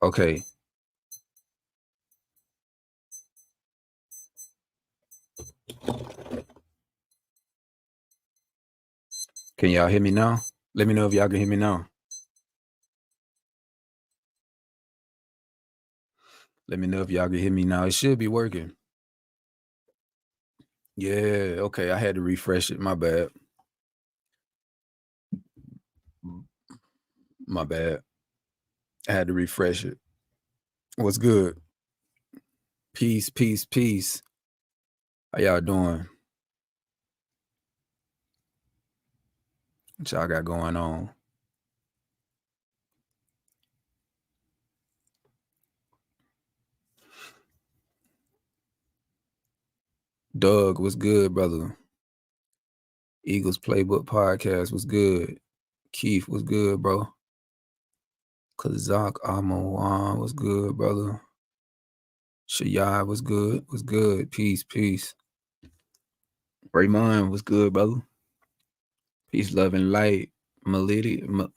Okay. Can y'all hear me now? Let me know if y'all can hear me now. Let me know if y'all can hear me now. It should be working. Yeah, okay. I had to refresh it. My bad. My bad. I had to refresh it. What's good? Peace, peace, peace. How y'all doing? What y'all got going on? Doug, what's good, brother? Eagles Playbook Podcast, what's good? Keith, what's good, bro? Kazak Amawan, what's good, brother? Shayai, what's good? What's good? Peace, peace. Raymond, what's good, brother? Peace, love, and light. Malia.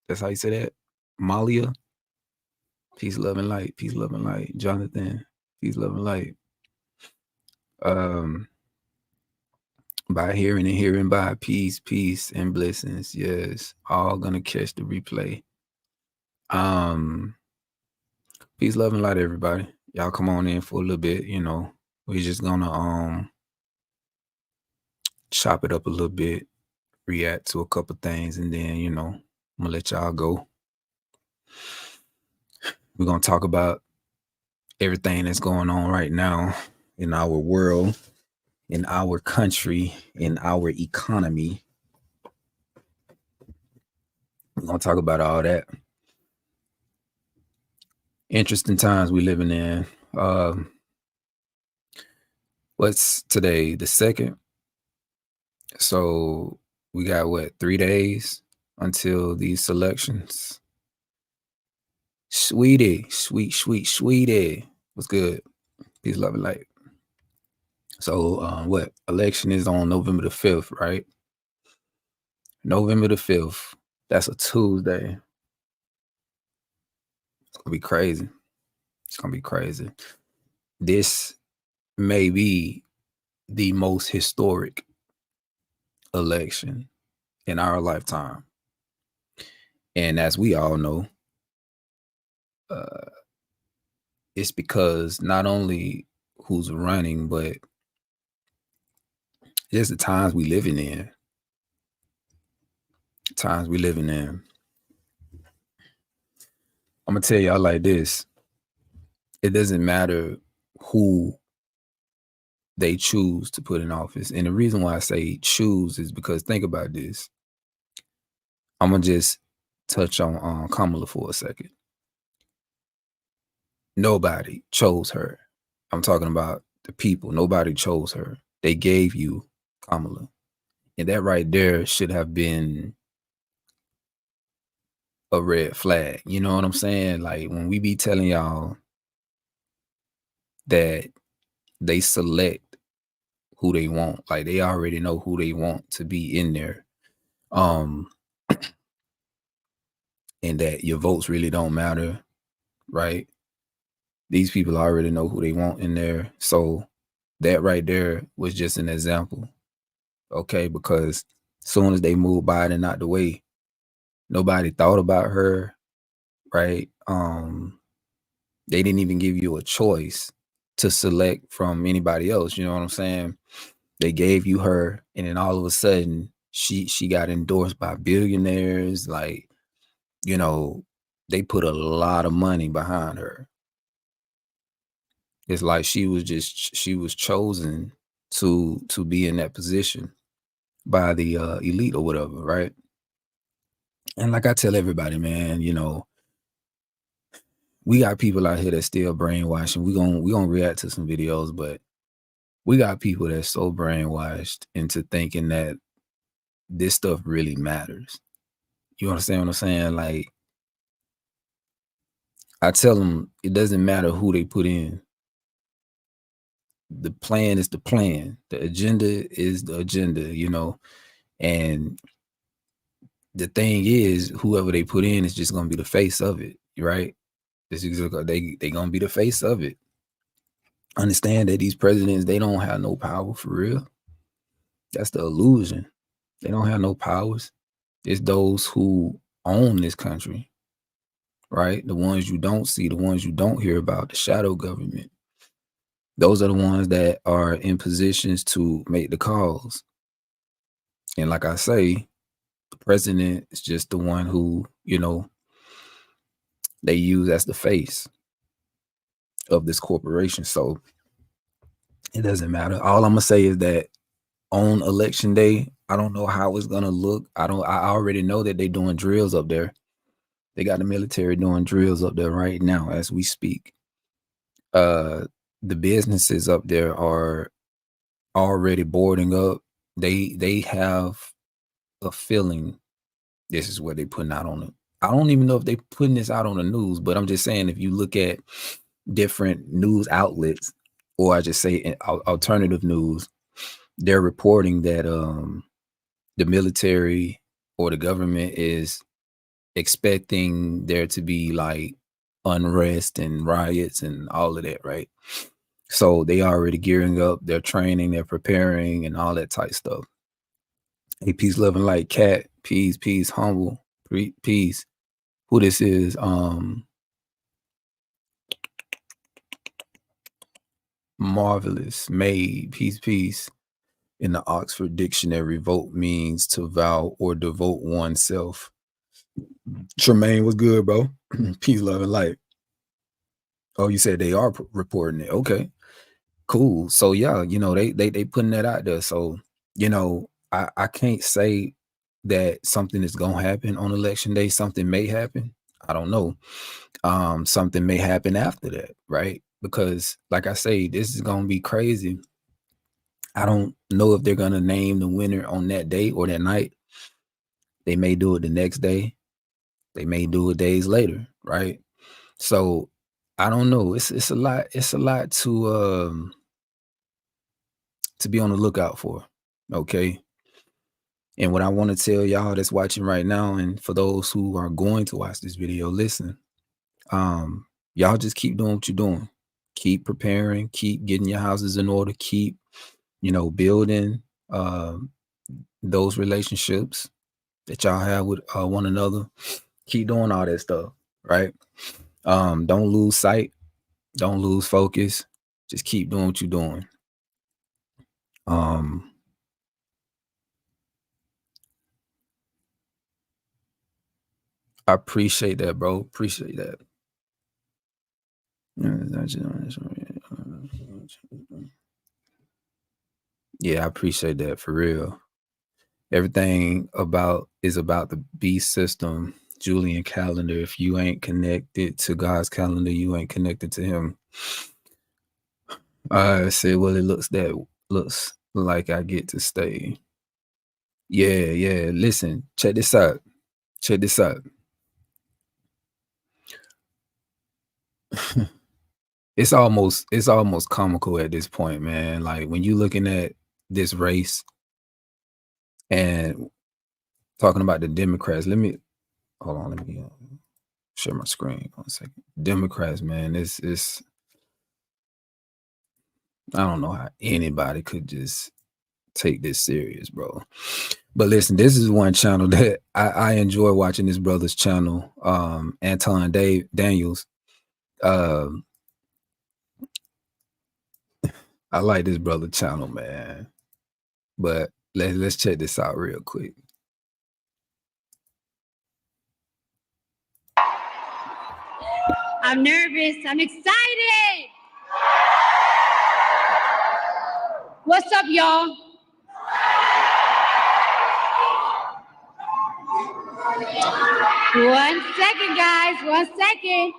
That's how you say that? Malia. Peace, love, and light. Peace, love, and light. Jonathan. Peace, love, and light. By hearing and hearing by peace, peace, and blessings. Yes. All gonna catch the replay. Peace, love, and light, everybody. Y'all come on in for a little bit, you know. We're just gonna chop it up a little bit, react to a couple things, and then, you know, I'm gonna let y'all go. We're gonna talk about everything that's going on right now in our world, in our country, in our economy. We're gonna talk about all that. Interesting times we living in. What's today? The 2nd. So we got what, 3 days until these selections. Sweetie, sweetie. What's good? Peace, love, and light. So what? Election is on November the 5th, right? November the 5th. That's a Tuesday. It's gonna be crazy. It's gonna be crazy. This may be the most historic election in our lifetime. And as we all know, it's because not only who's running, but just the times we living in. I'm gonna tell y'all like this. It doesn't matter who they choose to put in office. And the reason why I say choose is because think about this. I'm gonna just touch on Kamala for a second. Nobody chose her. I'm talking about the people. Nobody chose her. They gave you Kamala. And that right there should have been a red flag. You know what I'm saying? Like when we be telling y'all that they select who they want, like they already know who they want to be in there. And that your votes really don't matter, right? These people already know who they want in there. So that right there was just an example. Okay, because as soon as they moved Biden out the way, nobody thought about her, right? They didn't even give you a choice to select from anybody else. You know what I'm saying? They gave you her, and then all of a sudden, she got endorsed by billionaires. Like, you know, they put a lot of money behind her. It's like she was chosen to be in that position by the elite or whatever, right? And like I tell everybody, man, you know, we got people out here that still brainwashing. We gonna react to some videos, but we got people that's so brainwashed into thinking that this stuff really matters. You understand what I'm saying? Like, I tell them it doesn't matter who they put in. The plan is the plan. The agenda is the agenda, you know. And the thing is, whoever they put in is just gonna be the face of it, right? They gonna be the face of it. Understand that these presidents, they don't have no power for real. That's the illusion. They don't have no powers. It's those who own this country, right? The ones you don't see, the ones you don't hear about, the shadow government. Those are the ones that are in positions to make the calls. And like I say, the president is just the one who, they use as the face of this corporation. So it doesn't matter. All I'm gonna say is that on election day, I don't know how it's gonna look. I already know that they're doing drills up there. They got the military doing drills up there right now as we speak. The businesses up there are already boarding up. They have a feeling this is what they putting out on it. I don't even know if they putting this out on the news, but I'm just saying if you look at different news outlets, or I just say alternative news, they're reporting that the military or the government is expecting there to be like unrest and riots and all of that, right? So they already gearing up, they're training, they're preparing, and all that type stuff. Hey, peace, love, and light, cat, peace, humble, peace. Who this is? Marvelous, made, peace. In the Oxford Dictionary, vote means to vow or devote oneself. Tremaine, what's good, bro? Peace, love, and light. Oh, you said they are reporting it. Okay, cool. So yeah, they putting that out there. So I can't say that something is gonna happen on election day. Something may happen. I don't know. Something may happen after that, right? Because like I say, this is gonna be crazy. I don't know if they're gonna name the winner on that day or that night. They may do it the next day. They may do it days later, right? So I don't know. It's a lot. It's a lot to be on the lookout for. Okay. And what I want to tell y'all that's watching right now, and for those who are going to watch this video, listen, y'all just keep doing what you're doing. Keep preparing, keep getting your houses in order, keep, building those relationships that y'all have with one another. Keep doing all that stuff, right? Don't lose sight, don't lose focus. Just keep doing what you're doing. I appreciate that, bro. Appreciate that. Yeah, I appreciate that for real. Everything is about the beast system, Julian calendar. If you ain't connected to God's calendar, you ain't connected to him. I said, well, it looks like I get to stay. Yeah. Listen, check this out. It's almost comical at this point, man. Like when you looking at this race and talking about the Democrats. Hold on, let me share my screen 1 second. Democrats, man, it's I don't know how anybody could just take this serious, bro. But listen, this is one channel that I enjoy watching. This brother's channel, Anton Daniels. I like this brother channel, man. But let's check this out real quick. I'm nervous. I'm excited. What's up, y'all? One second, guys. 1 second.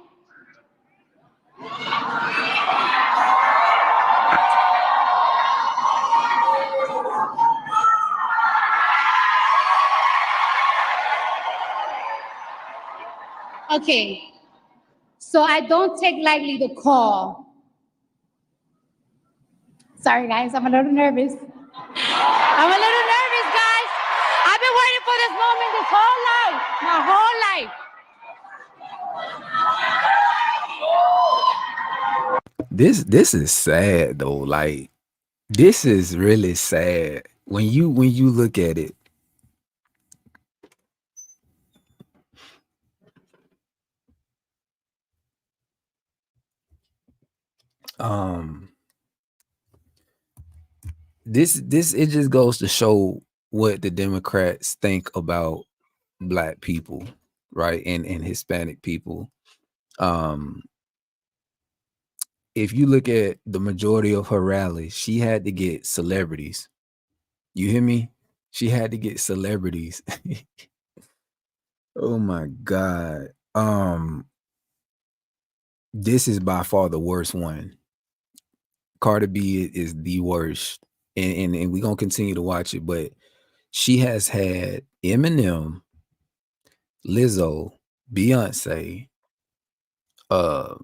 Okay. So I don't take lightly the call. Sorry, guys. I'm a little nervous. Guys. I've been waiting for this moment this whole life, my whole life. This is sad though. Like, this is really sad when you look at it. This it just goes to show what the Democrats think about Black people, right? And Hispanic people. If you look at the majority of her rallies, she had to get celebrities. You hear me? She had to get celebrities. Oh my God. This is by far the worst one. Cardi B is the worst. And we're gonna continue to watch it, but she has had Eminem, Lizzo, Beyonce, uh,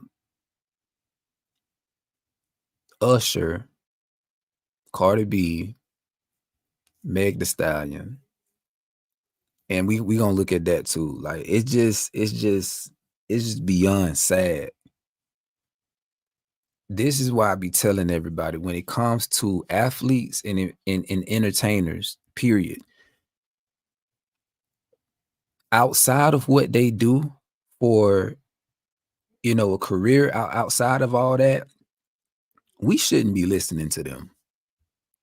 Usher, Cardi B, Meg Thee Stallion, and we gonna look at that too. Like, it's just beyond sad. This is why I be telling everybody, when it comes to athletes and entertainers, period, outside of what they do for, a career, outside of all that, we shouldn't be listening to them.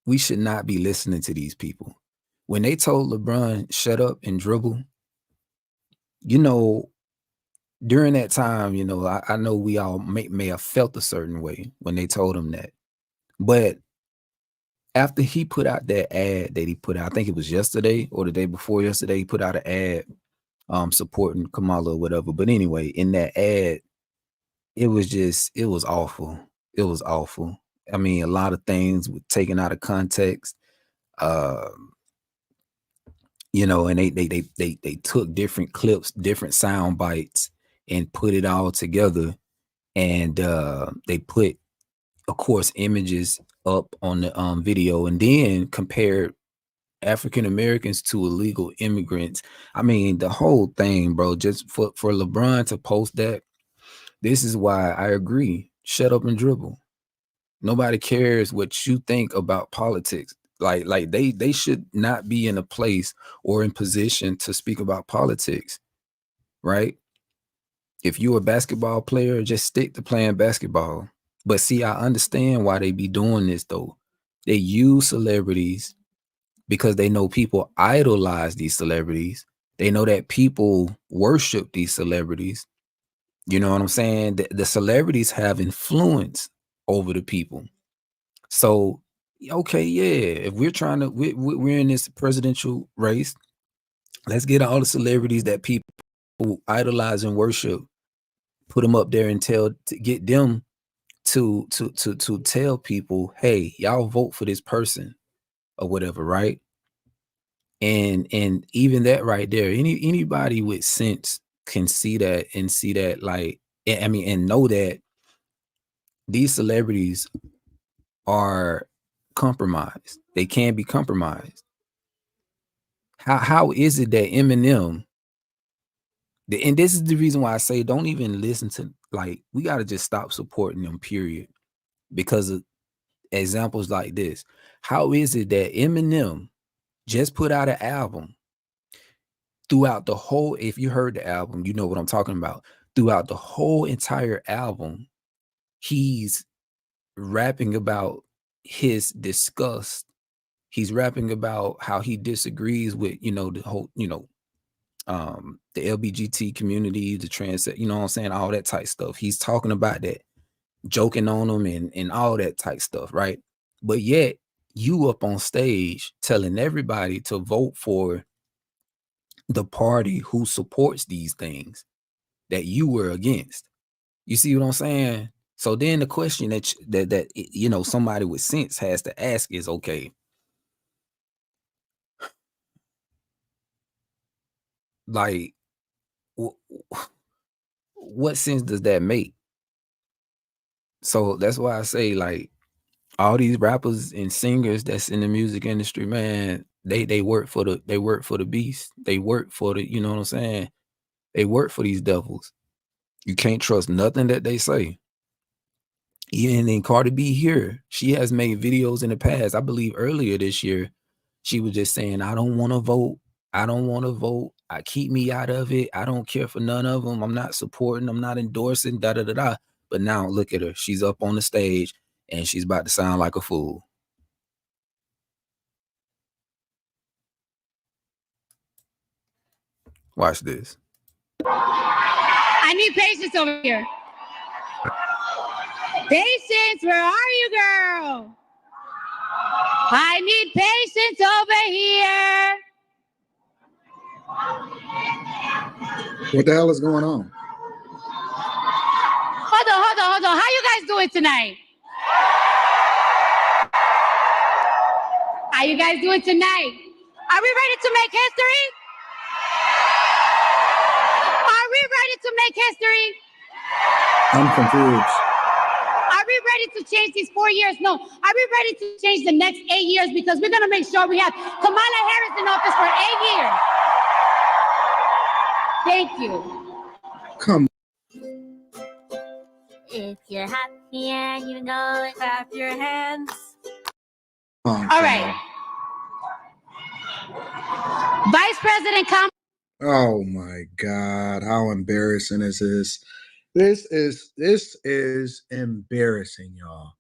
We should not be listening to these people. When they told LeBron shut up and dribble, you know, during that time, I know we all may have felt a certain way when they told him that. But after he put out that ad that he put out, I think it was yesterday or the day before yesterday, he put out an ad supporting Kamala or whatever. But anyway, in that ad, it was awful. It was awful. I mean, a lot of things were taken out of context. Um, and they took different clips, different sound bites, and put it all together. And they put, of course, images up on the video, and then compared African Americans to illegal immigrants. I mean, the whole thing, bro. Just for LeBron to post that, this is why I agree. Shut up and dribble. Nobody cares what you think about politics. Like they should not be in a place or in position to speak about politics, right? If you're a basketball player, just stick to playing basketball. But see, I understand why they be doing this though. They use celebrities because they know people idolize these celebrities. They know that people worship these celebrities. You know what I'm saying? The celebrities have influence over the people. So, okay, yeah, if we're trying to, we're in this presidential race, let's get all the celebrities that people idolize and worship, put them up there and get them to tell people, hey, y'all vote for this person or whatever, right? And even that right there, anybody with sense can see that and see that, like, I mean, and know that these celebrities are compromised. They can be compromised. How is it that Eminem, and this is the reason why I say don't even listen to, like, we got to just stop supporting them, period, because of examples like this. How is it that Eminem just put out an album throughout the whole, if you heard the album, you know what I'm talking about. Throughout the whole entire album, he's rapping about his disgust. He's rapping about how he disagrees with, the whole, the LGBT community, the trans, you know what I'm saying, all that type stuff. He's talking about that, joking on them and all that type stuff, right? But yet you up on stage telling everybody to vote for the party who supports these things that you were against. You see what I'm saying? So then the question that somebody with sense has to ask is, okay, like, what sense does that make? So that's why I say, like, all these rappers and singers that's in the music industry, man, They work for the beast. They work for the, you know what I'm saying? They work for these devils. You can't trust nothing that they say. Even in Cardi B here, she has made videos in the past. I believe earlier this year, she was just saying, I don't want to vote. I don't want to vote. I keep me out of it. I don't care for none of them. I'm not supporting. I'm not endorsing, da da da da. But now look at her. She's up on the stage and she's about to sound like a fool. Watch this. I need patience over here. Patience, where are you, girl? I need patience over here. What the hell is going on? Hold on. How you guys doing tonight? How you guys doing tonight? Are we ready to make history? Are we ready to make history? I'm confused. Are we ready to change these 4 years? No. Are we ready to change the next 8 years? Because we're going to make sure we have Kamala Harris in office for 8 years. Thank you. Come. If you're happy and you know it, clap your hands. All right. Vice President Kamala. Oh my God. How embarrassing is this? This is embarrassing, y'all.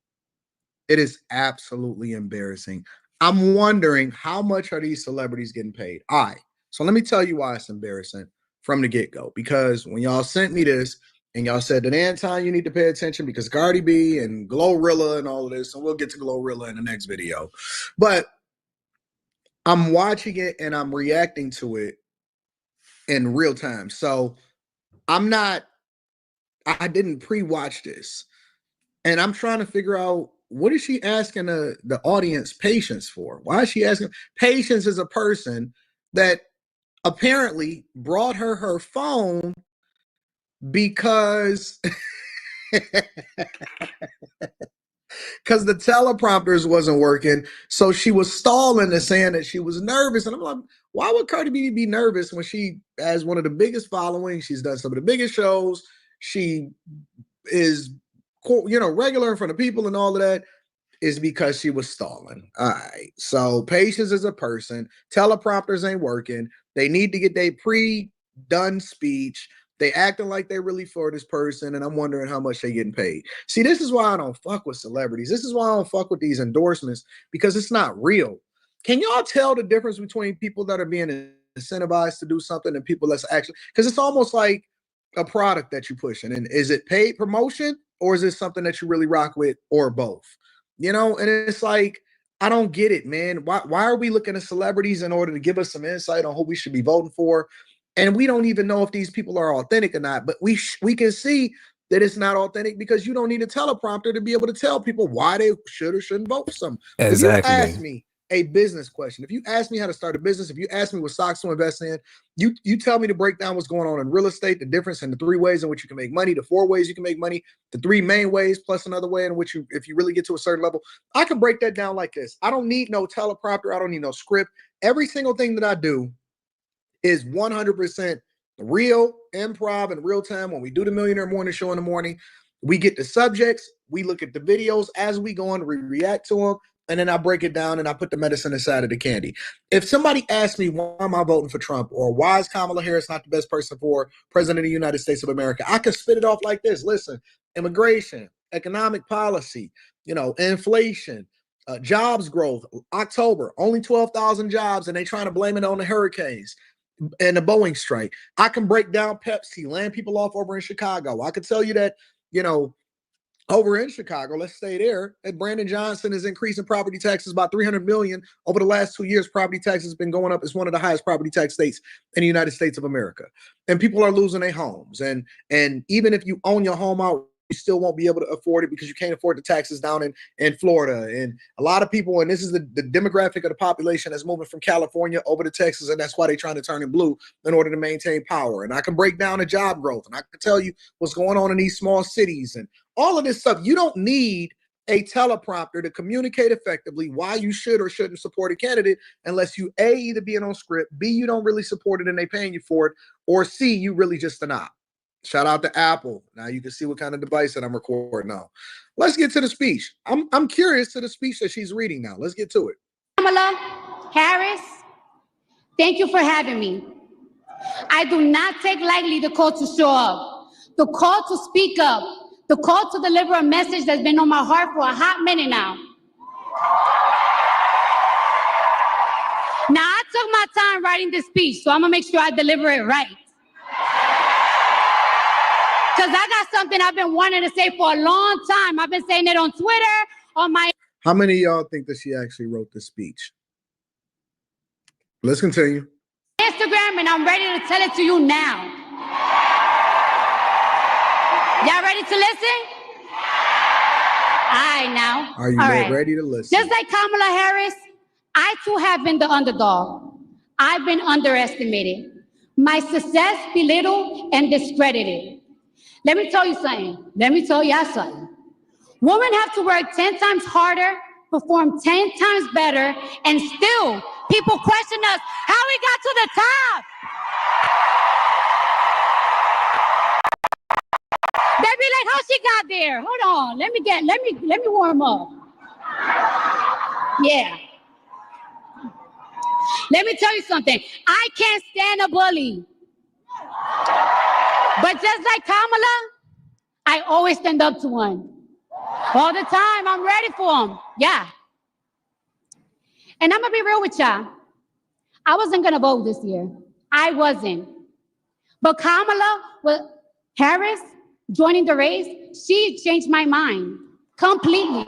It is absolutely embarrassing. I'm wondering, how much are these celebrities getting paid? All right. So let me tell you why it's embarrassing from the get-go. Because when y'all sent me this and y'all said that Anton, you need to pay attention because Cardi B and Glorilla and all of this, and we'll get to Glorilla in the next video. But I'm watching it and I'm reacting to it in real time. So I didn't pre-watch this. And I'm trying to figure out, what is she asking the audience patience for? Why is she asking? Patience is a person that apparently brought her phone because because the teleprompters wasn't working. So she was stalling and saying that she was nervous. And I'm like, why would Cardi B be nervous when she has one of the biggest followings? She's done some of the biggest shows. She is, regular in front of people and all of that. Is because she was stalling. All right. So patience is a person. Teleprompters ain't working. They need to get their pre-done speech. They acting like they really for this person, and I'm wondering how much they getting paid. See, this is why I don't fuck with celebrities. This is why I don't fuck with these endorsements, because it's not real. Can y'all tell the difference between people that are being incentivized to do something and people that's actually, because it's almost like a product that you're pushing. And is it paid promotion or is it something that you really rock with, or both? And it's like, I don't get it, man. Why are we looking at celebrities in order to give us some insight on who we should be voting for? And we don't even know if these people are authentic or not, but we can see that it's not authentic because you don't need a teleprompter to be able to tell people why they should or shouldn't vote for something. Exactly. If you ask me a business question, if you ask me how to start a business, if you ask me what stocks to invest in, you tell me to break down what's going on in real estate, the difference in the 3 ways in which you can make money, the 4 ways you can make money, the 3 main ways, plus another way in which you, if you really get to a certain level, I can break that down like this. I don't need no teleprompter. I don't need no script. Every single thing that I do is 100% real improv in real time. When we do the Millionaire Morning Show in the morning, we get the subjects, we look at the videos as we go on, we react to them, and then I break it down and I put the medicine inside of the candy. If somebody asks me, why am I voting for Trump, or why is Kamala Harris not the best person for president of the United States of America, I can spit it off like this. Listen, immigration, economic policy, inflation, jobs growth. October, only 12,000 jobs, and they trying to blame it on the hurricanes and the Boeing strike. I can break down Pepsi, land people off over in Chicago. I could tell you that, over in Chicago, let's stay there, that Brandon Johnson is increasing property taxes by $300 million over the last 2 years. Property taxes has been going up. It's one of the highest property tax states in the United States of America. And people are losing their homes. And even if you own your home out, you still won't be able to afford it because you can't afford the taxes down in Florida. And a lot of people, and this is the demographic of the population that's moving from California over to Texas, and that's why they're trying to turn it blue in order to maintain power. And I can break down the job growth, and I can tell you what's going on in these small cities and all of this stuff. You don't need a teleprompter to communicate effectively why you should or shouldn't support a candidate unless you A, either being on script, B, you don't really support it and they paying you for it, or C, you really just an op. Shout out to Apple. Now you can see what kind of device that I'm recording on. Let's get to the speech. I'm curious to the speech that she's reading now. Let's get to it. Kamala Harris, thank you for having me. I do not take lightly the call to show up, the call to speak up, the call to deliver a message that's been on my heart for a hot minute now. Now, I took my time writing this speech, so I'm gonna make sure I deliver it right. Because I got something I've been wanting to say for a long time. I've been saying it on Twitter, on my... How many of y'all think that she actually wrote this speech? Let's continue. Instagram, and I'm ready to tell it to you now. Y'all ready to listen? All right, now. Are you ready to listen? Just like Kamala Harris, I too have been the underdog. I've been underestimated. My success belittled and discredited. Let me tell you something. Let me tell y'all something. Women have to work 10 times harder, perform 10 times better, and still people question us how we got to the top. They be like, how she got there? Hold on, let me warm up. Yeah. Let me tell you something. I can't stand a bully. But just like Kamala, I always stand up to one. All the time, I'm ready for them. Yeah. And I'm gonna be real with y'all. I wasn't gonna vote this year. I wasn't. But Kamala Harris joining the race, she changed my mind completely.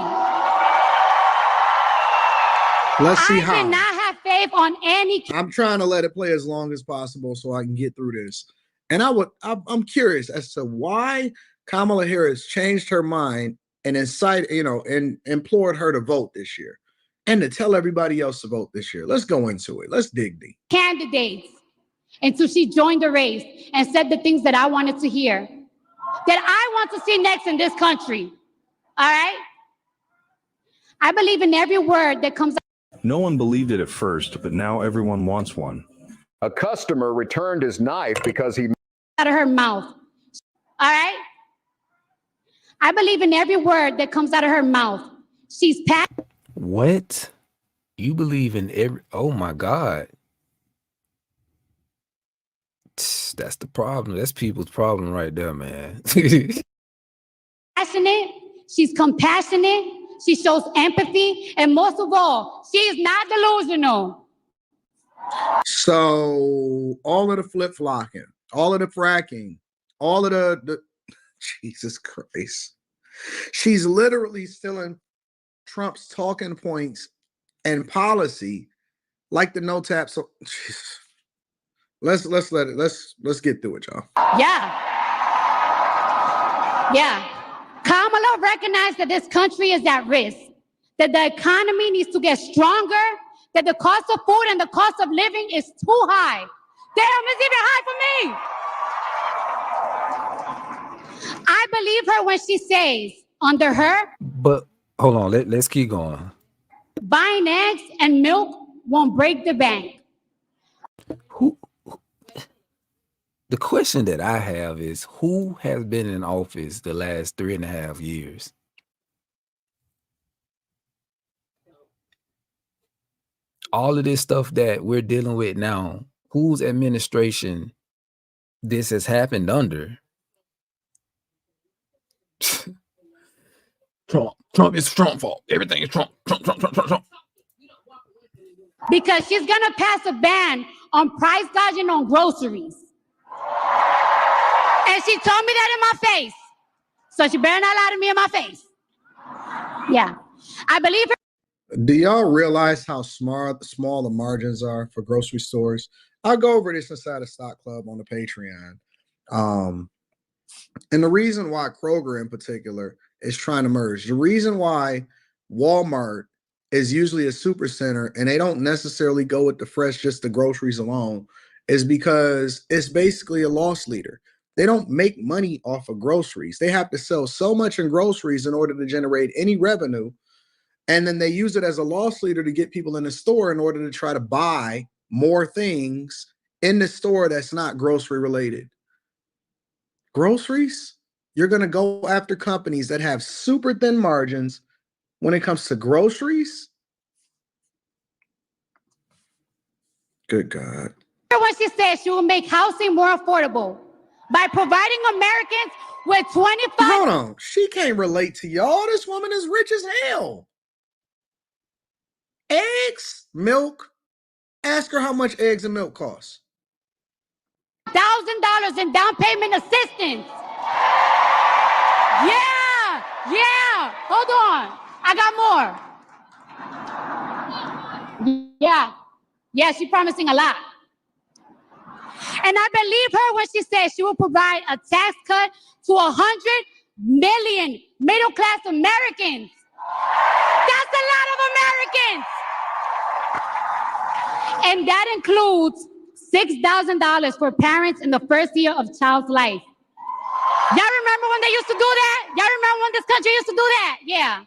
Let's see how. I did not have faith on any. I'm trying to let it play as long as possible so I can get through this. And I'm curious as to why Kamala Harris changed her mind and and implored her to vote this year and to tell everybody else to vote this year. Let's go into it. Let's dig deep. Candidates until she joined the race and said the things that I wanted to hear, that I want to see next in this country. All right? I believe in every word that comes out. No one believed it at first, but now everyone wants one. A customer returned his knife because he Out of her mouth. All right? I believe in every word that comes out of her mouth. She's passionate. What? You believe in every... Oh, my God. That's the problem. That's people's problem right there, man. She's compassionate. She shows empathy. And most of all, she is not delusional. So all of the flip-flocking, all of the fracking, all of the Jesus Christ. She's literally stealing Trump's talking points and policy like the no tap. So let's get through it, y'all. Yeah. Kamala recognized that this country is at risk, that the economy needs to get stronger, that the cost of food and the cost of living is too high. Damn, it's even high for me. I believe her when she says, under her. But hold on, let's keep going. Buying eggs and milk won't break the bank. The question that I have is, who has been in office the last 3.5 years? All of this stuff that we're dealing with now, whose administration this has happened under? Trump is Trump's fault. Everything is Trump. Trump. Because she's gonna pass a ban on price gouging on groceries. And she told me that in my face. So she better not lie to me in my face. Yeah. I believe her. Do y'all realize how small the margins are for grocery stores? I'll go over this inside of Stock Club on the Patreon. And the reason why Kroger in particular is trying to merge, the reason why Walmart is usually a super center and they don't necessarily go with the fresh, just the groceries alone, is because it's basically a loss leader. They don't make money off of groceries. They have to sell so much in groceries in order to generate any revenue. And then they use it as a loss leader to get people in the store in order to try to buy more things in the store that's not grocery related. Groceries, you're going to go after companies that have super thin margins when it comes to groceries. Good God. When she said she will make housing more affordable by providing Americans with 25. Hold on. She can't relate to y'all. This woman is rich as hell. Eggs, milk. Ask her how much eggs and milk cost. $1,000 in down payment assistance. Yeah. Hold on. I got more. Yeah, she's promising a lot. And I believe her when she says she will provide a tax cut to 100 million middle-class Americans. That's a lot of Americans. And that includes $6,000 for parents in the first year of child's life. Y'all remember when they used to do that? Y'all remember when this country used to do that? Yeah.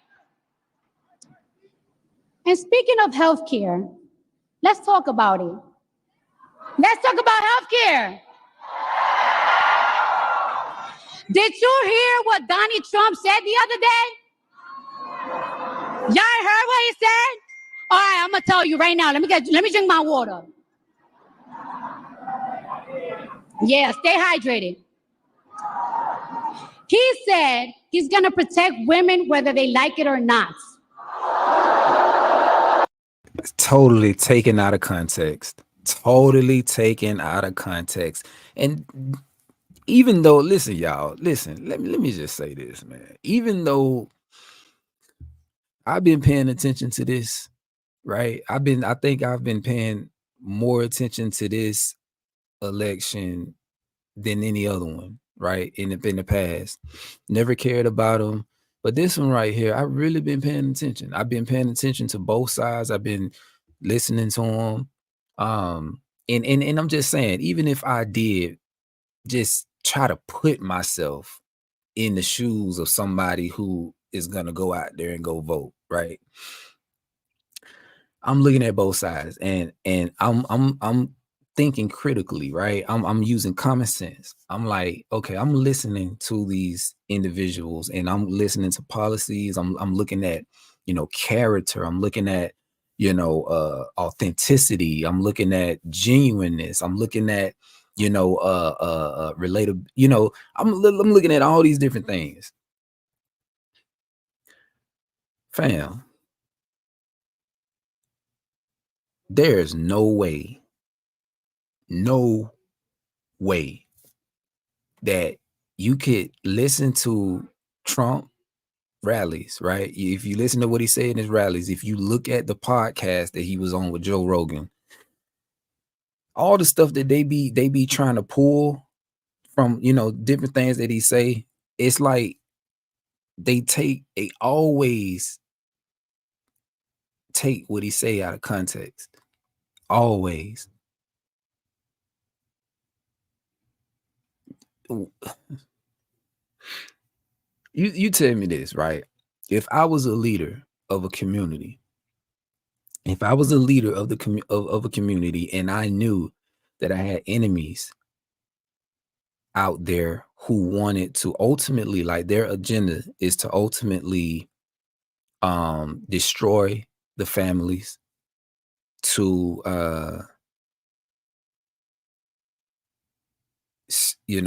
And speaking of healthcare, let's talk about it. Let's talk about healthcare. Did you hear what Donald Trump said the other day? Y'all heard what he said? All right, I'm gonna tell you right now. Let me drink my water. Yeah, stay hydrated. He said he's gonna protect women whether they like it or not. It's totally taken out of context. Totally taken out of context. And even though, listen, y'all, listen, let me just say this, man. Even though I've been paying attention to this, right? I think I've been paying more attention to this election than any other one, right? In the past. Never cared about them. But this one right here, I've really been paying attention. I've been paying attention to both sides. I've been listening to them. And I'm just saying, even if I did just try to put myself in the shoes of somebody who is gonna go out there and go vote, right? I'm looking at both sides and I'm thinking critically, right? I'm using common sense. I'm like, okay, I'm listening to these individuals and I'm listening to policies. I'm looking at, character. I'm looking at, authenticity. I'm looking at genuineness. I'm looking at, relatable, I'm looking at all these different things. Fam, there's no way that you could listen to Trump rallies, right? If you listen to what he said in his rallies, if you look at the podcast that he was on with Joe Rogan, all the stuff that they be trying to pull from, different things that he say, it's like they always take what he say out of context. Always. You tell me this, right? If I was a leader of a community, if I was a leader of of a community and I knew that I had enemies out there who wanted to ultimately, like their agenda is to ultimately destroy the families, to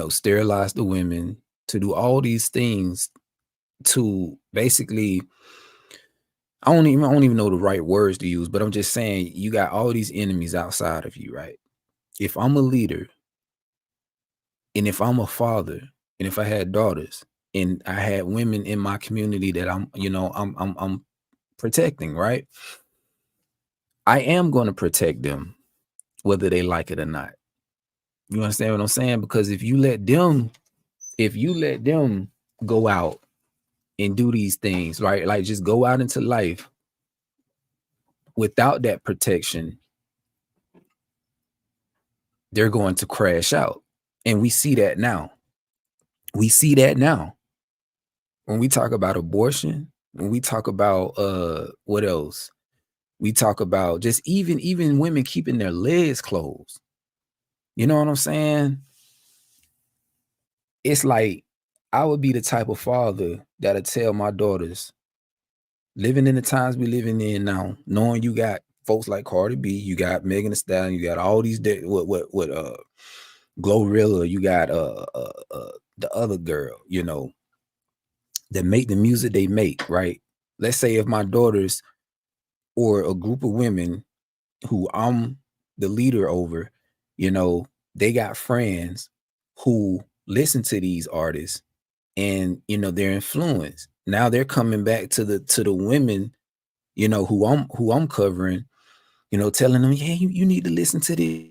sterilize the women, to do all these things, to basically, I don't even know the right words to use, but I'm just saying you got all these enemies outside of you, right? If I'm a leader and if I'm a father and if I had daughters and I had women in my community that I'm protecting, right? I am going to protect them whether they like it or not. You understand what I'm saying? Because if you let them go out and do these things, right? Like just go out into life without that protection, they're going to crash out. And we see that now. We see that now. When we talk about abortion, when we talk about what else? We talk about just even women keeping their legs closed. You know what I'm saying? It's like I would be the type of father that'll tell my daughters, living in the times we living in now, knowing you got folks like Cardi B, you got Megan Thee Stallion, you got all these Glorilla, you got the other girl, you know, that make the music they make, right? Let's say if my daughters or a group of women who I'm the leader over, you know, they got friends who listen to these artists and, you know, they're influenced. Now they're coming back to the women, you know, who I'm covering, you know, telling them, yeah, you need to listen to this,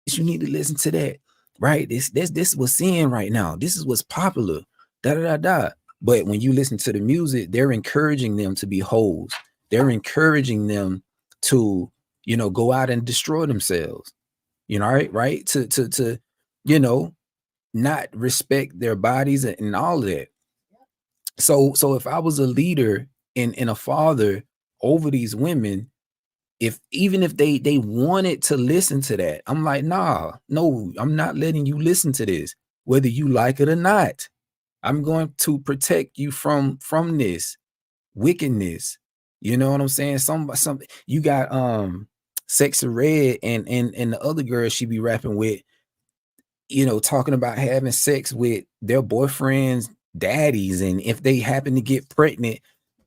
you need to listen to that, right? This what's in right now. This is what's popular. Da da da da. But when you listen to the music, they're encouraging them to be hoes. They're encouraging them to, you know, go out and destroy themselves. You know, right? To you know, not respect their bodies and all of that. So if I was a leader and a father over these women, even if they wanted to listen to that, I'm like, nah, no, I'm not letting you listen to this, whether you like it or not. I'm going to protect you from this wickedness. You know what I'm saying? Some you got Sexy Red and the other girl she be rapping with, you know, talking about having sex with their boyfriends' daddies, and if they happen to get pregnant,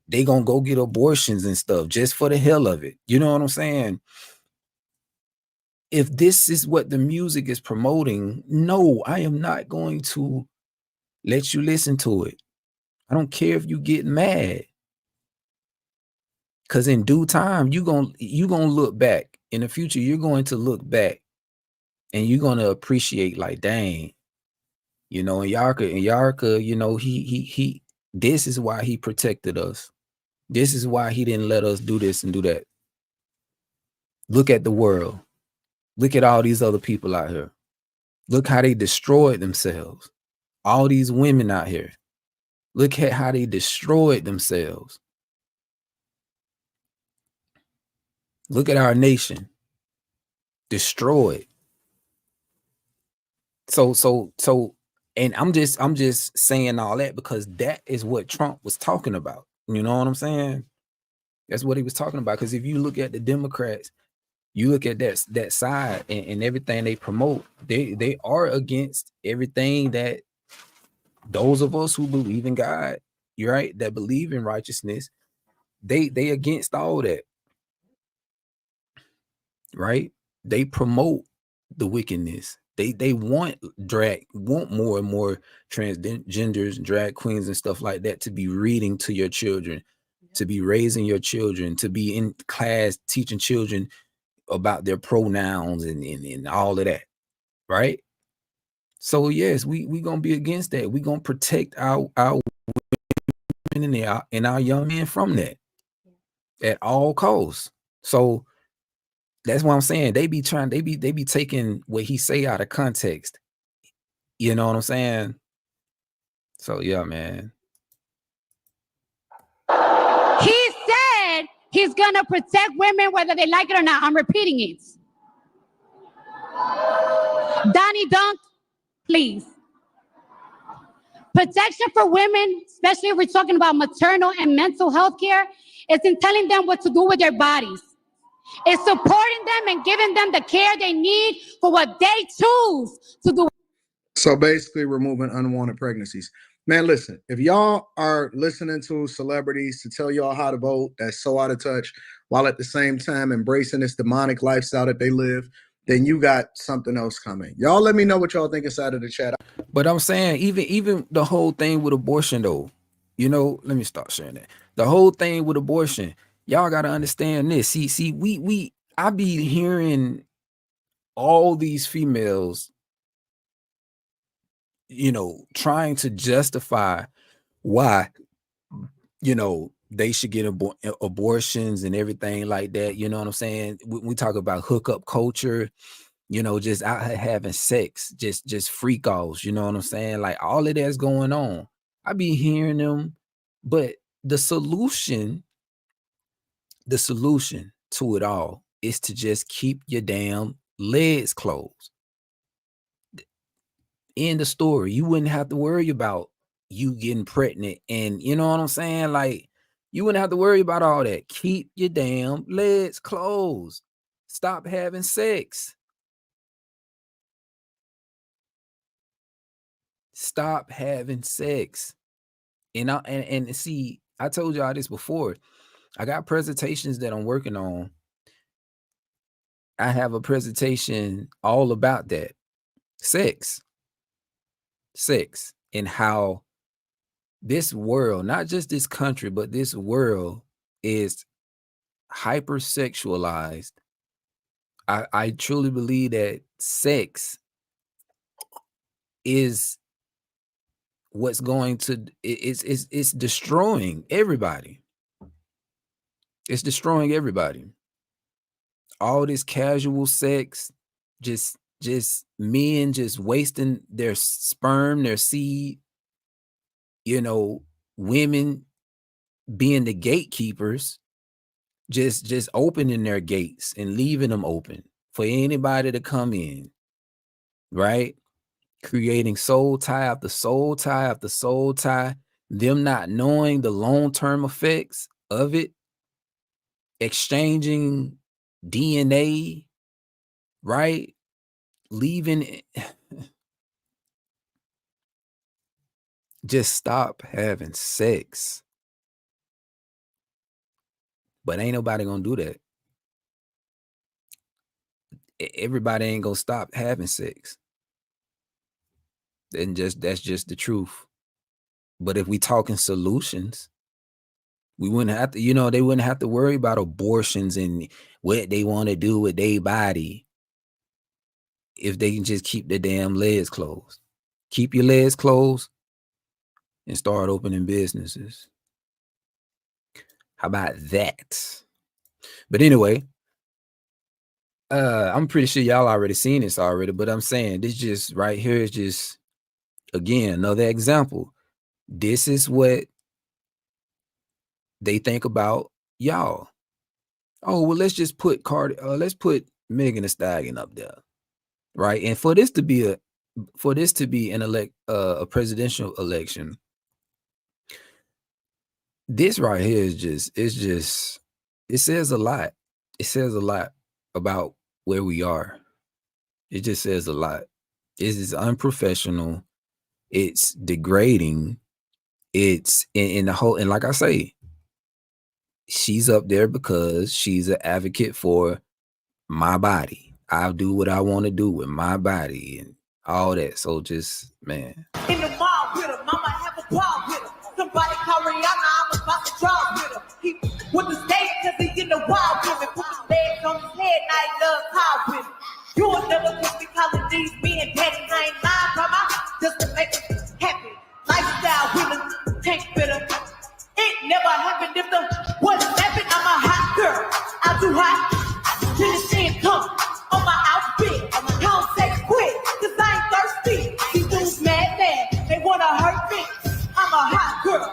they gonna go get abortions and stuff just for the hell of it. You know what I'm saying? If this is what the music is promoting, no, I am not going to let you listen to it. I don't care if you get mad, because in due time you gonna look back in the future. You're going to look back and you're gonna appreciate, like, dang, you know, and Yarka, you know, he this is why he protected us. This is why he didn't let us do this and do that. Look at the world. Look at all these other people out here. Look how they destroyed themselves. All these women out here. Look at how they destroyed themselves. Look at our nation. Destroyed. So, and I'm just saying all that because that is what Trump was talking about. You know what I'm saying? That's what he was talking about. Because if you look at the Democrats, you look at that side and everything they promote, they are against everything that those of us who believe in God, you're right, that believe in righteousness, they against all that, right? They promote the wickedness. They want more and more transgenders, drag queens and stuff like that to be reading to your children, to be raising your children, to be in class teaching children about their pronouns and all of that, right? So yes, we gonna be against that. We gonna protect our women and our young men from that at all costs. So that's what I'm saying. They be taking what he say out of context. You know what I'm saying? So yeah, man. He said he's gonna protect women whether they like it or not. I'm repeating it. Donnie Dunk, please. Protection for women, especially if we're talking about maternal and mental health care, is in telling them what to do with their bodies. It's supporting them and giving them the care they need for what they choose to do. So basically removing unwanted pregnancies. Man, listen, if y'all are listening to celebrities to tell y'all how to vote, that's so out of touch, while at the same time embracing this demonic lifestyle that they live, then you got something else coming. Y'all let me know what y'all think inside of the chat. But I'm saying even the whole thing with abortion though, you know, let me start sharing that. The whole thing with abortion, y'all gotta understand this. See, I be hearing all these females, you know, trying to justify why, you know, they should get abortions and everything like that. You know what I'm saying? We talk about hookup culture. you know, just out here having sex, just freak offs, you know what I'm saying? Like all of that's going on. I be hearing them, but the solution to it all is to just keep your damn legs closed. End the story. You wouldn't have to worry about you getting pregnant, and you know what I'm saying? Like, you wouldn't have to worry about all that. Keep your damn legs closed. Stop having sex. Stop having sex. And see, I told y'all this before. I got presentations that I'm working on. I have a presentation all about that. Sex, and how this world, not just this country, but this world is hypersexualized. I truly believe that sex is what's going to it's destroying everybody. It's destroying everybody. All this casual sex, just men just wasting their sperm, their seed, you know, women being the gatekeepers, just opening their gates and leaving them open for anybody to come in, right? Creating soul tie after soul tie after soul tie, them not knowing the long-term effects of it, exchanging DNA, right? Leaving just stop having sex. But ain't nobody gonna do that. Everybody ain't gonna stop having sex. And that's just the truth. But if we talking solutions, we wouldn't have to, you know, they wouldn't have to worry about abortions and what they want to do with their body if they can just keep their damn legs closed. Keep your legs closed and start opening businesses. How about that? But anyway, I'm pretty sure y'all already seen this already, but I'm saying this just right here is just, again, another example. This is what they think about y'all. Oh, well, let's just put let's put Megan Thee Stallion up there, right? And for this to be a presidential election, this right here is it says a lot. It says a lot about where we are. It just says a lot. It is unprofessional. It's degrading. It's in the whole, and like I say, she's up there because she's an advocate for my body. I'll do what I want to do with my body and all that. So just, man. In the mall with him, Mama have a ball with him. Somebody call Rihanna, I'm about to draw with him. He with the stage cause he in the wild with him. Put his legs on his head, now he love call with him. You will never catch me calling these men petty. I ain't lying, mama, just to make us happy. Lifestyle with tank fitter. It never happened if the wasn't happened. I'm a hot girl, I'm too hot. Till the sin come on my outfit. Don't say quit, cause I ain't thirsty. These dudes mad, they wanna hurt me. I'm a hot girl,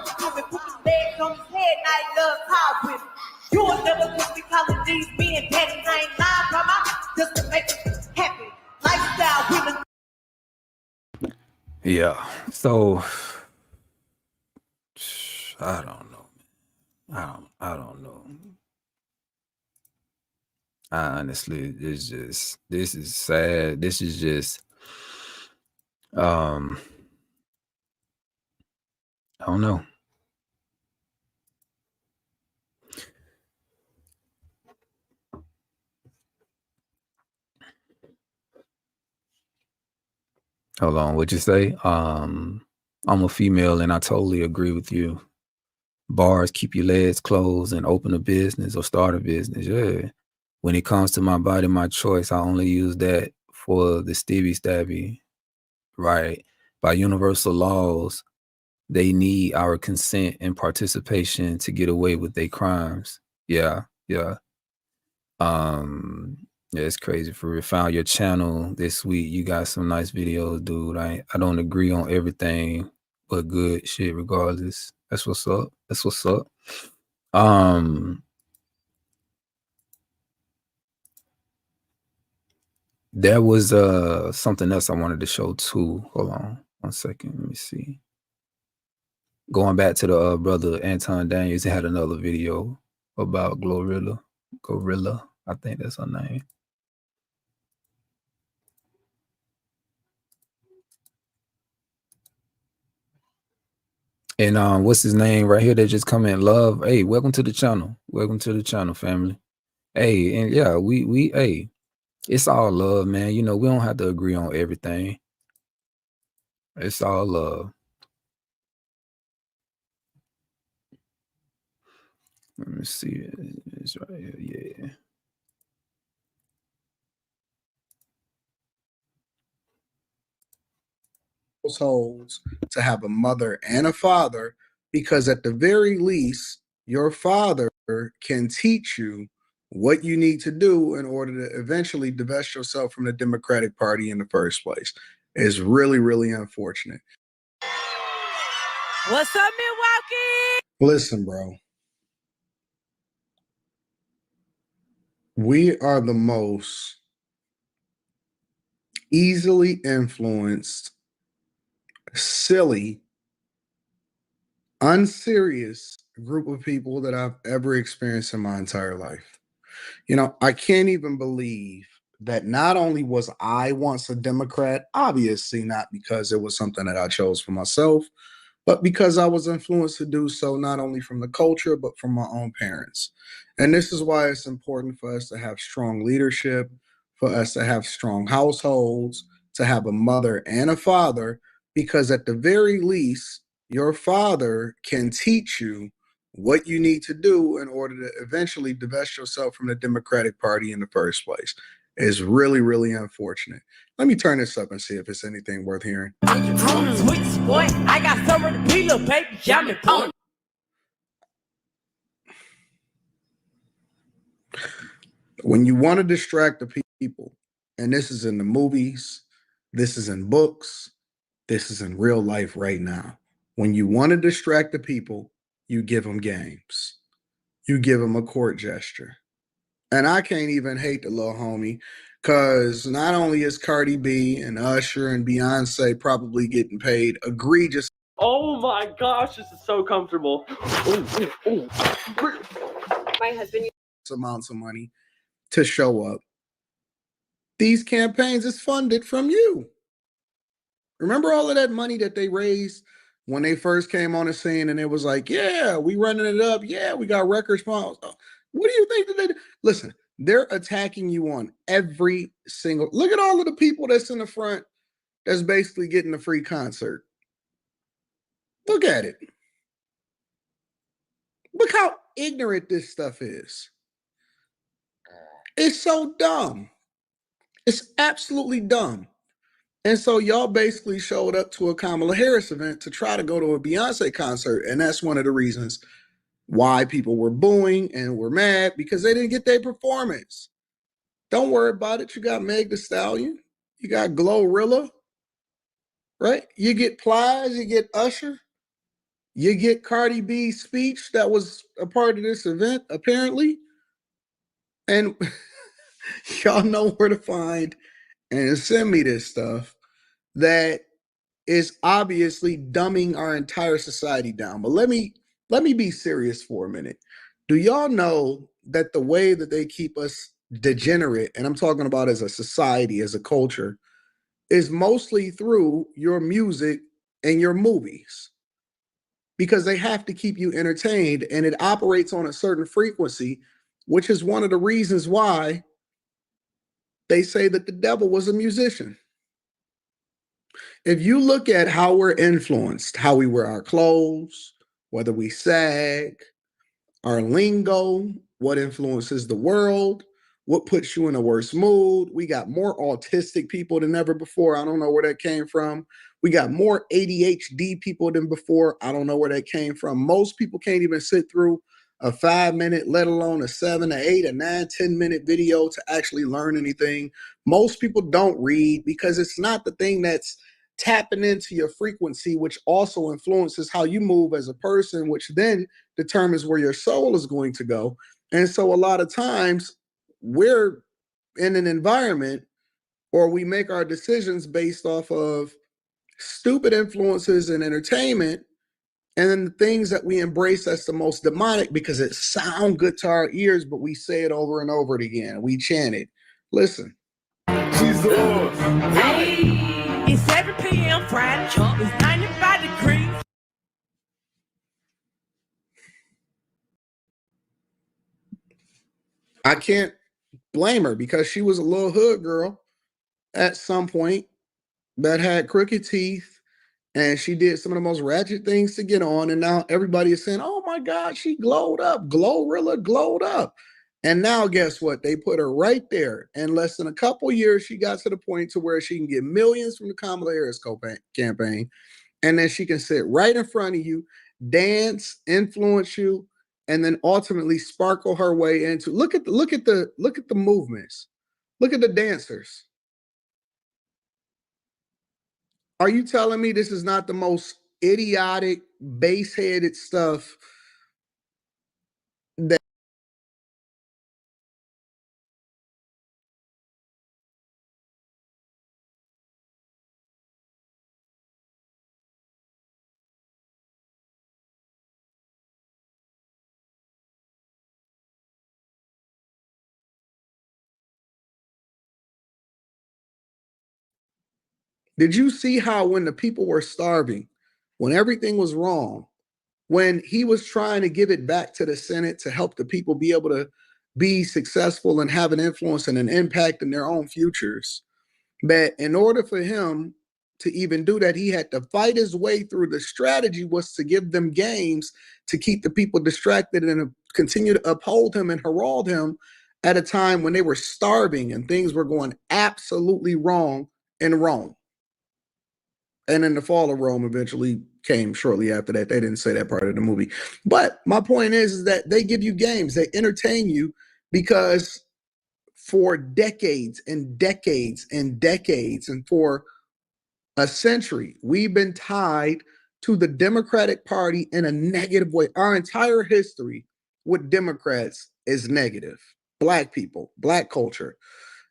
put his legs on his head, now he love call with him. You will never catch me calling these men petty. I ain't lying, mama, just to make us happy. Lifestyle with Yeah. So I don't know. I don't know. Honestly, it's just, this is sad. This is just I don't know. Hold on, what'd you say? I'm a female and I totally agree with you. Bars, keep your legs closed and open a business or start a business. Yeah. When it comes to my body, my choice, I only use that for the Stevie Stabby. Right. By universal laws, they need our consent and participation to get away with their crimes. Yeah. Yeah. Yeah, it's crazy for real. Found your channel this week. You got some nice videos, dude. I don't agree on everything, but good shit regardless. That's what's up. That's what's up. There was something else I wanted to show too. Hold on 1 second. Let me see. Going back to the brother Anton Daniels, he had another video about Gorilla. I think that's her name. And what's his name right here that just come in? Love. Hey, welcome to the channel. Welcome to the channel, family. Hey, and yeah, we hey, it's all love, man. You know, we don't have to agree on everything. It's all love. Let me see. It's right here. Yeah. Households to have a mother and a father, because at the very least, your father can teach you what you need to do in order to eventually divest yourself from the Democratic Party in the first place. It's really, really unfortunate. What's up, Milwaukee? Listen, bro. We are the most easily influenced, silly, unserious group of people that I've ever experienced in my entire life. You know, I can't even believe that not only was I once a Democrat, obviously not because it was something that I chose for myself, but because I was influenced to do so not only from the culture, but from my own parents. And this is why it's important for us to have strong leadership, for us to have strong households, to have a mother and a father, because at the very least, your father can teach you what you need to do in order to eventually divest yourself from the Democratic Party in the first place. It's really, really unfortunate. Let me turn this up and see if it's anything worth hearing. Boy, I got some of the little baby jamming on. When you want to distract the people, and this is in the movies, this is in books, this is in real life right now. When you want to distract the people, you give them games. You give them a court gesture. And I can't even hate the little homie, because not only is Cardi B and Usher and Beyonce probably getting paid egregious Oh my gosh, this is so comfortable. My husband amounts of money to show up. These campaigns is funded from you. Remember all of that money that they raised when they first came on the scene, and it was like, yeah, we running it up. Yeah, we got record sponsors. What do you think that they do? Listen, they're attacking you on every single. Look at all of the people that's in the front that's basically getting a free concert. Look at it. Look how ignorant this stuff is. It's so dumb. It's absolutely dumb. And so y'all basically showed up to a Kamala Harris event to try to go to a Beyonce concert. And that's one of the reasons why people were booing and were mad, because they didn't get their performance. Don't worry about it. You got Meg Thee Stallion. You got Glorilla, right? You get Plies, you get Usher. You get Cardi B's speech that was a part of this event, apparently. And y'all know where to find and send me this stuff that is obviously dumbing our entire society down. But let me be serious for a minute. Do y'all know that the way that they keep us degenerate, and I'm talking about as a society, as a culture, is mostly through your music and your movies? Because they have to keep you entertained, and it operates on a certain frequency, which is one of the reasons why they say that the devil was a musician. If you look at how we're influenced, how we wear our clothes, whether we sag, our lingo, what influences the world, what puts you in a worse mood. We got more autistic people than ever before. I don't know where that came from. We got more ADHD people than before. I don't know where that came from. Most people can't even sit through a 5-minute, let alone a 7, a 8, a 9, 10-minute video to actually learn anything. Most people don't read because it's not the thing that's tapping into your frequency, which also influences how you move as a person, which then determines where your soul is going to go. And so a lot of times we're in an environment, or we make our decisions based off of stupid influences and entertainment, and then the things that we embrace as the most demonic because it sounds good to our ears, but we say it over and over again. We chant it. Listen. It's 7 p.m. Friday. It's 95 degrees. I can't blame her because she was a little hood girl at some point that had crooked teeth, and she did some of the most ratchet things to get on. And now everybody is saying, oh my God, she glowed up. Glorilla glowed up. And now guess what? They put her right there. In less than a couple years, she got to the point to where she can get millions from the Kamala Harris campaign. And then she can sit right in front of you, dance, influence you, and then ultimately sparkle her way into look at the movements. Look at the dancers. Are you telling me this is not the most idiotic, base-headed stuff that did you see how when the people were starving, when everything was wrong, when he was trying to give it back to the Senate to help the people be able to be successful and have an influence and an impact in their own futures, that in order for him to even do that, he had to fight his way through. The strategy was to give them games to keep the people distracted and continue to uphold him and herald him at a time when they were starving and things were going absolutely wrong in Rome. And then the fall of Rome eventually came shortly after that. They didn't say that part of the movie. But my point is that they give you games, they entertain you, because for decades and decades and decades, and for a century, we've been tied to the Democratic Party in a negative way. Our entire history with Democrats is negative. Black people, Black culture,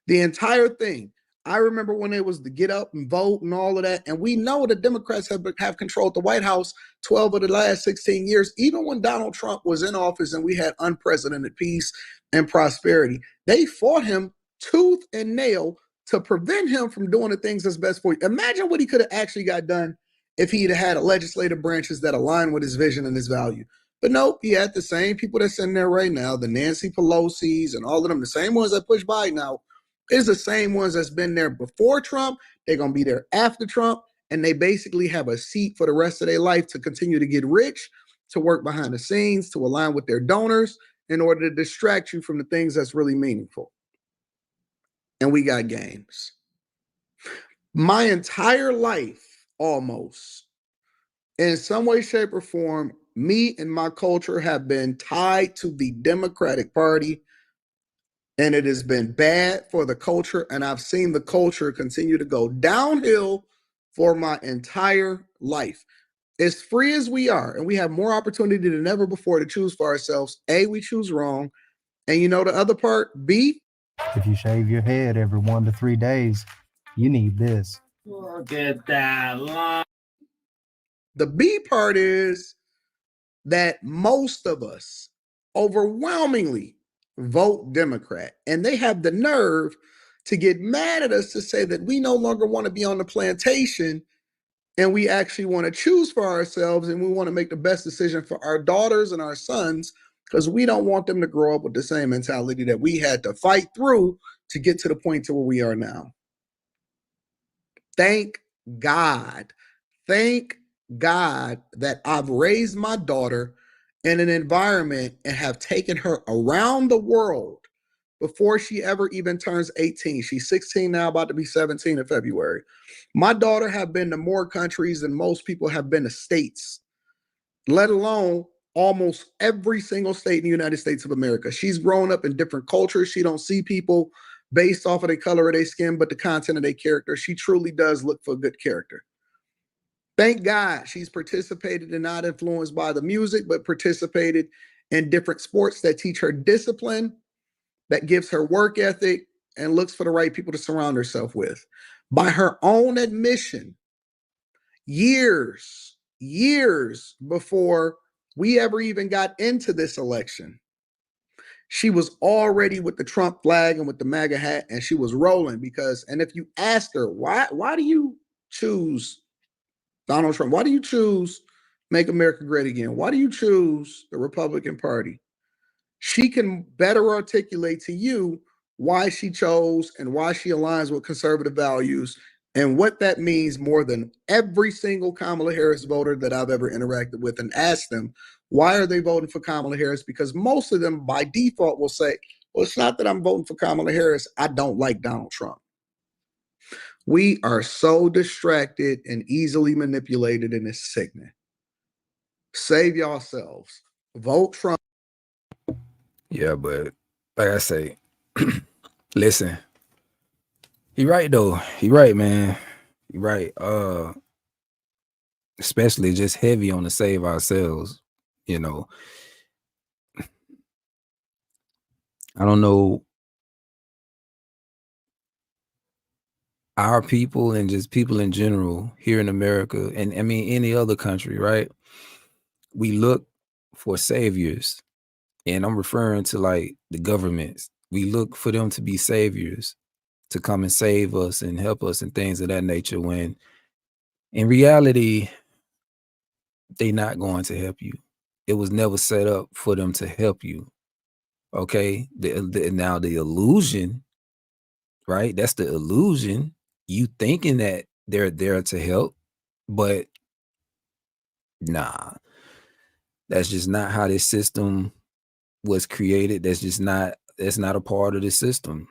the entire thing. I remember when it was to get up and vote and all of that. And we know the Democrats have controlled the White House 12 of the last 16 years. Even when Donald Trump was in office and we had unprecedented peace and prosperity, they fought him tooth and nail to prevent him from doing the things that's best for you. Imagine what he could have actually got done if he'd had legislative branches that align with his vision and his value. But nope, he had the same people that's in there right now, the Nancy Pelosi's and all of them, the same ones that push Biden out, is the same ones that's been there before Trump. They're going to be there after Trump. And they basically have a seat for the rest of their life to continue to get rich, to work behind the scenes, to align with their donors in order to distract you from the things that's really meaningful. And we got games. My entire life, almost, in some way, shape, or form, me and my culture have been tied to the Democratic Party. And it has been bad for the culture. And I've seen the culture continue to go downhill for my entire life. As free as we are, and we have more opportunity than ever before to choose for ourselves, A, we choose wrong. And you know the other part, B? If you shave your head every 1 to 3 days, you need this. Look at that line. The B part is that most of us overwhelmingly vote Democrat, and they have the nerve to get mad at us to say that we no longer want to be on the plantation and we actually want to choose for ourselves, and we want to make the best decision for our daughters and our sons, because we don't want them to grow up with the same mentality that we had to fight through to get to the point to where we are now. Thank God. Thank God that I've raised my daughter in an environment and have taken her around the world before she ever even turns 18. She's 16 now, about to be 17 in February. My daughter have been to more countries than most people have been to states, let alone almost every single state in the United States of America. She's grown up in different cultures. She don't see people based off of the color of their skin, but the content of their character. She truly does look for good character. Thank God she's participated and not influenced by the music, but participated in different sports that teach her discipline, that gives her work ethic, and looks for the right people to surround herself with. By her own admission, years before we ever even got into this election, she was already with the Trump flag and with the MAGA hat, and she was rolling because, and if you ask her, why do you choose Donald Trump? Why do you choose Make America Great Again? Why do you choose the Republican Party? She can better articulate to you why she chose and why she aligns with conservative values and what that means more than every single Kamala Harris voter that I've ever interacted with and asked them, why are they voting for Kamala Harris? Because most of them by default will say, well, it's not that I'm voting for Kamala Harris. I don't like Donald Trump. We are so distracted and easily manipulated, and it's sickening. Save yourselves. Vote Trump. Yeah, but like I say, listen, he right though. He right, man. He right. Especially just heavy on the save ourselves. You know, I don't know. Our people and just people in general here in America, and I mean any other country, right? We look for saviors, and I'm referring to like the governments. We look for them to be saviors, to come and save us and help us and things of that nature, when in reality, they're not going to help you. It was never set up for them to help you. Okay. Now the illusion, right? That's the illusion. You thinking that they're there to help, but nah, that's just not how this system was created. That's not a part of the system,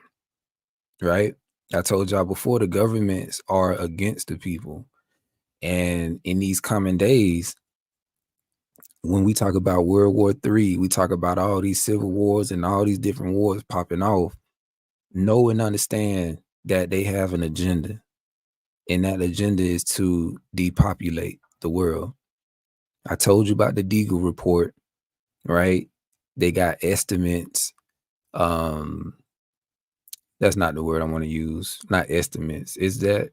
right? I told y'all before, the governments are against the people. And in these coming days, when we talk about World War III, we talk about all these civil wars and all these different wars popping off. Know and understand that they have an agenda. And that agenda is to depopulate the world. I told you about the Deagle report, right? They got estimates. That's not the word I want to use. Not estimates. Is that,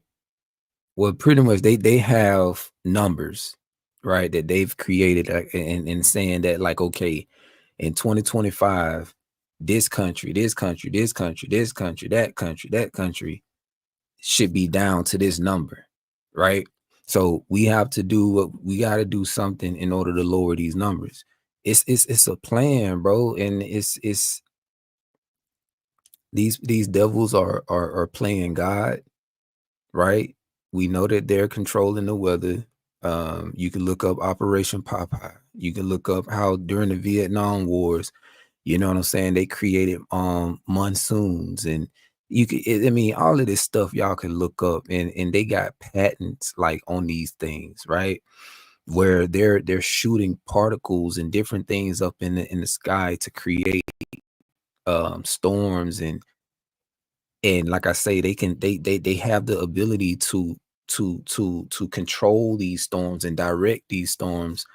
well, pretty much they have numbers, right, that they've created, and saying that, like, okay, in 2025, this country, that country should be down to this number, right? So we have to do what we got to do, something in order to lower these numbers. It's a plan, bro, and it's these devils are playing God, right? We know that they're controlling the weather. You can look up Operation Popeye. You can look up how during the Vietnam Wars, you know what I'm saying, they created monsoons, and you can, I mean, all of this stuff y'all can look up, and they got patents like on these things, right? Where they're shooting particles and different things up in the sky to create storms, and like I say, they have the ability to control these storms and direct these storms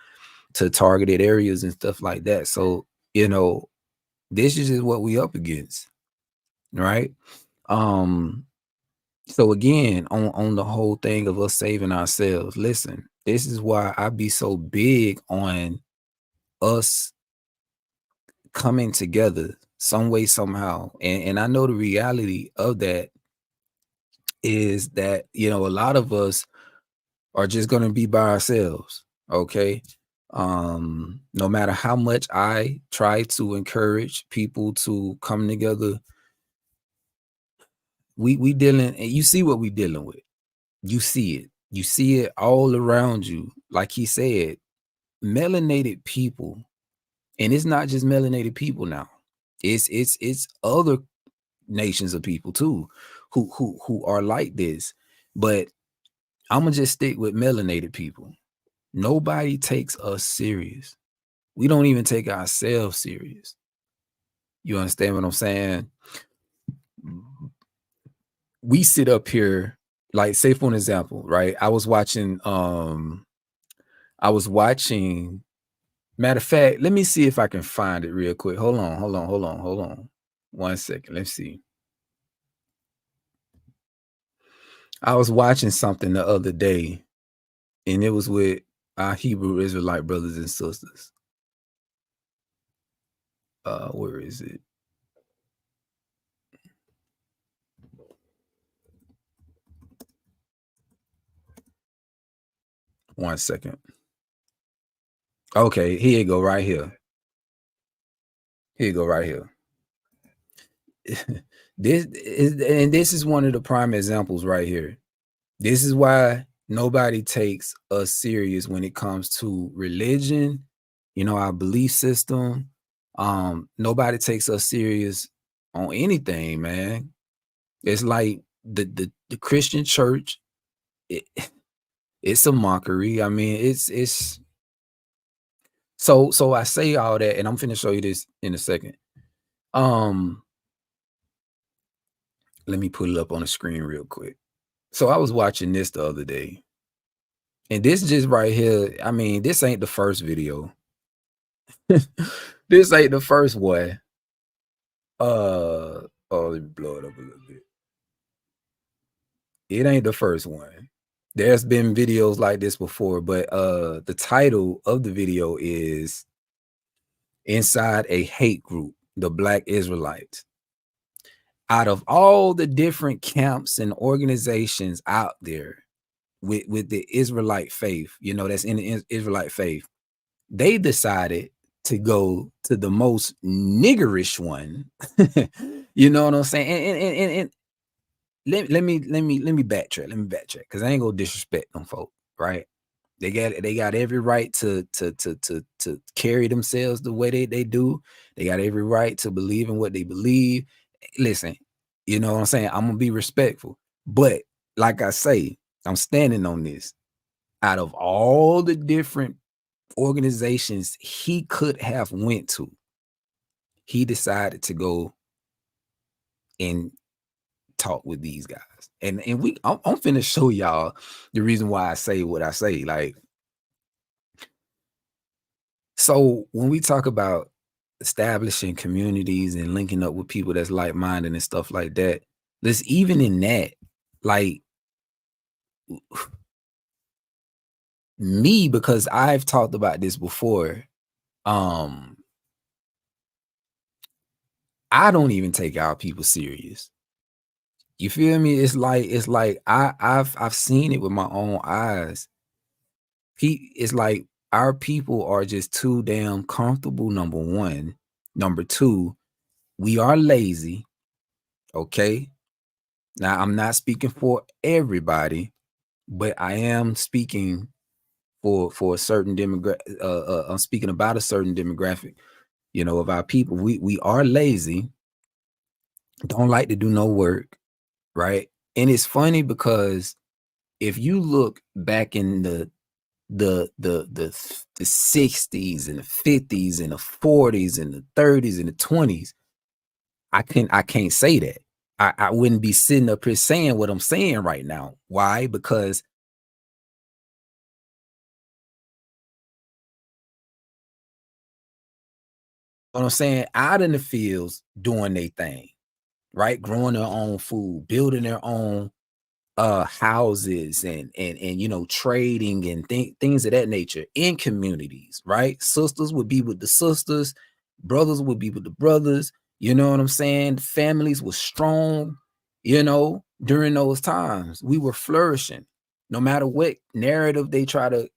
to targeted areas and stuff like that. So, you know, this is just what we up against, right? So again, on the whole thing of us saving ourselves, listen, this is why I be so big on us coming together some way, somehow. And I know the reality of that is that, you know, a lot of us are just going to be by ourselves. Okay. No matter how much I try to encourage people to come together, we dealing, and you see what we dealing with. You see it all around you. Like he said, melanated people, and it's not just melanated people now. It's other nations of people too who are like this. But I'm gonna just stick with melanated people. Nobody takes us serious. We don't even take ourselves serious. You understand what I'm saying? We sit up here, like, say for an example, right? I was watching, matter of fact, let me see if I can find it real quick. Hold on. 1 second. Let's see. I was watching something the other day, and it was with our Hebrew Israelite brothers and sisters. Where is it? One second. Okay, here you go, right here. Here you go, right here. This is one of the prime examples right here. This is why nobody takes us serious when it comes to religion, our belief system. Nobody takes us serious on anything, man. It's like the Christian church, it's a mockery. I mean, it's so I say all that, and I'm finna show you this in a second. Let me put it up on the screen real quick. So I was watching this the other day, and this just right here, I mean, this ain't the first video. This ain't the first one. Oh, let me blow it up a little bit. It ain't the first one. There's been videos like this before, but the title of the video is Inside a Hate Group, the Black Israelites. Out of all the different camps and organizations out there with the Israelite faith, that's in the Israelite faith, they decided to go to the most niggerish one. You know what I'm saying? And let me backtrack. Let me backtrack, because I ain't gonna disrespect them folk, right? They got every right to carry themselves the way they do. They got every right to believe in what they believe. Listen, you know what I'm saying? I'm gonna be respectful. But like I say, I'm standing on this. Out of all the different organizations he could have went to, he decided to go and talk with these guys. And I'm finna show y'all the reason why I say what I say. Like, so when we talk about establishing communities and linking up with people that's like-minded and stuff like that, there's even in that, like, me, because I've talked about this before, I don't even take our people serious. You feel me? It's like I've seen it with my own eyes. It's like our people are just too damn comfortable, number one. Number two, we are lazy. Okay. Now, I'm not speaking for everybody, but I am speaking for a certain demographic. I'm speaking about a certain demographic, of our people. We are lazy, don't like to do no work, right? And it's funny because if you look back in the 60s and the 50s and the 40s and the 30s and the 20s, I can't say that. I wouldn't be sitting up here saying what I'm saying right now. Why? Because what I'm saying, out in the fields doing their thing, right? Growing their own food, building their own houses and trading and things of that nature in communities, right? Sisters would be with the sisters, brothers would be with the brothers. You know what I'm saying? Families were strong, during those times. We were flourishing, no matter what narrative they try to,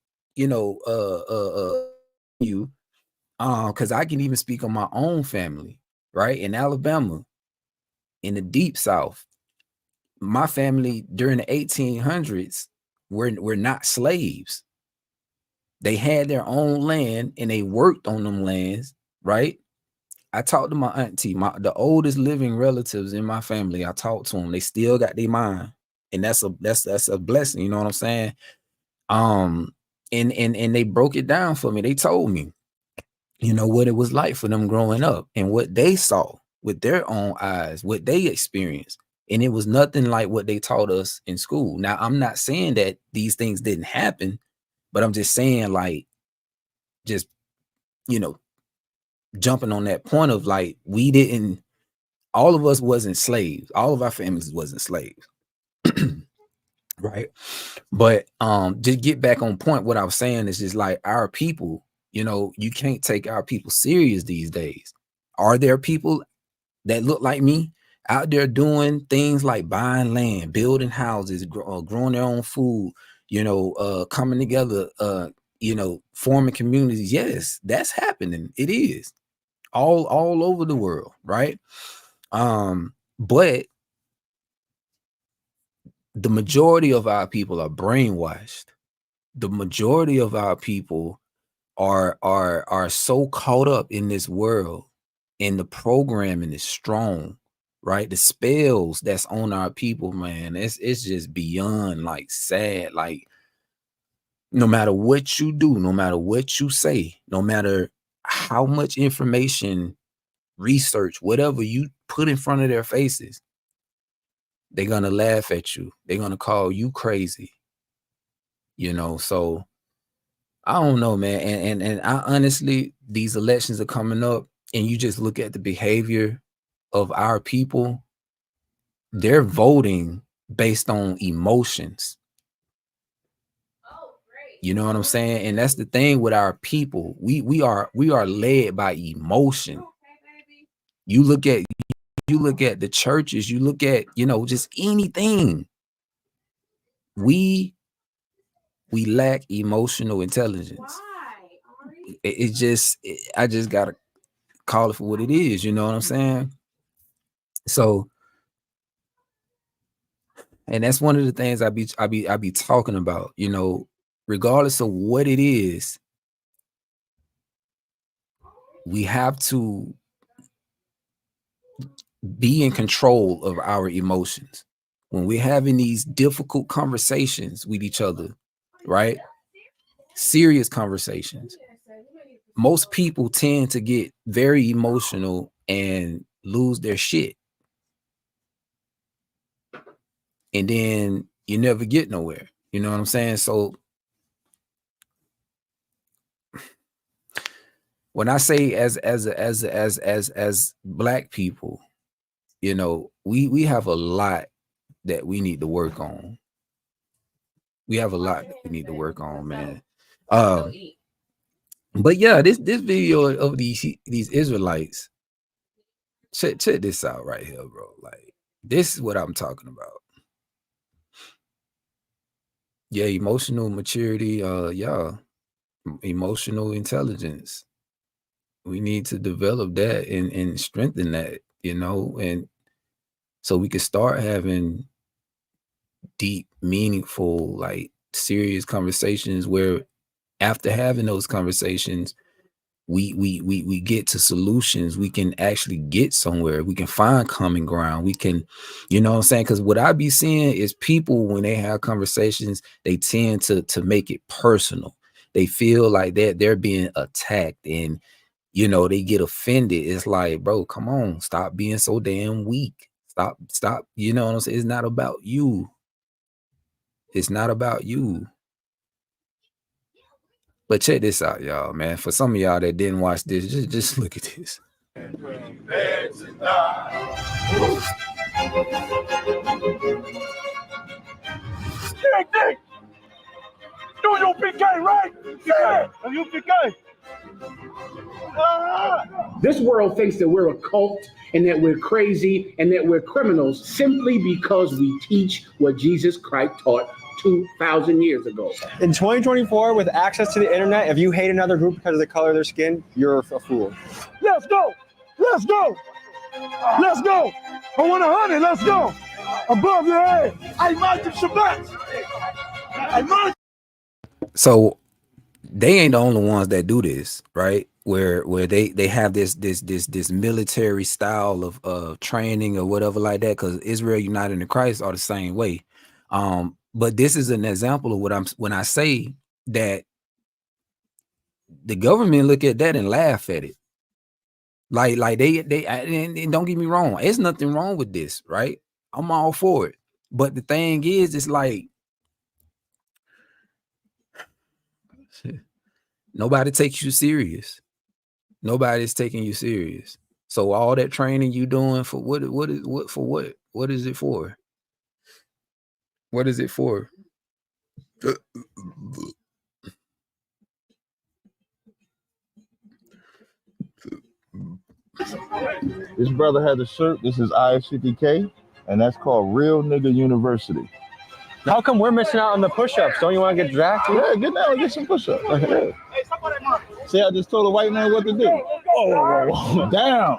because I can even speak on my own family, right? In Alabama, in the deep South, my family during the 1800s were not slaves. They had their own land and they worked on them lands, right? I talked to my auntie, the oldest living relatives in my family. I talked to them. They still got their mind, and that's a blessing. You know what I'm saying? And they broke it down for me. They told me, you know, what it was like for them growing up and what they saw with their own eyes, what they experienced. And it was nothing like what they taught us in school. Now, I'm not saying that these things didn't happen, but I'm just saying, like, just, you know, jumping on that point of like, we didn't, all of us wasn't slaves. All of our families wasn't slaves. Right. But just get back on point. What I was saying is just like our people, you know, you can't take our people serious these days. Are there people that look like me out there doing things like buying land, building houses, growing their own food, you know, coming together, you know, forming communities? Yes, that's happening. It is all over the world, right? But the majority of our people are brainwashed. The majority of our people are so caught up in this world, and the programming is strong, right? The spells that's on our people, man, it's just beyond like sad. Like, no matter what you do, no matter what you say, no matter how much information, research, whatever you put in front of their faces, they're gonna laugh at you. They're gonna call you crazy, you know. So I don't know, man. And I honestly, these elections are coming up, and you just look at the behavior of our people. They're voting based on emotions. You know what I'm saying? And that's the thing with our people. We are led by emotion. You look at the churches, you look at, you know, just anything. We lack emotional intelligence. I just gotta call it for what it is. You know what I'm saying? So, and that's one of the things I be talking about, you know, regardless of what it is, we have to be in control of our emotions. When we're having these difficult conversations with each other, right? Serious conversations. Most people tend to get very emotional and lose their shit. And then you never get nowhere. You know what I'm saying? So when I say as Black people, you know, we have a lot that we need to work on. We have a lot that we need to work on, man. But yeah, this video of these Israelites, check this out right here, bro. Like, this is what I'm talking about. Yeah, emotional maturity, yeah, emotional intelligence. We need to develop that and strengthen that, you know, and so we can start having deep, meaningful, like serious conversations where after having those conversations, we get to solutions. We can actually get somewhere. We can find common ground. We can, you know what I'm saying? Because what I be seeing is people, when they have conversations, they tend to make it personal. They feel like they're being attacked, and you know, they get offended. It's like, bro, come on, stop being so damn weak. Stop. You know what I'm saying? It's not about you. It's not about you. But check this out, y'all, man. For some of y'all that didn't watch this, just look at this. Do you PK, right? Yeah, you PK. This world thinks that we're a cult and that we're crazy and that we're criminals simply because we teach what Jesus Christ taught 2,000 years ago. In 2024, with access to the internet, if you hate another group because of the color of their skin, you're a fool. Let's go. Let's go. Let's go. I want 100. Let's go. Above your head. I might do Shabbat. I might. So they ain't the only ones that do this, right? Where they have this military style of training or whatever like that, because Israel United in Christ are the same way. But this is an example of when I say that the government look at that and laugh at it. Like they and don't get me wrong, there's nothing wrong with this, right? I'm all for it. But the thing is, it's like nobody takes you serious. Nobody's taking you serious. So all that training you doing for what is what for what? What is it for? What is it for? This brother had a shirt. This is IFCTK, and that's called Real Nigga University. How come we're missing out on the push-ups? Don't you want to get drafted? Yeah, get down and get some push-ups. Yeah. See, I just told a white man what to do. Oh, down.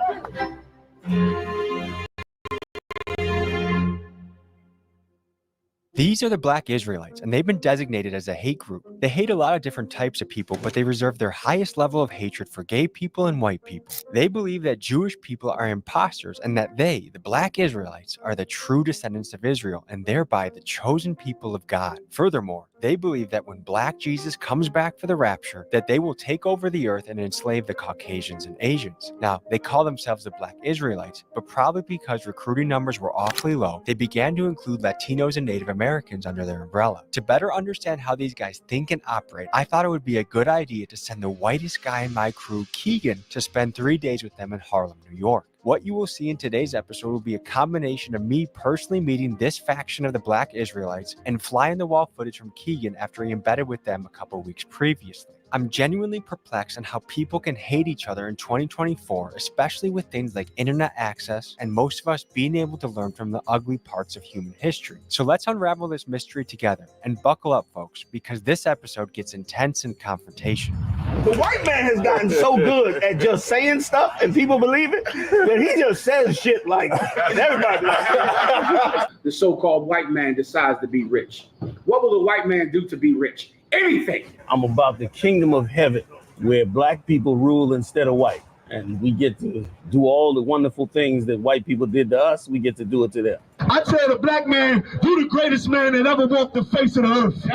These are the Black Israelites, and they've been designated as a hate group. They hate a lot of different types of people, but they reserve their highest level of hatred for gay people and white people. They believe that Jewish people are imposters and that they, the Black Israelites, are the true descendants of Israel and thereby the chosen people of God. Furthermore, they believe that when Black Jesus comes back for the rapture, that they will take over the earth and enslave the Caucasians and Asians. Now, they call themselves the Black Israelites, but probably because recruiting numbers were awfully low, they began to include Latinos and Native Americans under their umbrella. To better understand how these guys think and operate, I thought it would be a good idea to send the whitest guy in my crew, Keegan, to spend 3 days with them in Harlem, New York. What you will see in today's episode will be a combination of me personally meeting this faction of the Black Israelites and fly-in-the-wall footage from Keegan after he embedded with them a couple weeks previously. I'm genuinely perplexed on how people can hate each other in 2024, especially with things like internet access and most of us being able to learn from the ugly parts of human history. So let's unravel this mystery together and buckle up, folks, because this episode gets intense and confrontational. The white man has gotten so good at just saying stuff and people believe it that he just says shit like, and everybody like The so-called white man decides to be rich. What will the white man do to be rich? Anything. I'm about the kingdom of heaven where black people rule instead of white. And we get to do all the wonderful things that white people did to us. We get to do it to them. I tell the black man, you the greatest man that ever walked the face of the earth.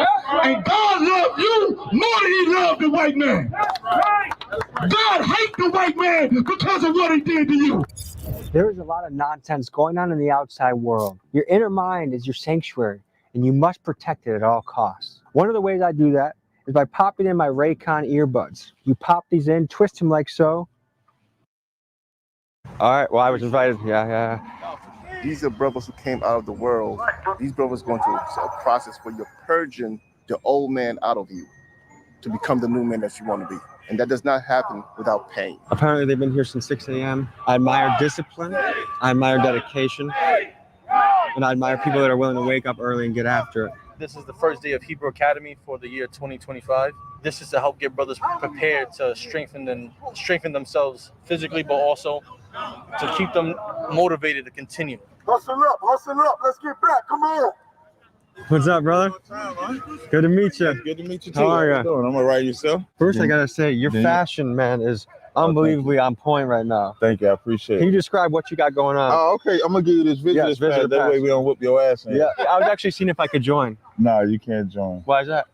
And God loved you more than he loved the white man. God hates the white man because of what he did to you. There is a lot of nonsense going on in the outside world. Your inner mind is your sanctuary, and you must protect it at all costs. One of the ways I do that is by popping in my Raycon earbuds. You pop these in, twist them like so. All right, well, I was invited. Yeah. These are brothers who came out of the world. These brothers going through a process where you're purging the old man out of you to become the new man that you want to be. And that does not happen without pain. Apparently, they've been here since 6 a.m. I admire discipline. I admire dedication. And I admire people that are willing to wake up early and get after it. This is the first day of Hebrew Academy for the year 2025. This is to help get brothers prepared to strengthen themselves physically, but also to keep them motivated to continue. Hustle up, let's get back, come on. What's up, brother? Good to meet you. Good to meet you too. How are you? I'm all right, yourself? First, I gotta say, your fashion, man, is unbelievably on point right now. Thank you, I appreciate it. Can you describe what you got going on? Oh, okay. I'm gonna give you this video. Yes, visitor that pass. way we don't whoop your ass. Yeah, I was actually seeing if I could join. No, you can't join. Why is that?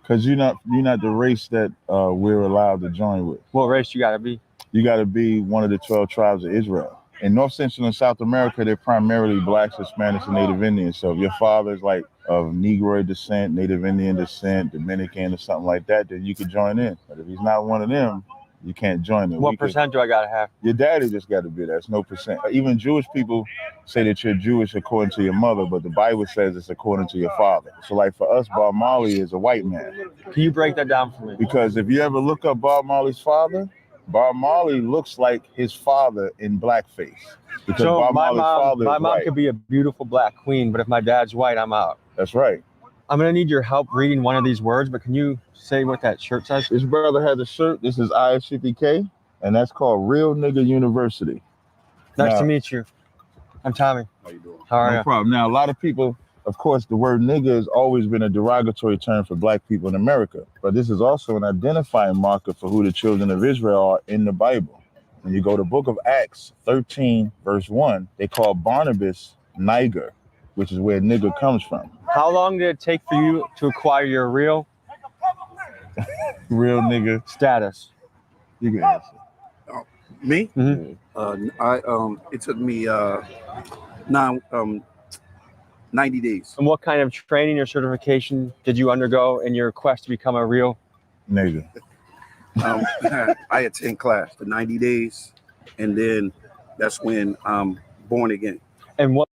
Because you're not the race that we're allowed to join with. What race you gotta be? You gotta be one of the 12 tribes of Israel. In North Central and South America, they're primarily blacks, Hispanics, and Native Indians. So if your father's like of Negroid descent, Native Indian descent, Dominican or something like that, then you could join in. But if he's not one of them, you can't join in. What percent do I gotta have? Your daddy just got to be there. It's no percent. Even Jewish people say that you're Jewish according to your mother, but the Bible says it's according to your father. So like for us, Bob Marley is a white man. Can you break that down for me? Because if you ever look up Bob Marley's father, Bob Marley looks like his father in blackface. Because So Bob my Marley's mom white. could be a beautiful black queen, but if my dad's white, I'm out. That's right. I'm gonna need your help reading one of these words, but can you say what that shirt says? This brother has a shirt. This is IFCTK, and that's called Real Nigga University. Nice to meet you. I'm Tommy. How you doing? How are No you? problem. Now, a lot of people, of course, the word nigga has always been a derogatory term for black people in America, but this is also an identifying marker for who the children of Israel are in the Bible. When you go to book of Acts 13, verse 1, they call Barnabas Niger, which is where nigger comes from. How long did it take for you to acquire your real Real nigga status. You can answer. Me? Mm-hmm. It took me 90 days. And what kind of training or certification did you undergo in your quest to become a real nigga? I attend class for 90 days, and then that's when I'm born again. And what?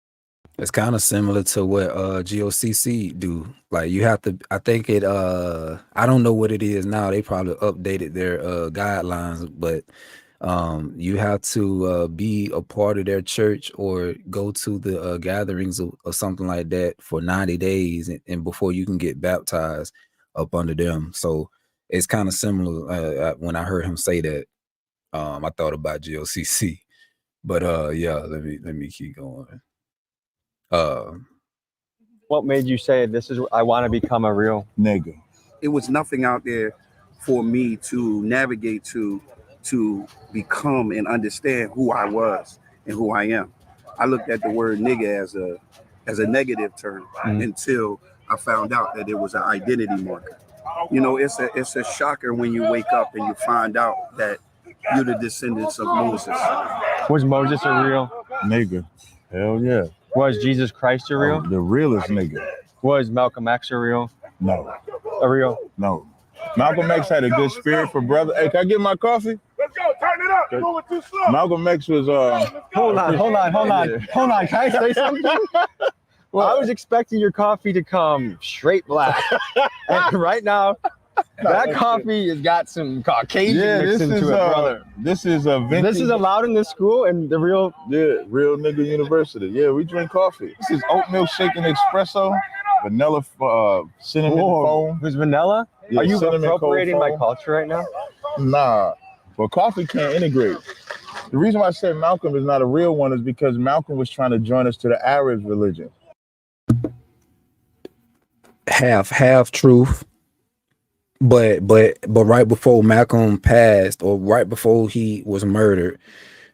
It's kind of similar to what GOCC do. Like you have to, I think it, I don't know what it is now. They probably updated their guidelines, but you have to be a part of their church or go to the gatherings or something like that for 90 days and before you can get baptized up under them. So it's kind of similar. When I heard him say that, I thought about GOCC, but yeah, let me keep going. What made you say I want to become a real nigga? It was nothing out there for me to navigate to become and understand who I was and who I am. I looked at the word nigga as a negative term until I found out that it was an identity marker. You know, it's a shocker when you wake up and you find out that you're the descendants of Moses. Was Moses a real nigga? Hell yeah. Was Jesus Christ a real? The realest nigga. Was Malcolm X a real? No. A real? No. Malcolm X had a good spirit for brother. Hey, can I get my coffee? Let's go. Turn it up. You're moving too slow. Malcolm X was Hold on. Can I say something? Well, I was expecting your coffee to come straight black. And right now, that coffee has got some Caucasian mixed into it, brother. This is a vintage. This is allowed in this school and the real real nigga university. Yeah, we drink coffee. This is oatmeal shaken espresso, vanilla cinnamon foam. There's vanilla? Yeah, are you appropriating my foam. culture right now? Nah, but coffee can't integrate. The reason why I said Malcolm is not a real one is because Malcolm was trying to join us to the Arab religion. Half truth. But right before Malcolm passed, or right before he was murdered,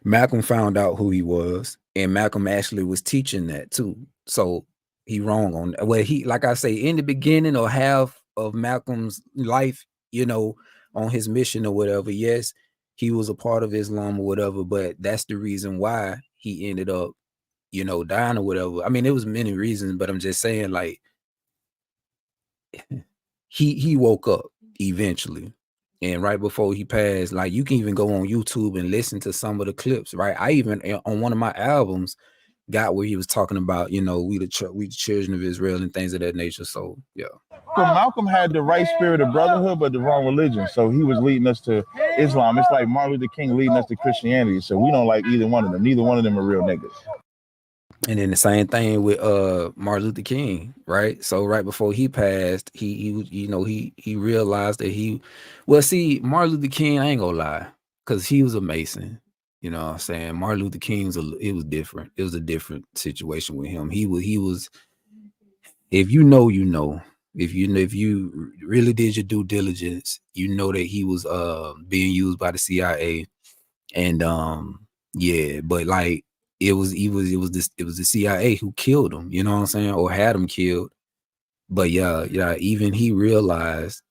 Malcolm found out who he was, and Malcolm actually was teaching that too. So he wrong on that. Well, he, like I say, in the beginning or half of Malcolm's life, you know, on his mission or whatever, yes, he was a part of Islam or whatever, but that's the reason why he ended up, you know, dying or whatever. I mean, there was many reasons, but I'm just saying, like, he woke up eventually, and right before he passed, like, you can even go on YouTube and listen to some of the clips, right? I even on one of my albums got where he was talking about, you know, we the children of Israel and things of that nature. So yeah, so Malcolm had the right spirit of brotherhood but the wrong religion, so he was leading us to Islam. It's like Martin Luther King leading us to Christianity, so we don't like either one of them. Neither one of them are real niggas. And then the same thing with Martin Luther King, right? So right before he passed, he realized that Martin Luther King, I ain't gonna lie, because he was a Mason. You know what I'm saying? Martin Luther King it was different. It was a different situation with him. He was if you know, you know. If you really did your due diligence, you know that he was being used by the CIA. And yeah, but like it was the CIA who killed him, you know what I'm saying, or had him killed. But yeah, even he realized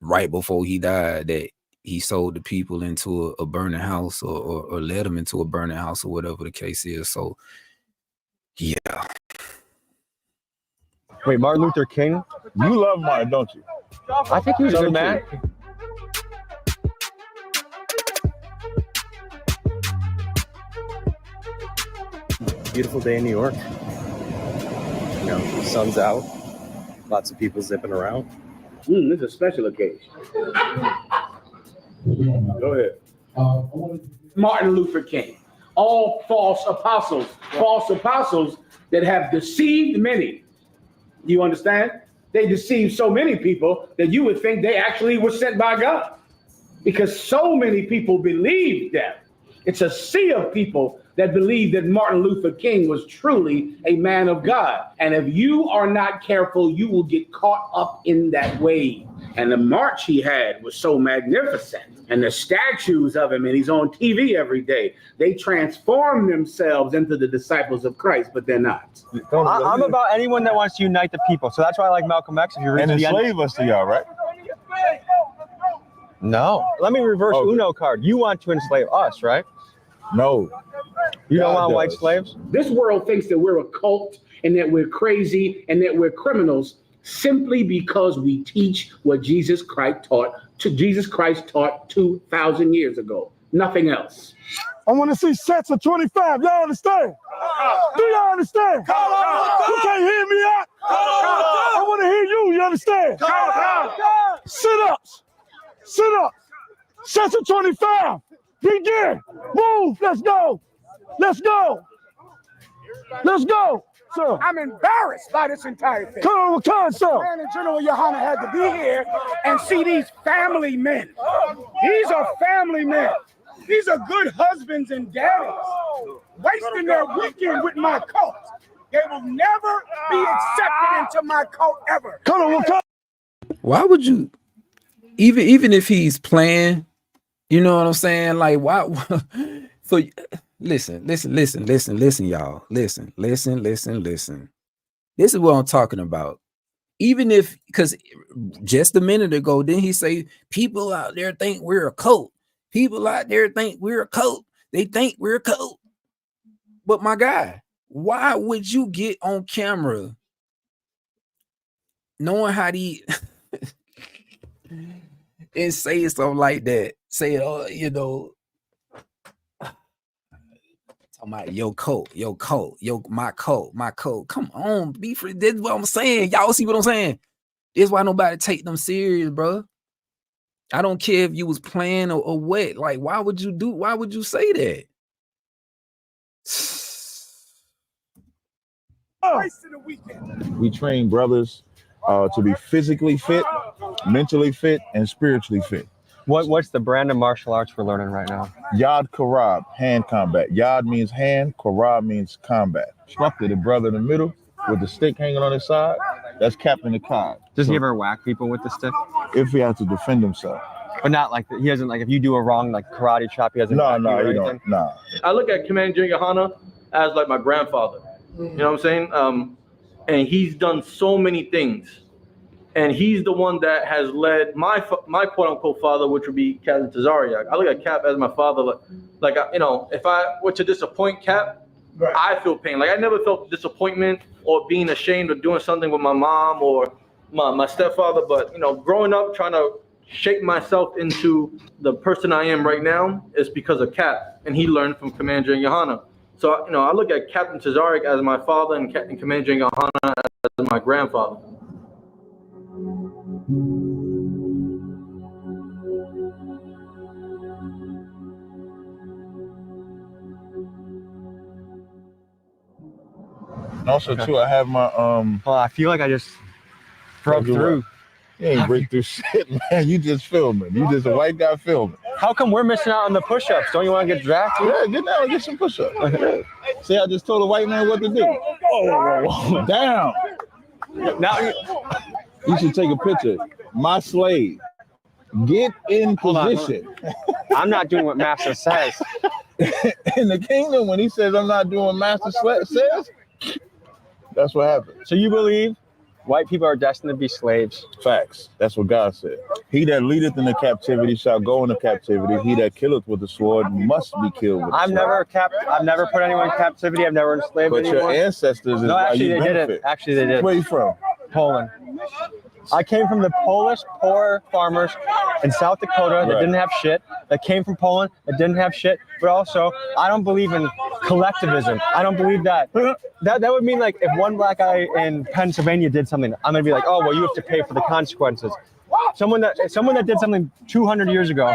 right before he died that he sold the people into a burning house or led them into a burning house or whatever the case is. So yeah. Wait, Martin Luther King? You love Martin, don't you? I think he was a good man. Beautiful day in New York. You know, the sun's out. Lots of people zipping around. This is a special occasion. Go ahead. Martin Luther King. All false apostles that have deceived many. You understand? They deceived so many people that you would think they actually were sent by God, because so many people believed them. It's a sea of people that believe that Martin Luther King was truly a man of God. And if you are not careful, you will get caught up in that wave. And the march he had was so magnificent. And the statues of him, and he's on TV every day, they transform themselves into the disciples of Christ, but they're not. I'm about anyone that wants to unite the people. So that's why I like Malcolm X. If you read and enslave us to y'all, right? No. Let me reverse Uno card. You want to enslave us, right? No. You don't want God white does. slaves? This world thinks that we're a cult and that we're crazy and that we're criminals simply because we teach what Jesus Christ taught 2,000 years ago. Nothing else. I want to see sets of 25. Y'all understand? Do y'all understand? You can't hear me out? I want to hear you. You understand? Sit-ups. Sit-ups. Sets of 25. Begin. Move. Let's go. Let's go. Let's go. Sir. I'm embarrassed by this entire thing. Come on, sir. Man and General Yohana had to be here and see these family men. These are family men. These are good husbands and daddies wasting their weekend with my cult. They will never be accepted into my cult ever. Come on. Why would you, even if he's playing, you know what I'm saying? Like, why? So listen, y'all. Listen. This is what I'm talking about. Even if, because just a minute ago, didn't he say people out there think we're a cult? People out there think we're a cult. They think we're a cult. But my guy, why would you get on camera knowing how to and say something like that? Say, oh, you know, talking about your cult, my cult. Come on, be free. That's what I'm saying. Y'all see what I'm saying? That's why nobody take them serious, bro. I don't care if you was playing or what. Like, why would you say that? We train brothers to be physically fit, mentally fit, and spiritually fit. What's the brand of martial arts we're learning right now? Yad Karab, hand combat. Yad means hand, Karab means combat. Instructor, the brother in the middle with the stick hanging on his side, that's Captain Akkad. Does he ever whack people with the stick? If he has to defend himself. But not like, he doesn't, like, if you do a wrong, like, karate chop, he doesn't whack you or anything? No. I look at Commander Yohana as like my grandfather. You know what I'm saying? And he's done so many things. And he's the one that has led my quote unquote father, which would be Captain Tazariak. I look at Cap as my father. Like you know, if I were to disappoint Cap, I feel pain. Like I never felt disappointment or being ashamed of doing something with my mom or my stepfather. But you know, growing up trying to shape myself into the person I am right now is because of Cap, and he learned from Commander Yohana. So you know, I look at Captain Tazariak as my father and Commander Yohana as my grandfather. And also too, I have my Well, I feel like I just broke through. You ain't break through shit, man. You just filming. You just a white guy filming. How come we're missing out on the push-ups? Don't you want to get drafted? Yeah, get down and get some push-ups. See, I just told a white man what to do. Oh, down. Now you should take a picture. My slave. Get in position. I'm not doing what Master says. In the kingdom, when he says I'm not doing what Master says, that's what happens. So you believe white people are destined to be slaves? Facts. That's what God said. He that leadeth in the captivity shall go into captivity. He that killeth with the sword must be killed with the sword. I've never put anyone in captivity. I've never enslaved but anyone. Your ancestors is why you benefit. Actually, they did. Where you from? Poland. I came from the Polish poor farmers in South Dakota that didn't have shit, that came from Poland that didn't have shit, but also I don't believe in collectivism. I don't believe that. That would mean like if one black guy in Pennsylvania did something, I'm gonna be like, oh well, you have to pay for the consequences. Someone that did something 200 years ago,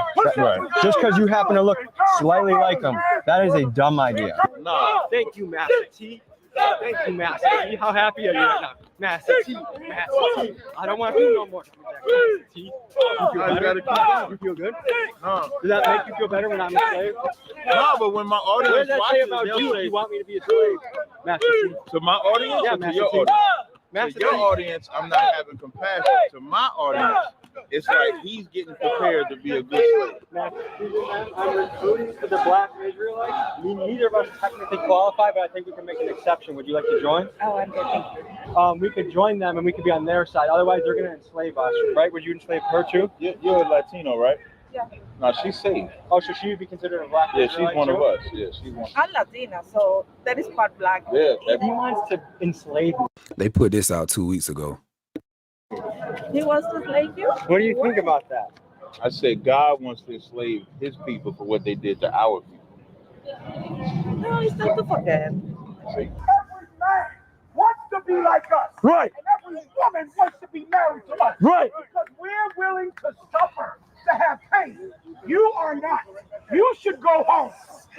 just because you happen to look slightly like them, that is a dumb idea. No, thank you, Master T. Thank you, Master T. How happy are you right now? Master T. Master T. I don't want to do no more. Master T. You feel better? You feel good? No. Does that make you feel better when I'm a slave? No, but when my audience what does that say watches, about they'll you say, if you want me to be a slave? Master T. To my audience Yeah, or to Master your T. audience? Master To your T. audience, I'm not having compassion. To my audience, it's like he's getting prepared to be a good slave. Master T, I'm recruiting for the Black Israelites. Neither of us technically qualify, but I think we can make an exception. Would you like to join? Oh, I'm good, thank you. We could join them and we could be on their side. Otherwise, they're going to enslave us, right? Would you enslave her too? You're a Latino, right? Yeah. No, she's safe. Oh, so she would be considered a black Yeah, she's Israelite one of too? us. Yeah, she's one. I'm Latina, so that is part black. Yeah, He wants to enslave you. They put this out 2 weeks ago. He wants to enslave you? What do you think about that? I said God wants to enslave his people for what they did to our people. No, he's not to forget. See? Every man wants to be like us. Right. And every woman wants to be married to us. Right. Because we're willing to suffer, to have pain. You are not. You should go home.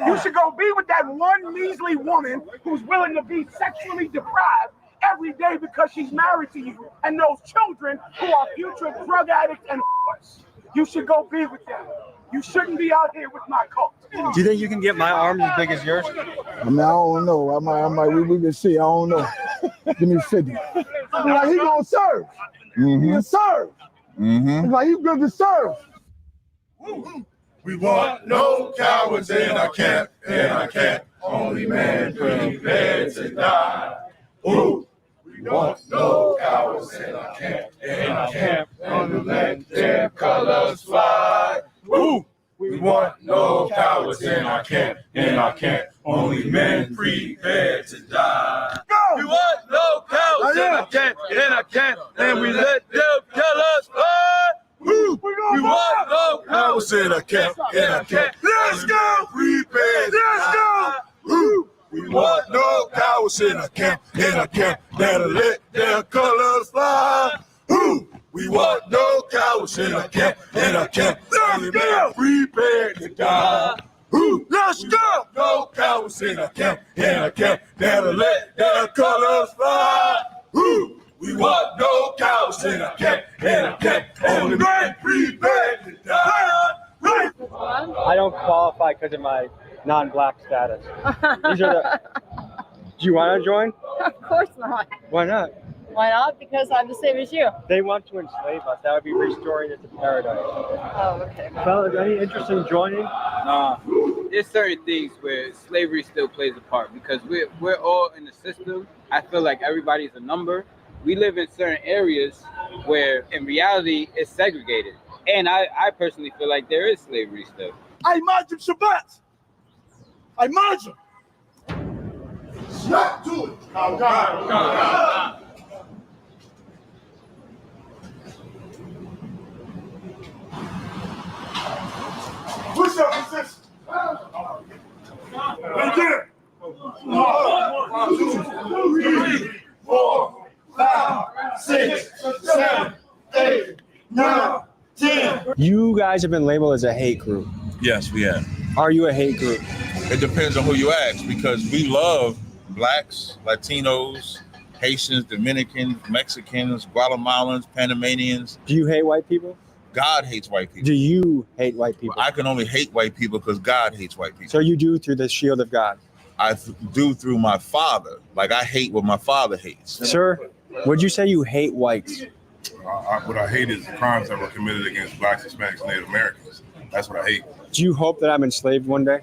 You should go be with that one measly woman who's willing to be sexually deprived every day because she's married to you, and those children who are future drug addicts and whores. You should go be with them. You shouldn't be out here with my cult. Do you think you can get my arms as big as yours? I mean, I don't know. I might, we can see. I don't know. Give me 50. Like, he gonna serve. He can serve. It's like, he's good to serve. We want no cowards in our camp, Only men prepared to die. Ooh. We want no cowards in our camp, Only let their colors fly. Ooh. We want no cowards in our camp, Only men prepared to die. Go! We want no cowards in our camp, and we let them kill us. We want no cowards in our camp, Let's go! Prepared. Let's go! We want no cowards in our camp, that'll let their colors fly. We want no cowards in our camp, Only men prepared to die. Let's go! No cowards in our camp, that'll let their colors fly. We want no cowards in our camp, Only men prepared to die. I don't qualify because of my non-black status. These are the. Do you want to join? Of course not. Why not? Why not? Because I'm the same as you. They want to enslave us. That would be restoring it to paradise. Oh, okay. Fellas, any interest in joining? There's certain things where slavery still plays a part because we're all in the system. I feel like everybody's a number. We live in certain areas where in reality it's segregated. And I personally feel like there is slavery still. I imagine Shabbat. I imagine. Snap to it. Push up position. Right there. 1, 2, 3, 4, 5, 6, 7, 8, 9, 10. You guys have been labeled as a hate group. Yes, we have. Are you a hate group? It depends on who you ask, because we love blacks, Latinos, Haitians, Dominicans, Mexicans, Guatemalans, Panamanians. Do you hate white people? God hates white people. Do you hate white people? I can only hate white people because God hates white people. So you do through the shield of God? I do through my father. Like, I hate what my father hates. Sir, would you say you hate whites? What I hate is the crimes that were committed against blacks, Hispanics, Native Americans. That's what I hate. Do you hope that I'm enslaved one day?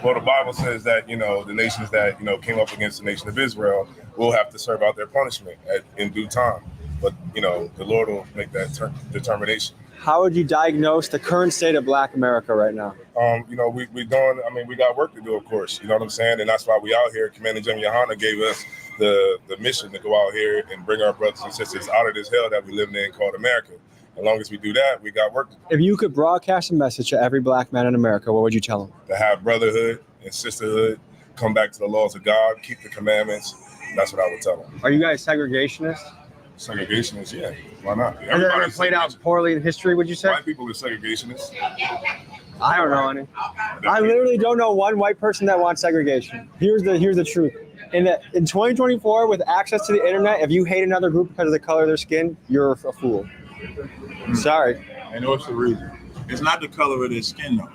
Well, the Bible says that, the nations that, came up against the nation of Israel will have to serve out their punishment in due time. But, the Lord will make that determination. How would you diagnose the current state of Black America right now? We got work to do, of course. You know what I'm saying? And that's why we out here. Commander General Yohana gave us the mission to go out here and bring our brothers and sisters out of this hell that we live in called America. As long as we do that, we got work to do. If you could broadcast a message to every black man in America, what would you tell them? To have brotherhood and sisterhood, come back to the laws of God, keep the commandments. That's what I would tell them. Are you guys segregationists? Segregationists, yeah. Why not? Has it ever played out poorly in history, would you say? White people are segregationists. I don't know any. I literally don't know one white person that wants segregation. Here's the truth. In 2024, with access to the internet, if you hate another group because of the color of their skin, you're a fool. Sorry. And what's the reason? It's not the color of their skin, though.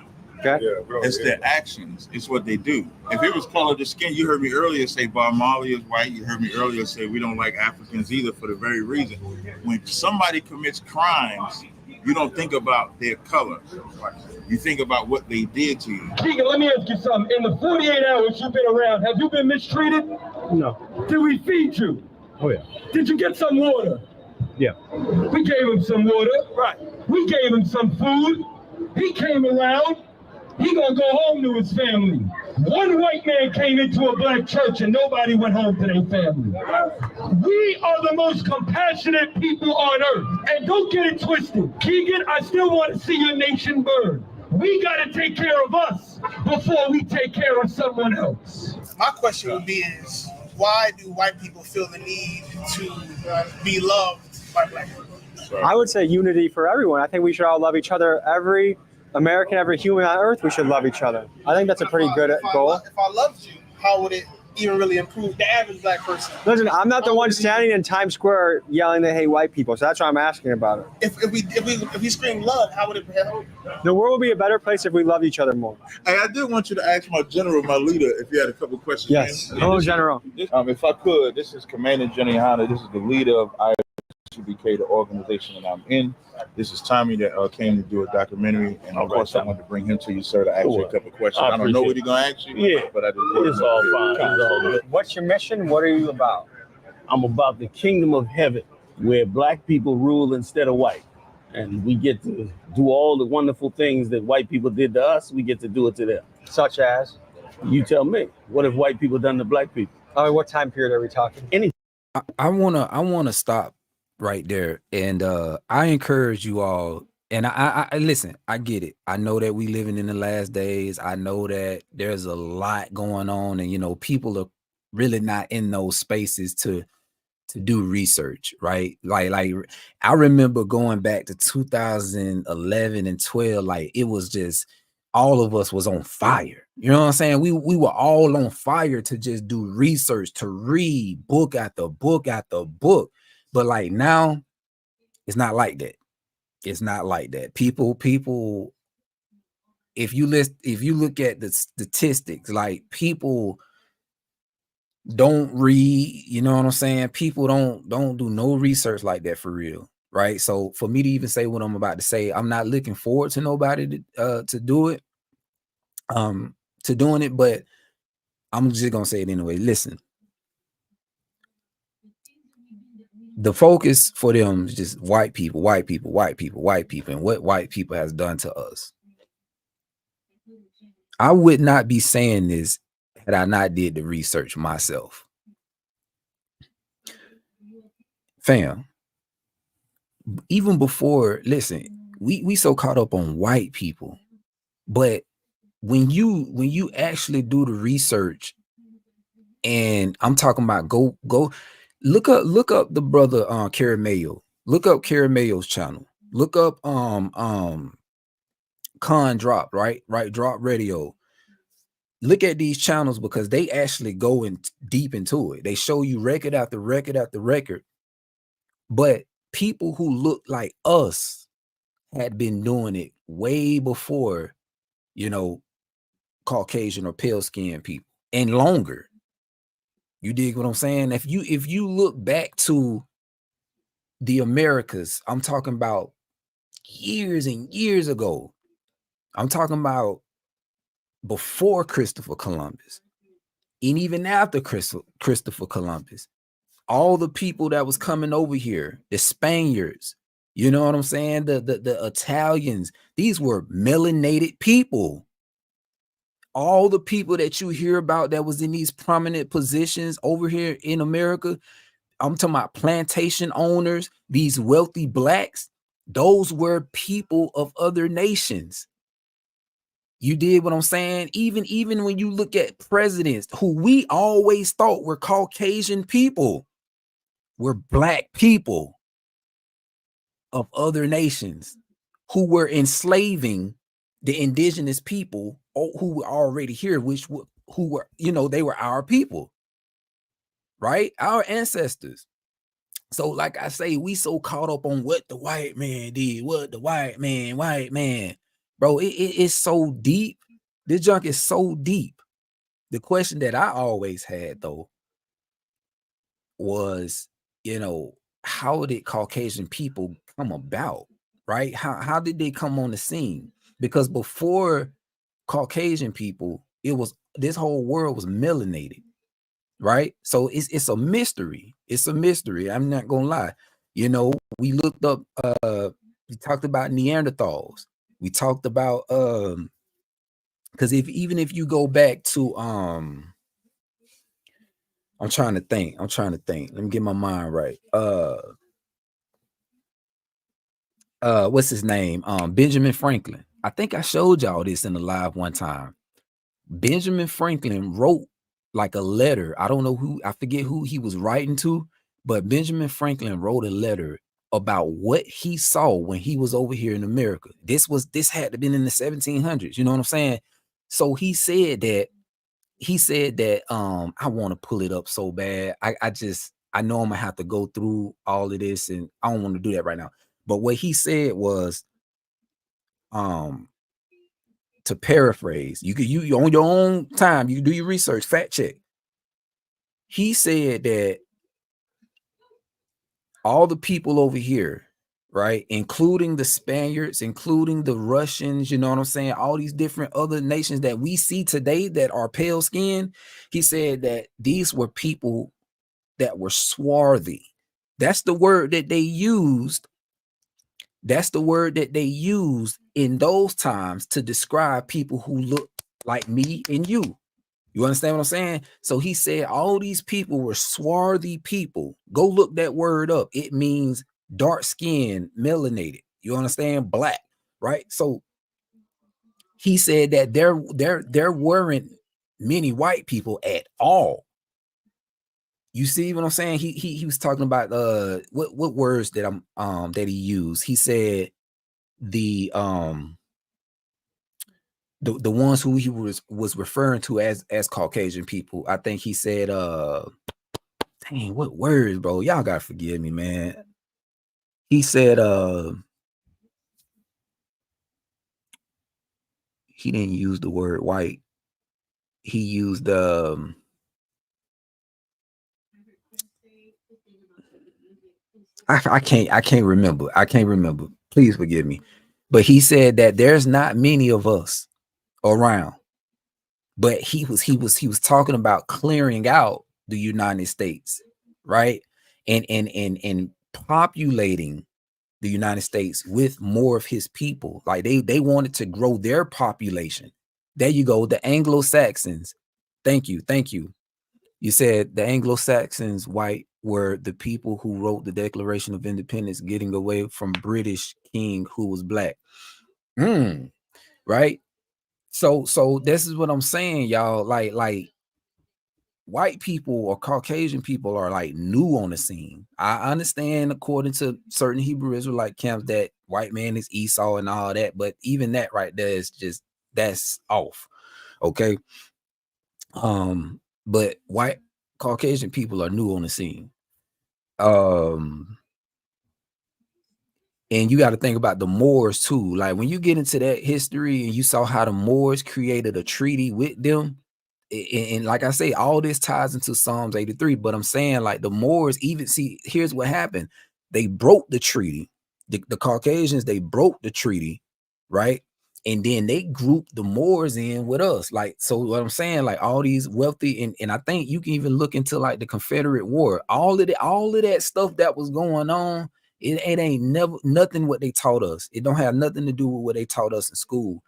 Okay. It's their actions. It's what they do. If it was color of the skin, you heard me earlier say Bob Marley is white. You heard me earlier say we don't like Africans either for the very reason. When somebody commits crimes, you don't think about their color. You think about what they did to you. Keegan, let me ask you something. In the 48 hours you've been around, have you been mistreated? No. Did we feed you? Oh, yeah. Did you get some water? Yeah. We gave him some water. Right. We gave him some food. He came around, he gonna go home to his family. One white man came into a black church and nobody went home to their family. We are the most compassionate people on earth. And don't get it twisted. Keegan, I still want to see your nation burn. We gotta take care of us before we take care of someone else. My question would be is, why do white people feel the need to be loved by black people? I would say unity for everyone. I think we should all love each other. Every American, every human on earth, we should love each other. I think that's a pretty good goal. If I loved you, how would it even really improve the average black person? Listen, I'm not the one standing in Times Square yelling they hate white people, so that's why I'm asking about it. If we scream love, how would it help? The world would be a better place if we loved each other more. Hey, I did want you to ask my general, my leader, if he had a couple questions. Yes. Hello, General. If I could, this is Commander Jenny Hanna. This is the leader of ISUBK, the organization that I'm in. This is Tommy that came to do a documentary, and of course I wanted to bring him to you, sir, to ask you a couple questions. I don't know what he's gonna ask you, but I just It's all fine. It's all good. What's your mission? What are you about? I'm about the kingdom of heaven, where black people rule instead of white. And we get to do all the wonderful things that white people did to us, we get to do it to them. Such as? You tell me. What have white people done to black people? I mean, what time period are we talking? Anything. I wanna stop right there, and I encourage you all. And I listen. I get it. I know that we living in the last days. I know that there's a lot going on, and people are really not in those spaces to do research, right? Like I remember going back to 2011 and 12. Like it was just all of us was on fire. You know what I'm saying? We were all on fire to just do research, to read book after book after book. But like now, it's not like that. It's not like that. People, if you look at the statistics, like people don't read, you know what I'm saying? People don't do no research like that for real, right? So for me to even say what I'm about to say, I'm not looking forward to nobody to do it, to doing it, but I'm just gonna say it anyway. Listen, the focus for them is just white people, white people, white people, white people, and what white people has done to us. I would not be saying this had I not did the research myself. Fam, even before, listen, we so caught up on white people, but when you actually do the research, and I'm talking about go look up the brother Kerry Mayo. Look up Kerry Mayo's channel. Look up Con Drop, right? Drop Radio. Look at these channels because they actually go in deep into it. They show you record after record after record. But people who look like us had been doing it way before, Caucasian or pale skinned people, and longer. You dig what I'm saying? If you look back to the Americas, I'm talking about years and years ago. I'm talking about before Christopher Columbus, and even after Christopher Columbus, all the people that was coming over here, the Spaniards, you know what I'm saying? The Italians, these were melanated people. All the people that you hear about that was in these prominent positions over here in America, I'm talking about plantation owners, these wealthy blacks, those were people of other nations. You did what I'm saying? Even when you look at presidents who we always thought were Caucasian people, were black people of other nations who were enslaving the indigenous people who were already here, who were, they were our people, right? Our ancestors. So like I say, we so caught up on what the white man did, what the white man. Bro, it's so deep. This junk is so deep. The question that I always had, though, was, how did Caucasian people come about, right? How did they come on the scene? Because before Caucasian people, this whole world was melanated, right? So it's a mystery. It's a mystery. I'm not gonna lie. We looked up, we talked about Neanderthals. We talked about because even if you go back to I'm trying to think. Let me get my mind right. What's his name? Benjamin Franklin. I think I showed y'all this in the live one time. Benjamin Franklin wrote like a letter. I don't know who, I forget who he was writing to, but Benjamin Franklin wrote a letter about what he saw when he was over here in America. This had to have been in the 1700s. You know what I'm saying? So he said that I want to pull it up so bad. I know I'm gonna have to go through all of this, and I don't want to do that right now. But what he said was, to paraphrase, you on your own time, you do your research, fact check. He said that all the people over here, right, including the Spaniards, including the Russians, you know what I'm saying, all these different other nations that we see today that are pale skinned, he said that these were people that were swarthy. That's the word that they used. That's the word that they used in those times to describe people who look like me and you. You understand what I'm saying? So he said all these people were swarthy people. Go look that word up. It means dark skin, melanated. You understand? Black, right? So he said that there weren't many white people at all. You see what I'm saying? He was talking about what words that that he used. He said the ones who he was referring to as Caucasian people. I think he said dang, what words, bro? Y'all gotta forgive me, man. He said he didn't use the word white. He used I can't remember. Please forgive me. But he said that there's not many of us around. But he was talking about clearing out the United States, right? And populating the United States with more of his people. Like they wanted to grow their population. There you go, the Anglo-Saxons. Thank you. You said the Anglo-Saxons, white, were the people who wrote the Declaration of Independence, getting away from British king who was black. Right? So this is what I'm saying, y'all. Like white people or Caucasian people are like new on the scene. I understand, according to certain Hebrew Israelite camps, that white man is Esau and all that, but even that right there is just, that's off. Okay. But white Caucasian people are new on the scene. And you got to think about the Moors too. Like when you get into that history and you saw how the Moors created a treaty with them, and like I say, all this ties into Psalms 83, but I'm saying like the Moors, even see, here's what happened. They broke the treaty. The Caucasians, they broke the treaty, right? And then they grouped the Moors in with us. Like, so what I'm saying, like all these wealthy, and I think you can even look into like the Confederate War, all of that stuff that was going on. It ain't never nothing what they taught us. It don't have nothing to do with what they taught us in school.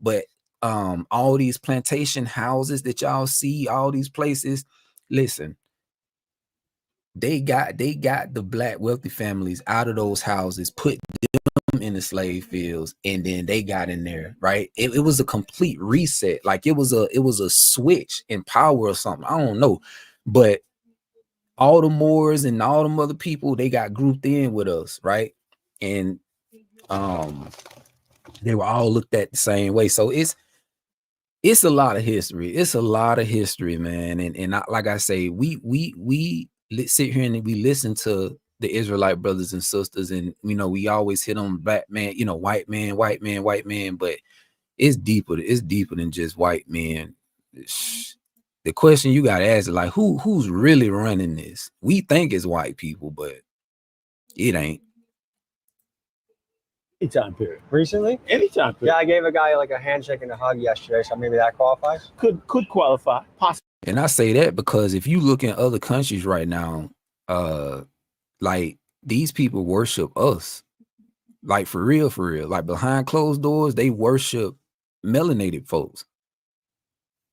But all these plantation houses that y'all see, all these places, listen, they got the black wealthy families out of those houses, put them in the slave fields, and then they got in there, right? It was a complete reset. Like it was a switch in power or something. I don't know, but all the Moors and all them other people, they got grouped in with us, right? And they were all looked at the same way. So it's a lot of history. It's a lot of history, man. And like I say, we sit here and we listen to the Israelite brothers and sisters, and we always hit on black man, white man, but it's deeper than just white men. The question you gotta ask is like, who's really running this? We think it's white people, but it ain't. Anytime period. Recently? Anytime period. Yeah, I gave a guy like a handshake and a hug yesterday, so maybe that qualifies. Could qualify, possibly. And I say that because if you look in other countries right now, like these people worship us. Like for real, like behind closed doors, they worship melanated folks.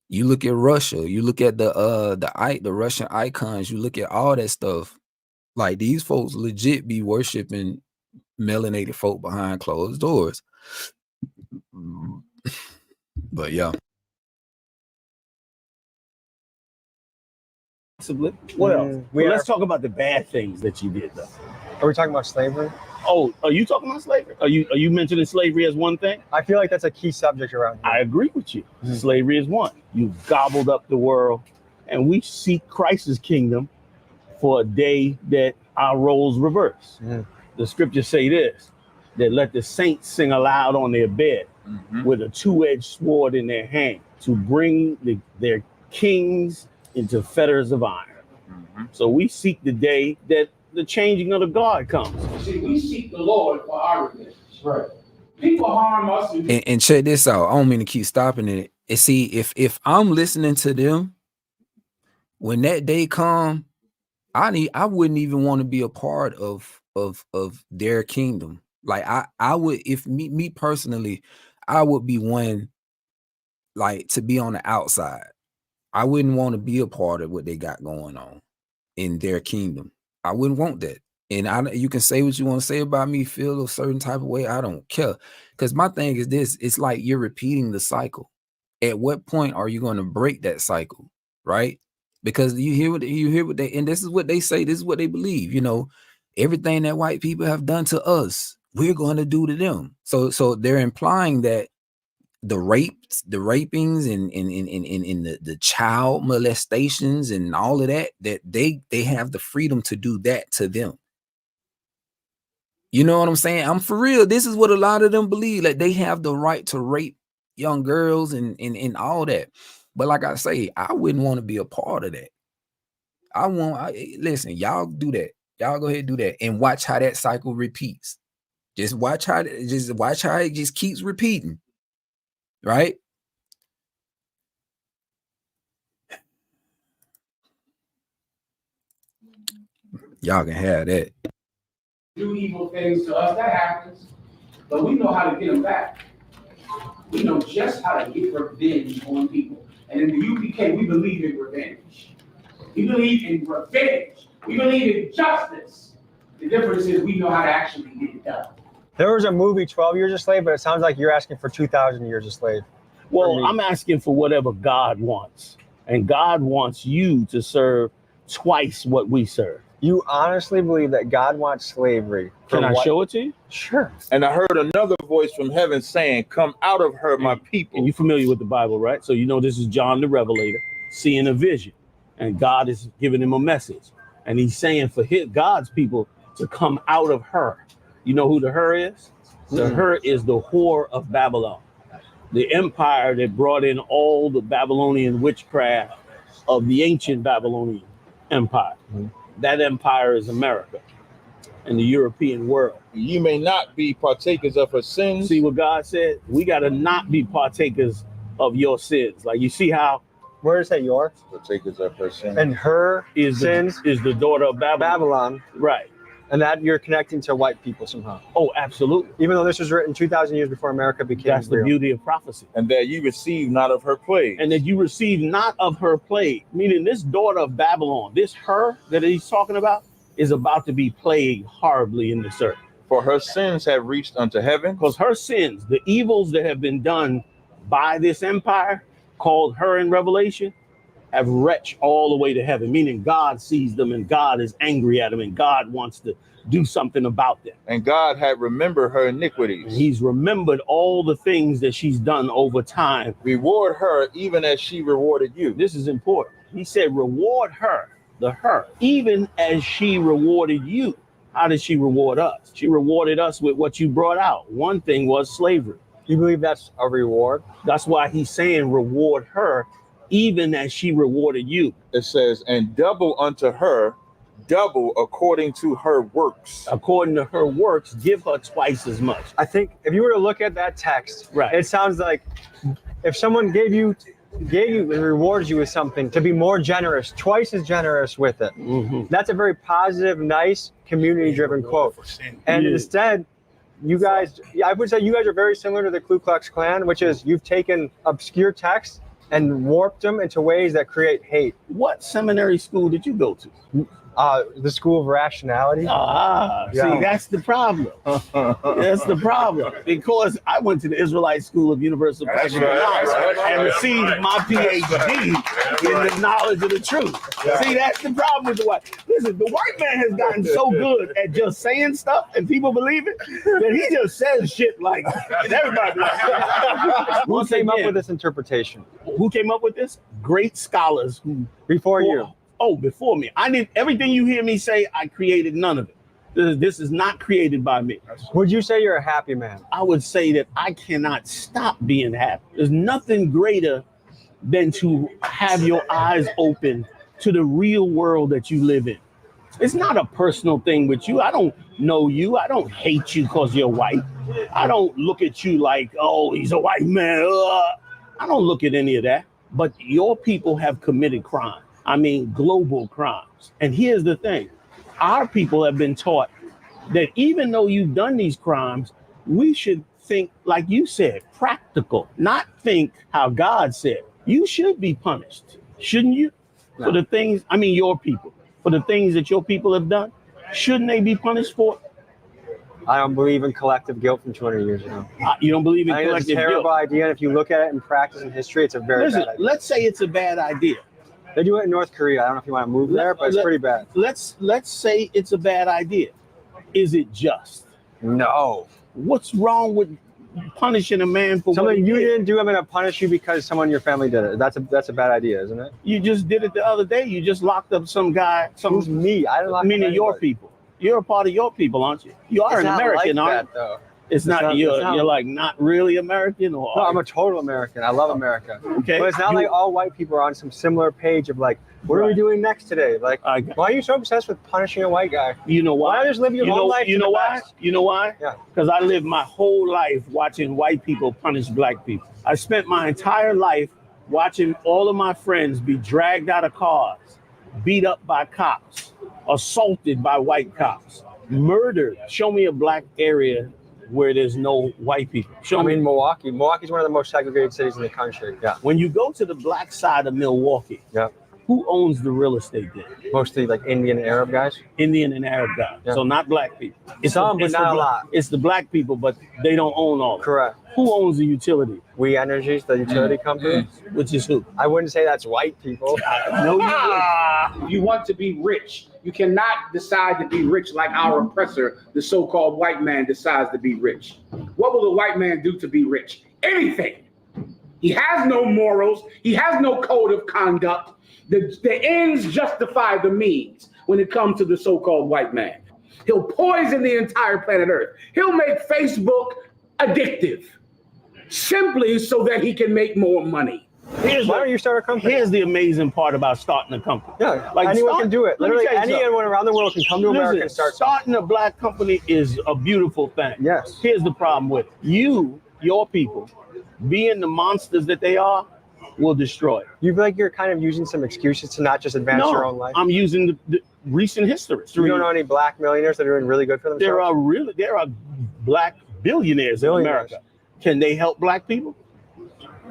You look at Russia, you look at the Russian icons, you look at all that stuff. Like these folks legit be worshiping melanated folk behind closed doors. But yeah. What else? Well, let's talk about the bad things that you did, though. Are we talking about slavery? Oh, are you talking about slavery? Are you mentioning slavery as one thing? I feel like that's a key subject around here. I agree with you. Slavery is one. You gobbled up the world, and we seek Christ's kingdom for a day that our roles reverse. The scriptures say this, that let the saints sing aloud on their bed with a two-edged sword in their hand to bring their kings into fetters of iron. So we seek the day that the changing of the guard comes. See, we seek the Lord for our redemption. Right. People harm us. And check this out. I don't mean to keep stopping it. And see, if I'm listening to them, when that day come, I wouldn't even want to be a part of their kingdom. Like I would, if me personally, I would be one like to be on the outside. I wouldn't want to be a part of what they got going on in their kingdom. I wouldn't want that. And you can say what you want to say about me, feel a certain type of way. I don't care. Because my thing is this, it's like you're repeating the cycle. At what point are you going to break that cycle? Right? Because you hear what they, and this is what they say, this is what they believe, you know, everything that white people have done to us, we're going to do to them. So they're implying that the rapings and the child molestations and all of that they have the freedom to do that to them. You know what I'm saying? I'm for real. This is what a lot of them believe. Like they have the right to rape young girls and all that. But like I say, I wouldn't want to be a part of that. Listen, y'all do that. Y'all go ahead and do that and watch how that cycle repeats. Just watch how it just keeps repeating. Right? Y'all can have that. Do evil things to us, that happens. But we know how to get them back. We know just how to get revenge on people. And in the UPK, we believe in revenge. We believe in revenge. We believe in justice. The difference is we know how to actually get it done. There was a movie, 12 Years a Slave, but it sounds like you're asking for 2,000 years a slave. Well, I'm asking for whatever God wants. And God wants you to serve twice what we serve. You honestly believe that God wants slavery? Can I show it to you? Sure. And I heard another voice from heaven saying, come out of her, my people. And you're familiar with the Bible, right? So you know this is John the Revelator seeing a vision. And God is giving him a message. And he's saying for God's people to come out of her. You know who the her is? The her is the whore of Babylon. The empire that brought in all the Babylonian witchcraft of the ancient Babylonian empire. That empire is America and the European world. You may not be partakers of her sins. See what God said? We got to not be partakers of your sins. Like you see how, where is that yours? Partakers of her sins. And her sins is the daughter of Babylon. Right. And that you're connecting to white people somehow. Oh, absolutely. Even though this was written 2,000 years before America became That's real. the beauty of prophecy. And that you receive not of her plague. And that you receive not of her plague. Meaning this daughter of Babylon, this her that he's talking about, is about to be plagued horribly in this earth. For her sins have reached unto heaven. Because her sins, the evils that have been done by this empire, called her in Revelation, have reached all the way to heaven, meaning God sees them and God is angry at them and God wants to do something about them. And God had remembered her iniquities. And he's remembered all the things that she's done over time. Reward her even as she rewarded you. This is important. He said, reward her, the her, even as she rewarded you. How did she reward us? She rewarded us with what you brought out. One thing was slavery. You believe that's a reward? That's why he's saying reward her even as she rewarded you. It says, and double unto her, double according to her works. According to her works, give her twice as much. I think if you were to look at that text, right, it sounds like if someone gave you and rewarded you with something, to be more generous, twice as generous with it. That's a very positive, nice, community-driven quote. And instead, you guys, I would say you guys are very similar to the Ku Klux Klan, which is you've taken obscure texts and warped them into ways that create hate. What seminary school did you go to? The School of Rationality. See, that's the problem. That's the problem. Because I went to the Israelite School of Universal Practical Knowledge and received my PhD in the knowledge of the truth. See, that's the problem with the white. Listen, the white man has gotten so good at just saying stuff and people believe it that he just says shit like, and everybody. Who came up with this interpretation? Who came up with this? Great scholars who before you. Oh, before me. I did everything you hear me say, I created none of it. This is not created by me. Would you say you're a happy man? I would say that I cannot stop being happy. There's nothing greater than to have your eyes open to the real world that you live in. It's not a personal thing with you. I don't know you. I don't hate you because you're white. I don't look at you like, oh, he's a white man. I don't look at any of that. But your people have committed crime. I mean, global crimes. And here's the thing. Our people have been taught that even though you've done these crimes, we should think, like you said, practical, not think how God said. You should be punished, shouldn't you? No. For the things, I mean, your people, for the things that your people have done, shouldn't they be punished for it? I don't believe in collective guilt from 200 years ago. You don't believe in collective guilt? It's a terrible idea. And if you look at it in practice and history, it's a very bad idea. Let's say it's a bad idea. They do it in North Korea. I don't know if you want to move there, but it's pretty bad. Let's say it's a bad idea. Is it just? No. What's wrong with punishing a man for something you didn't do? I'm going to punish you because someone in your family did it. That's a bad idea, isn't it? You just did it the other day. You just locked up some guy. Who's me? I didn't lock up anybody. Your people. You're a part of your people, aren't you? You are an American, aren't you? It's not you're like not really American, or no, I'm a total American. I love America. Okay, but it's not like all white people are on some similar page of like, what are we doing next today? Like, why are you so obsessed with punishing a white guy? You know why? Why just live your whole life? You know why? Best? You know why? Yeah. Because I lived my whole life watching white people punish black people. I spent my entire life watching all of my friends be dragged out of cars, beat up by cops, assaulted by white cops, murdered. Show me a black area where there's no white people. I mean, Milwaukee. Milwaukee's one of the most segregated cities in the country. Yeah. When you go to the black side of Milwaukee, yeah, who owns the real estate there? Mostly like Indian and Arab guys. Indian and Arab guys. Yeah. So not black people. It's some, but not a lot. It's the black people, but they don't own all of it. Correct. Who owns the utility? We Energies, the utility company. Which is who? I wouldn't say that's white people. No, you wouldn't. You want to be rich. You cannot decide to be rich like our oppressor, the so-called white man, decides to be rich. What will the white man do to be rich? Anything. He has no morals. He has no code of conduct. The ends justify the means when it comes to the so-called white man. He'll poison the entire planet Earth. He'll make Facebook addictive simply so that he can make more money. Why don't you start a company? Here's the amazing part about starting a company. Yeah, like anyone can do it. Literally anyone around the world can come to America and start starting a black company is a beautiful thing. Yes. Here's the problem with it. Your people, being the monsters that they are, will destroy it. You feel like you're kind of using some excuses to not just advance your own life? I'm using the recent history. You don't know any black millionaires that are doing really good for themselves? There are black billionaires in America. Can they help black people?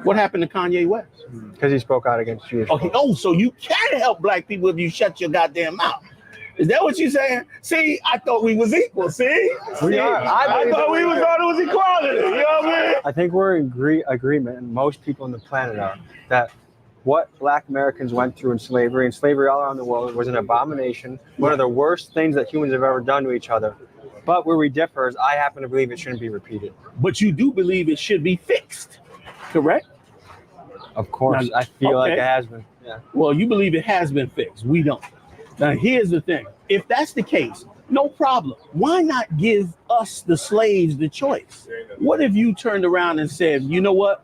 What happened to Kanye West? Because he spoke out against Jewish. Okay. Oh, so you can help black people if you shut your goddamn mouth. Is that what you're saying? See, I thought we was equal. See? We are. I thought it was equality. You know what I mean? I think we're in agreement, and most people on the planet are, that what black Americans went through in slavery, and slavery all around the world, was an abomination, one of the worst things that humans have ever done to each other. But where we differ is I happen to believe it shouldn't be repeated. But you do believe it should be fixed, correct? Of course. Now, I feel like it has been. Yeah. Well, you believe it has been fixed. We don't. Now, here's the thing. If that's the case, no problem. Why not give us, the slaves, the choice? What if you turned around and said, you know what?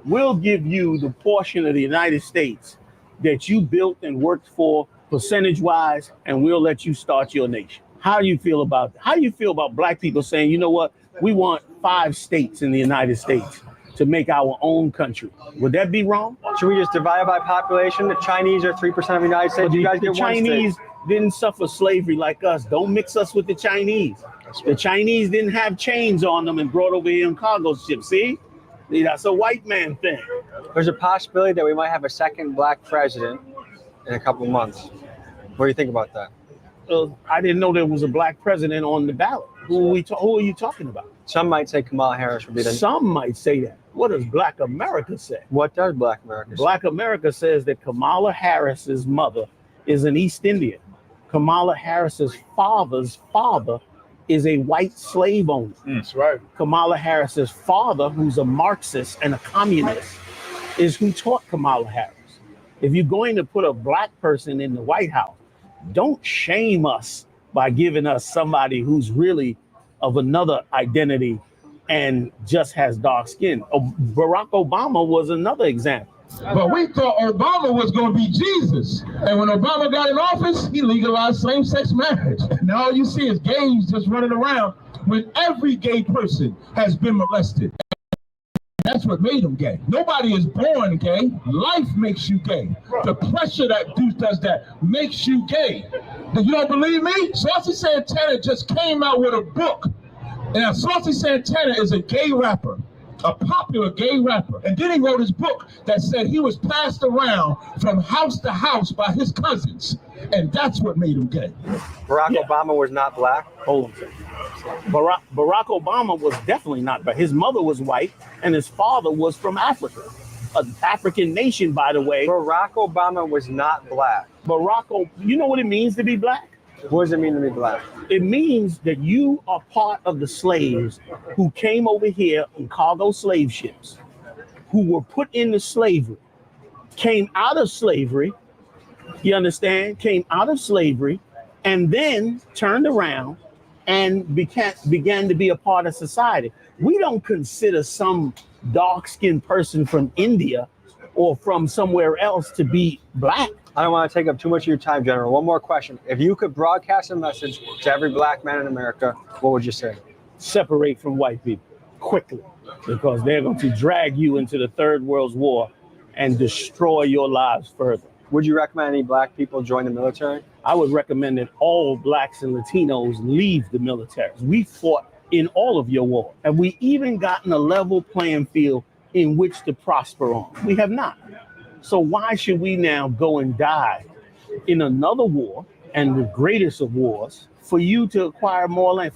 We'll give you the portion of the United States that you built and worked for percentage-wise, and we'll let you start your nation. How do you feel about that? How do you feel about black people saying, you know what? We want 5 states in the United States to make our own country. Would that be wrong? Should we just divide by population? The Chinese are 3% of the United States. You guys get one state. didn't suffer slavery like us. Don't mix us with the Chinese. The Chinese didn't have chains on them and brought over here in cargo ships. See, that's a white man thing. There's a possibility that we might have a second black president in a couple months. What do you think about that? I didn't know there was a black president on the ballot. Who are you talking about? Some might say Kamala Harris would be the. Some might say that. What does Black America say? What does Black America say? Black America says that Kamala Harris's mother is an East Indian. Kamala Harris's father's father is a white slave owner. That's right. Kamala Harris's father, who's a Marxist and a communist, is who taught Kamala Harris. If you're going to put a black person in the White House, don't shame us by giving us somebody who's really of another identity and just has dark skin. Barack Obama was another example. But we thought Obama was going to be Jesus. And when Obama got in office, he legalized same-sex marriage. Now all you see is gays just running around when every gay person has been molested. That's what made him gay. Nobody is born gay. Life makes you gay. The pressure that dude does that makes you gay. You don't believe me? Saucy Santana just came out with a book. And Saucy Santana is a gay rapper, a popular gay rapper. And then he wrote his book that said he was passed around from house to house by his cousins. And that's what made him gay. Barack Obama was not black? Hold on a second. Barack Obama was definitely not black. His mother was white and his father was from Africa. An African nation, by the way. Barack Obama was not black. You know what it means to be black? What does it mean to be black? It means that you are part of the slaves who came over here in cargo slave ships, who were put into slavery, came out of slavery, you understand? Came out of slavery and then turned around and began to be a part of society. We don't consider some dark-skinned person from India or from somewhere else to be black. I don't want to take up too much of your time, General. One more question. If you could broadcast a message to every black man in America, what would you say? Separate from white people quickly, because they're going to drag you into the Third World War and destroy your lives further. Would you recommend any black people join the military? I would recommend that all blacks and Latinos leave the military. We fought in all of your war, and we even gotten a level playing field in which to prosper on. We have not. So why should we now go and die in another war, and the greatest of wars, for you to acquire more land?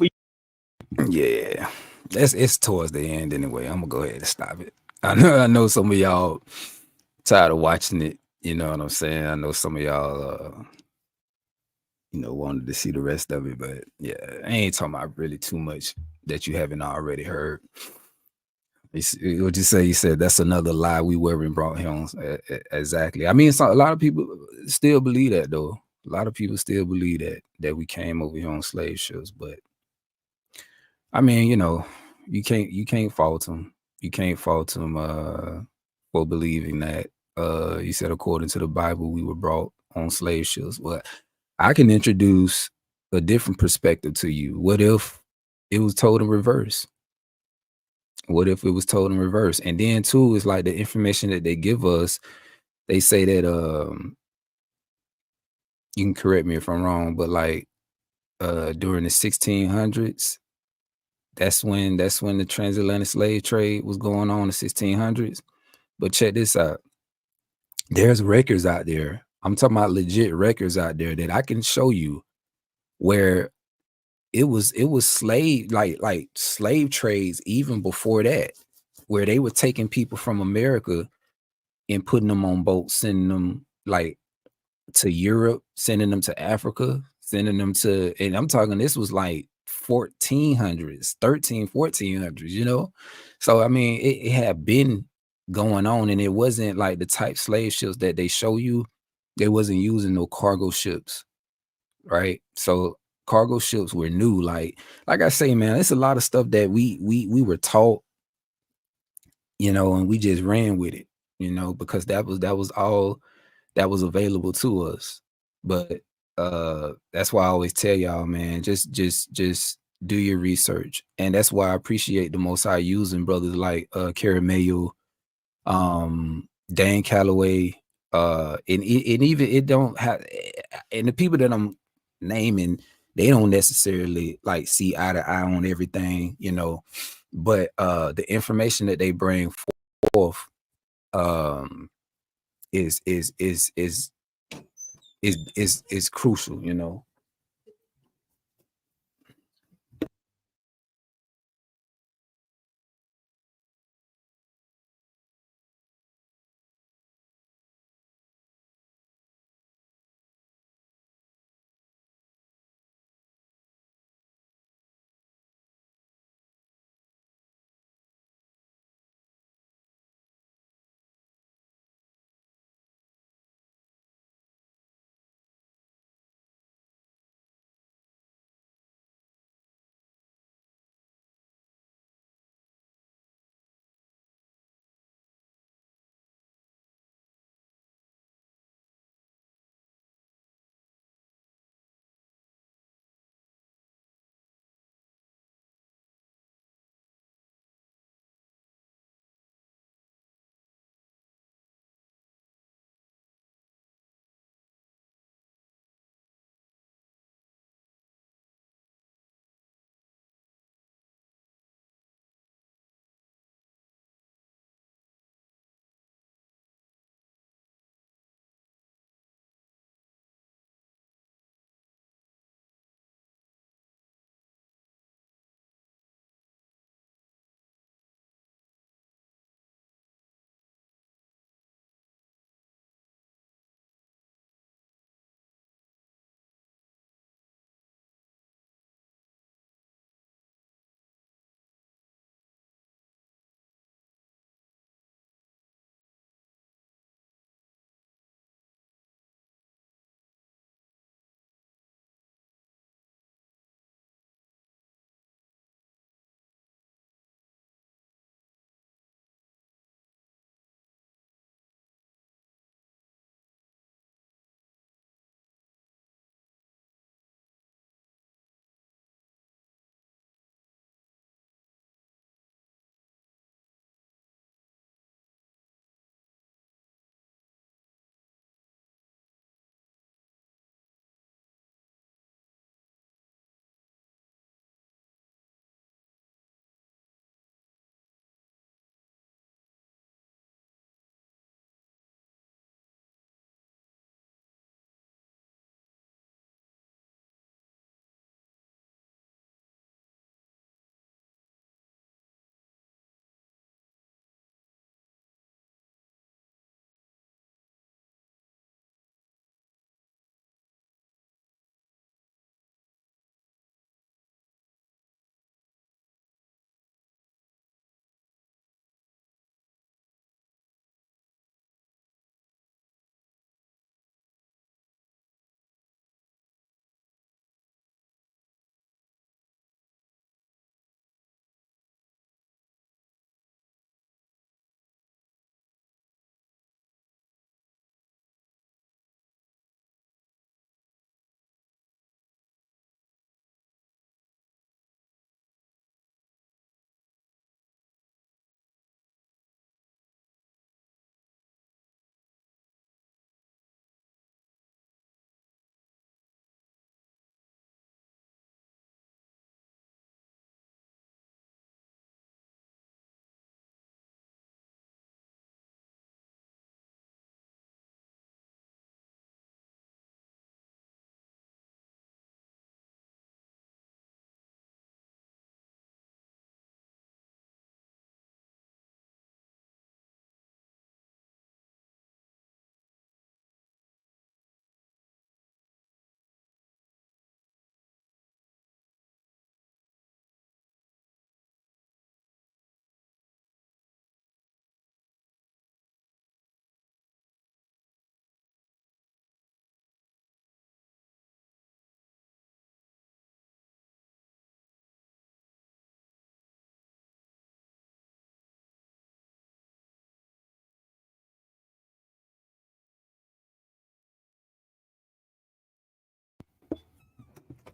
Yeah, it's towards the end anyway. I'm gonna go ahead and stop it. I know some of y'all tired of watching it. You know what I'm saying? I know some of y'all, wanted to see the rest of it, but yeah, I ain't talking about really too much that you haven't already heard. What you say? You said that's another lie we weren't brought home. Exactly. I mean, a lot of people still believe that, though. A lot of people still believe that we came over here on slave ships, but I mean, you can't fault them. You can't fault them for believing that. You said according to the Bible, we were brought on slave ships. Well, I can introduce a different perspective to you. What if it was told in reverse? What if it was told in reverse? And then too, it's like the information that they give us, they say that you can correct me if I'm wrong, but like during the 1600s, that's when the transatlantic slave trade was going on in the 1600s. But check this out. There's records out there. I'm talking about legit records out there that I can show you where it was slave like slave trades even before that, where they were taking people from America and putting them on boats, sending them like to Europe, sending them to Africa, sending them to, and I'm talking, this was like 1400s, 1400s, So I mean, it had been going on, and it wasn't like the type slave ships that they show you. They wasn't using no cargo ships, right? So cargo ships were new. Like I say, man, it's a lot of stuff that we were taught, and we just ran with it, because that was all that was available to us. But that's why I always tell y'all, man, just do your research. And that's why I appreciate the Most High using brothers like Kerry Mayo, Dan Calloway, and even it don't have, and the people that I'm naming, they don't necessarily like see eye to eye on everything, you know, but the information that they bring forth is crucial, you know.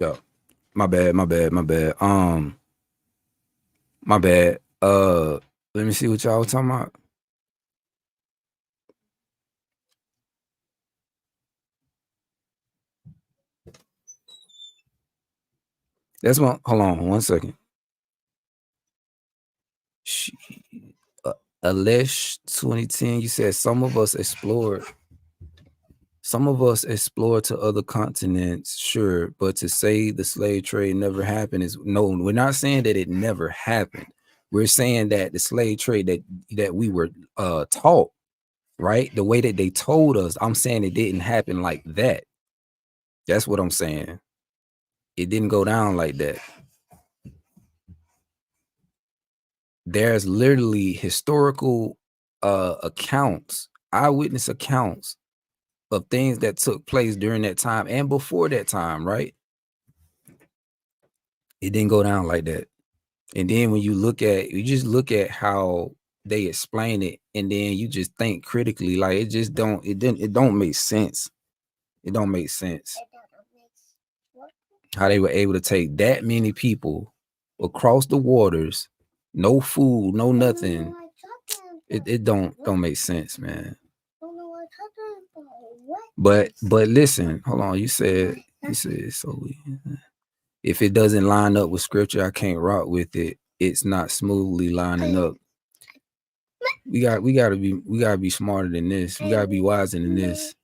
Yo, my bad. My bad. Let me see what y'all was talking about. That's one. Hold on 1 second. Alesh 2010, you said some of us explored to other continents, sure, but to say the slave trade never happened is no. We're not saying that it never happened. We're saying that the slave trade that we were taught, right, the way that they told us, I'm saying it didn't happen like that. That's what I'm saying. It didn't go down like that. There's literally historical accounts, eyewitness accounts of things that took place during that time and before that time, right? It didn't go down like that. And then when you just look at how they explain it, and then you just think critically, like it don't make sense. It don't make sense how they were able to take that many people across the waters, no food, no nothing. It don't make sense, man. But listen, hold on. You said so. If it doesn't line up with scripture, I can't rock with it. It's not smoothly lining up. We gotta be smarter than this. We gotta be wiser than this.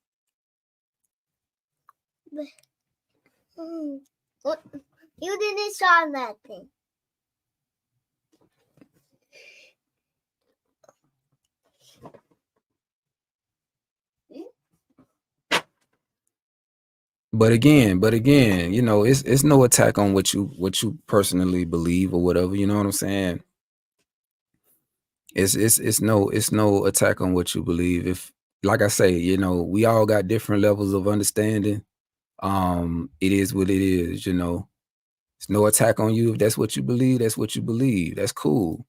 You didn't start that thing. But again, you know, it's no attack on what you personally believe or whatever. You know what I'm saying? It's no attack on what you believe. If, like I say, you know, we all got different levels of understanding. It is what it is. You know, it's no attack on you. If that's what you believe, that's what you believe. That's cool.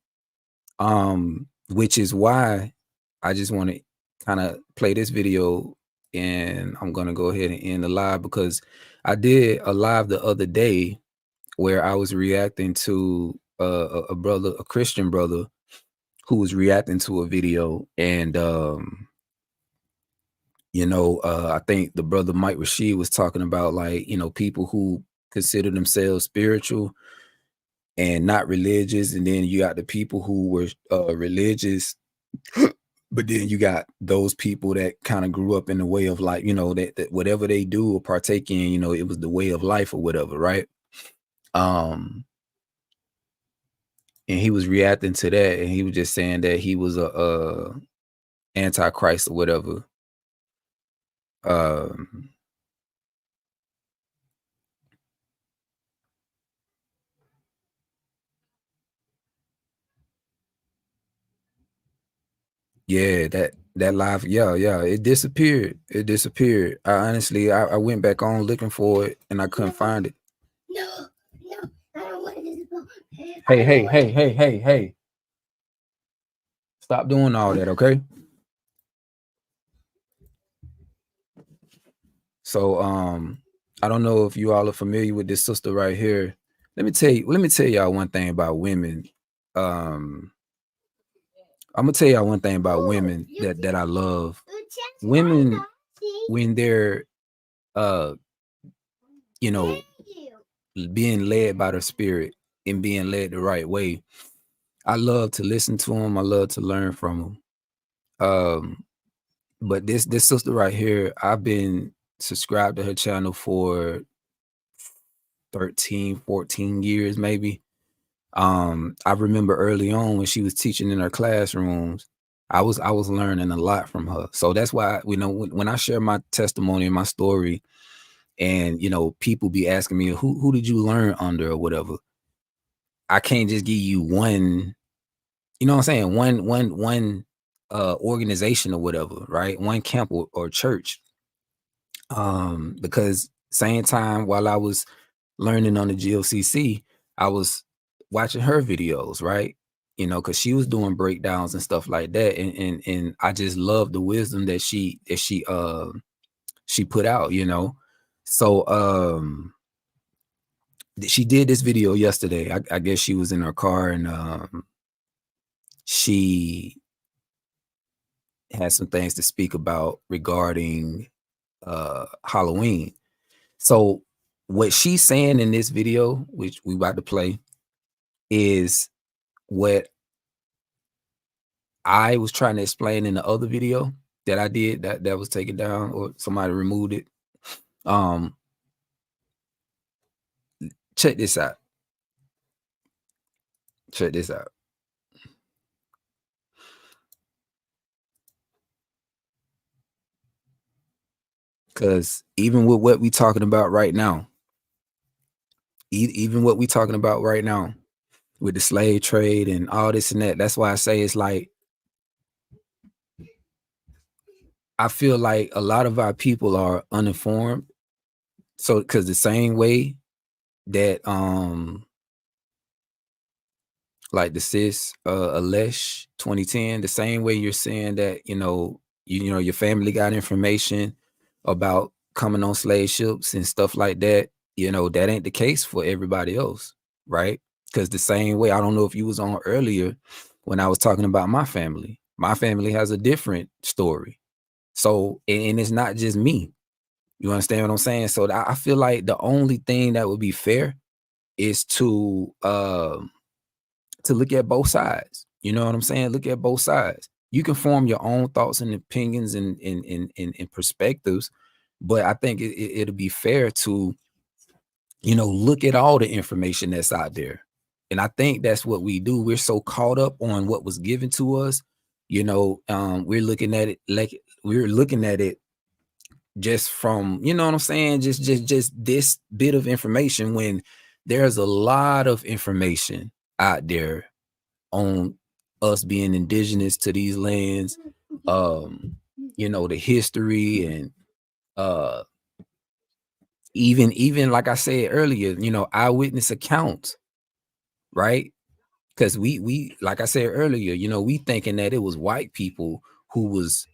Which is why I just want to kind of play this video, and I'm gonna go ahead and end the live, because I did a live the other day where I was reacting to a brother, a Christian brother, who was reacting to a video, and you know, I think the brother Mike Rashid was talking about, like, you know, people who consider themselves spiritual and not religious, and then you got the people who were religious, but then you got those people that kind of grew up in the way of, like, you know, that whatever they do or partake in, you know, it was the way of life or whatever, right? And he was reacting to that, and he was just saying that he was a antichrist or whatever. Yeah, that live, yeah, it disappeared. I honestly, I went back on looking for it and I couldn't find it. No, I don't want this. Hey. Stop doing all that, okay? So I don't know if you all are familiar with this sister right here. Let me tell y'all one thing about women. I'm gonna tell y'all one thing about women that I love. Women, when they're you know, being led by the spirit and being led the right way, I love to listen to them. I love to learn from them. But this sister right here, I've been subscribed to her channel for 13, 14 years, maybe. I remember early on when she was teaching in her classrooms, I was learning a lot from her. So that's why, you know, when I share my testimony and my story, and, you know, people be asking me, who did you learn under or whatever, I can't just give you one, you know what I'm saying, one organization or whatever, right? One camp or church. Because same time while I was learning on the GOCC, I was watching her videos, right? You know, because she was doing breakdowns and stuff like that, and I just love the wisdom that she put out, you know. So she did this video yesterday. I guess she was in her car, and she had some things to speak about regarding Halloween. So what she's saying in this video, which we about to play, is what I was trying to explain in the other video that I did that was taken down or somebody removed it. Check this out. Check this out. Because even with what we talking about right now, even what we talking about right now with the slave trade and all this and that, that's why I say it's like, I feel like a lot of our people are uninformed. So, because the same way that like the sis Alesh 2010, the same way you're saying that, you know, your family got information about coming on slave ships and stuff like that, you know, that ain't the case for everybody else, right? Because the same way, I don't know if you was on earlier when I was talking about my family has a different story. So, and it's not just me. You understand what I'm saying? So I feel like the only thing that would be fair is to look at both sides. You know what I'm saying? Look at both sides. You can form your own thoughts and opinions and perspectives, but I think it'll be fair to, you know, look at all the information that's out there. And I think that's what we do. We're so caught up on what was given to us. You know, we're looking at it like we're looking at it just from, you know what I'm saying, just this bit of information, when there's a lot of information out there on us being indigenous to these lands, you know, the history, and even like I said earlier, you know, eyewitness accounts, right? Because we like I said earlier, you know, we thinking that it was white people who was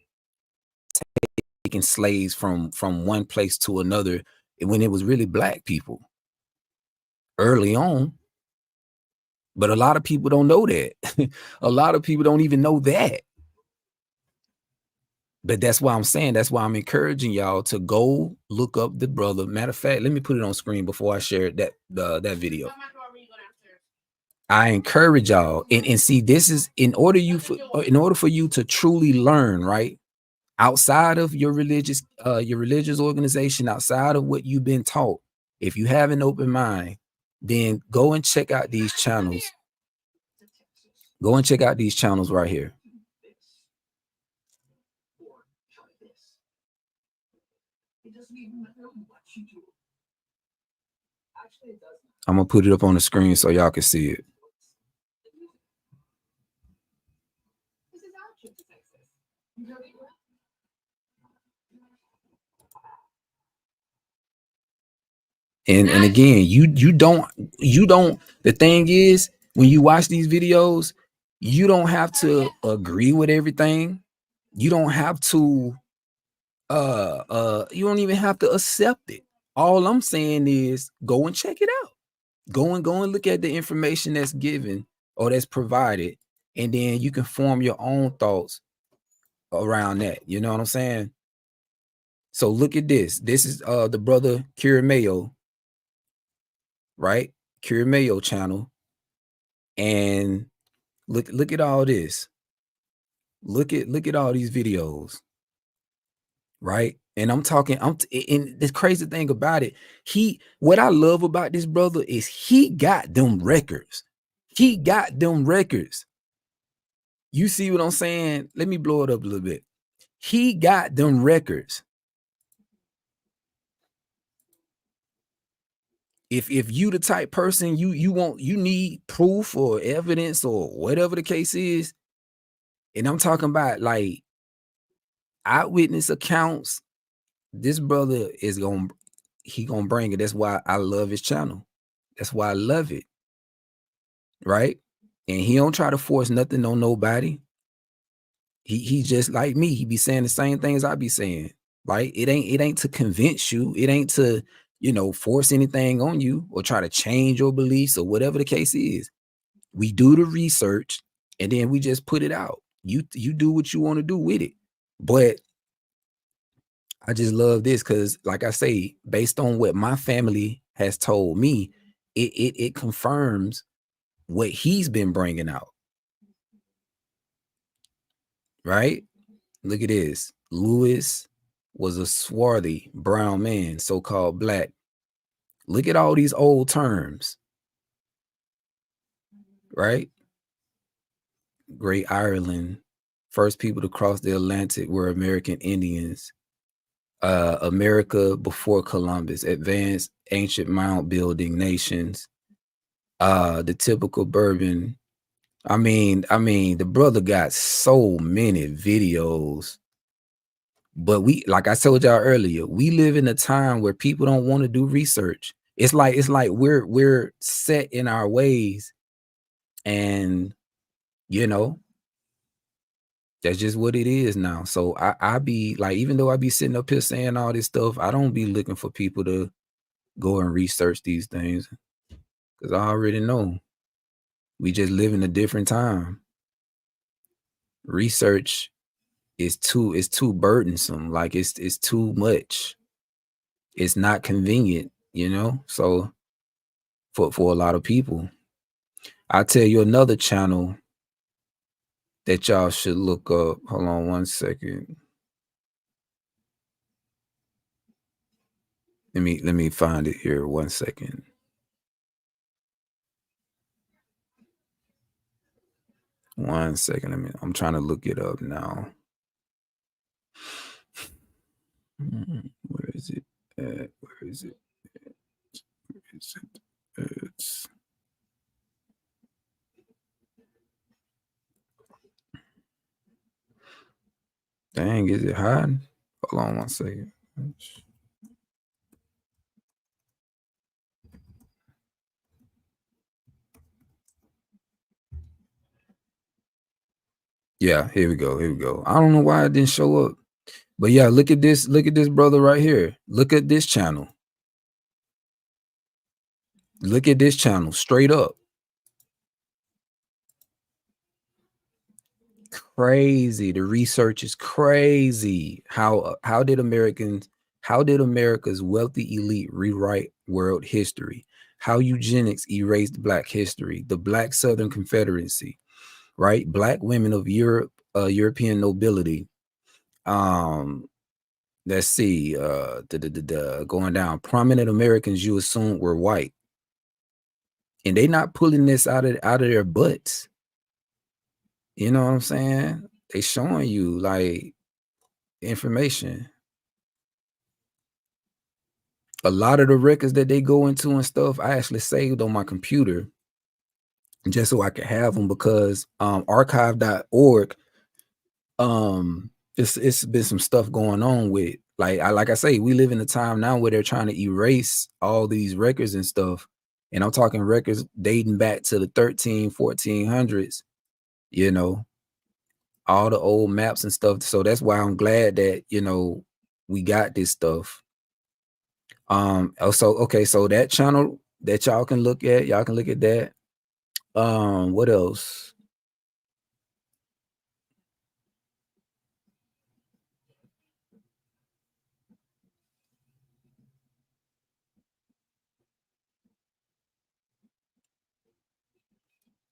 taking slaves from one place to another, when it was really black people early on. But a lot of people don't know that. A lot of people don't even know that. But that's why I'm saying, that's why I'm encouraging y'all to go look up the brother. Matter of fact, let me put it on screen before I share that video. I encourage y'all, and see, this is in order for you to truly learn, right? Outside of your religious organization, outside of what you've been taught, if you have an open mind, then go and check out these channels. Go and check out these channels right here. I'm gonna put it up on the screen so y'all can see it. And again, you don't, the thing is, when you watch these videos, you don't have to agree with everything. You don't have to you don't even have to accept it. All I'm saying is go and check it out. Go and look at the information that's given or that's provided, and then you can form your own thoughts around that. You know what I'm saying? So look at this. This is the brother Cure Mayo, right? Cure Mayo channel. And look at all this. Look at all these videos, right? And and the crazy thing about it, what I love about this brother is he got them records. He got them records. You see what I'm saying? Let me blow it up a little bit. He got them records. If you the type person you need proof or evidence or whatever the case is, and I'm talking about like eyewitness accounts, this brother is gonna bring it. That's why I love his channel. That's why I love it. Right? And he don't try to force nothing on nobody. He just like me. He be saying the same things I be saying. Right? It ain't to convince you. It ain't to, you know, force anything on you or try to change your beliefs or whatever the case is. We do the research and then we just put it out. You do what you want to do with it. But I just love this because, like I say, based on what my family has told me, it confirms what he's been bringing out. Right? Look at this. Lewis was a swarthy brown man, so-called black. Look at all these old terms. Right? Great Ireland. First people to cross the Atlantic were American Indians. America before Columbus. Advanced ancient mound building nations. The typical bourbon. I mean, the brother got so many videos. But we, like I told y'all earlier, we live in a time where people don't want to do research. It's like we're set in our ways, and you know, that's just what it is now. So I be like, even though I be sitting up here saying all this stuff, I don't be looking for people to go and research these things, because I already know. We just live in a different time. Research is too burdensome. Like it's too much. It's not convenient, you know. So for a lot of people, I'll tell you another channel that y'all should look up. Hold on one second. Let me find it here. 1 second. One second. I'm trying to look it up now. Where is it? Where is it? Where is it? It's dang, is it hiding? Hold on 1 second. Yeah, here we go. Here we go. I don't know why it didn't show up. But yeah, look at this. Look at this brother right here. Look at this channel. Look at this channel straight up. Crazy. The research is crazy. How did America's wealthy elite rewrite world history? How eugenics erased Black history, the Black Southern Confederacy, right? Black women of Europe, European nobility. Let's see, going down. Prominent Americans you assumed were white. And they not pulling this out of their butts. You know what I'm saying? They showing you like information. A lot of the records that they go into and stuff, I actually saved on my computer just so I could have them, because archive.org, it's been some stuff going on with, like I say, we live in a time now where they're trying to erase all these records and stuff. And I'm talking records dating back to the 1400s, you know, all the old maps and stuff. So that's why I'm glad that, you know, we got this stuff. Also, okay, so that channel that y'all can look at that. What else?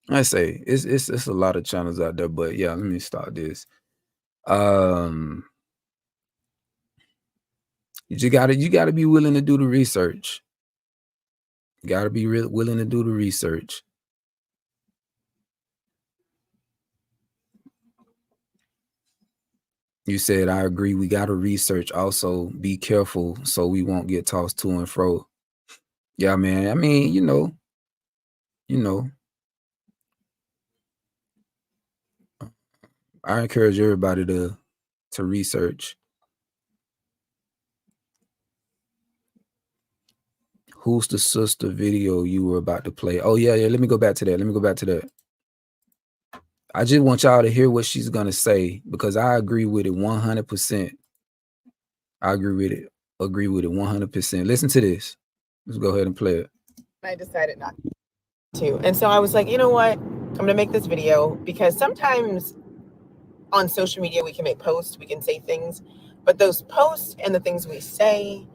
I say it's a lot of channels out there, but yeah, let me start this. You gotta be willing to do the research. You gotta be willing to do the research. You said, I agree. We gotta research. Also, be careful so we won't get tossed to and fro. Yeah, man. I mean, you know. I encourage everybody to research. Who's the sister video you were about to play? Oh, yeah. Let me go back to that. I just want y'all to hear what she's going to say, because I agree with it 100%. I agree with it 100%. Listen to this. Let's go ahead and play it. I decided not to. And so I was like, you know what? I'm going to make this video, because sometimes on social media, we can make posts, we can say things, but those posts and the things we say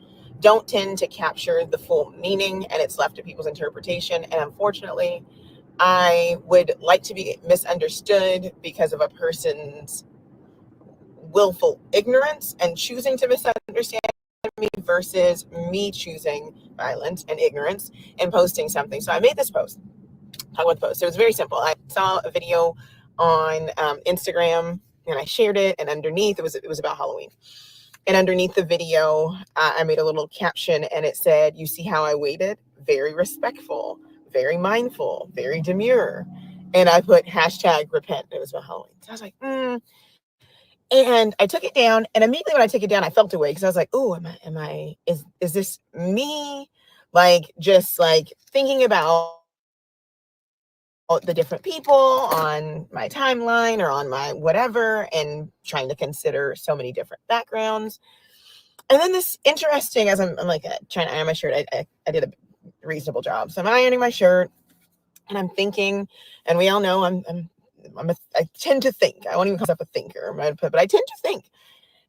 don't tend to capture the full meaning, and it's left to people's interpretation. And unfortunately, I would like to be misunderstood because of a person's willful ignorance and choosing to misunderstand me versus me choosing violence and ignorance and posting something. So I made this post. Talk about the post. It was very simple. I saw a video on Instagram and I shared it, and underneath it was about Halloween. And underneath the video, I made a little caption, and it said, "You see how I waited? Very respectful, very mindful, very demure." And I put hashtag repent. It was about Halloween. So I was like, And I took it down, and immediately when I took it down, I felt away because I was like, "Oh, is this me?" Like, just like thinking about the different people on my timeline or on my whatever, and trying to consider so many different backgrounds. And then this interesting, as I'm like trying to iron my shirt, I did a reasonable job. So I'm ironing my shirt, and I'm thinking, and we all know I tend to think. I won't even call myself a thinker, but I tend to think.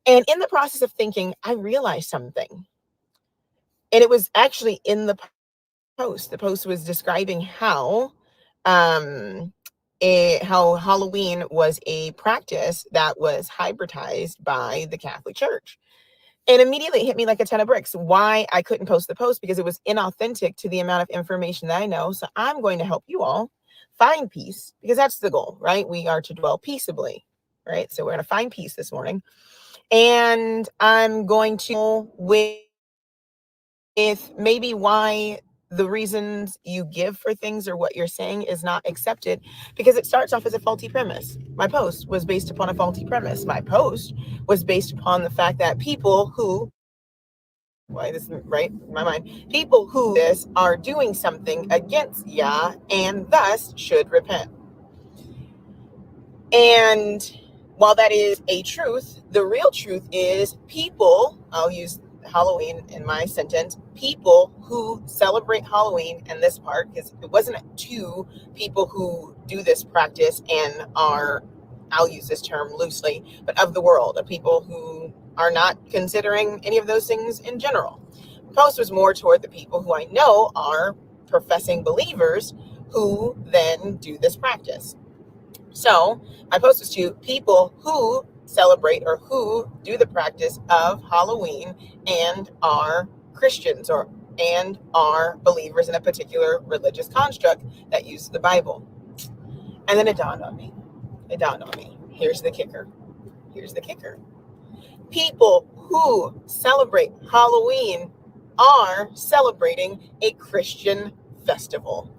And in the process of thinking, I realized something. And it was actually in the post. The post was describing how Halloween was a practice that was hybridized by the Catholic Church. And immediately it hit me like a ton of bricks. Why I couldn't post the post, because it was inauthentic to the amount of information that I know. So I'm going to help you all find peace, because that's the goal, right? We are to dwell peaceably, right? So we're going to find peace this morning. And I'm going to with maybe why the reasons you give for things or what you're saying is not accepted, because it starts off as a faulty premise. My post was based upon a faulty premise. My post was based upon the fact that people who, this is right in my mind, people who this are doing something against Yah and thus should repent. And while that is a truth, the real truth is people, I'll use Halloween in my sentence, people who celebrate Halloween, and this part, because it wasn't two people who do this practice and are, I'll use this term loosely, but of the world, of people who are not considering any of those things in general. The post was more toward the people who I know are professing believers who then do this practice. So my post was to people who celebrate or who do the practice of Halloween and are Christians and are believers in a particular religious construct that uses the Bible. And then it dawned on me. Here's the kicker. People who celebrate Halloween are celebrating a Christian festival.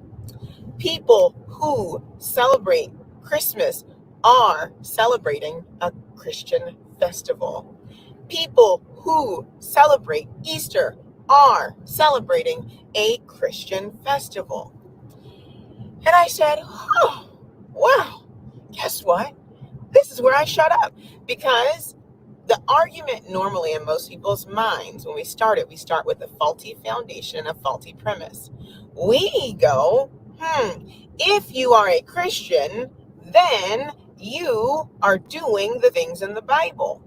People who celebrate Christmas are celebrating a Christian festival. People who celebrate Easter are celebrating a Christian festival. And I said, oh, wow, guess what? This is where I shut up, because the argument normally in most people's minds when we start with a faulty foundation, a faulty premise. We go, if you are a Christian, then you are doing the things in the Bible.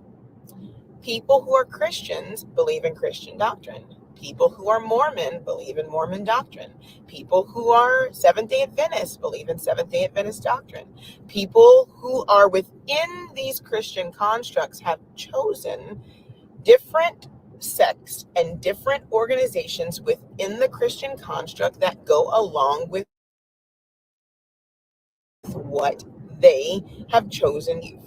People who are Christians believe in Christian doctrine. People who are Mormon believe in Mormon doctrine. People who are Seventh-day Adventists believe in Seventh-day Adventist doctrine. People who are within these Christian constructs have chosen different sects and different organizations within the Christian construct that go along with what they have chosen.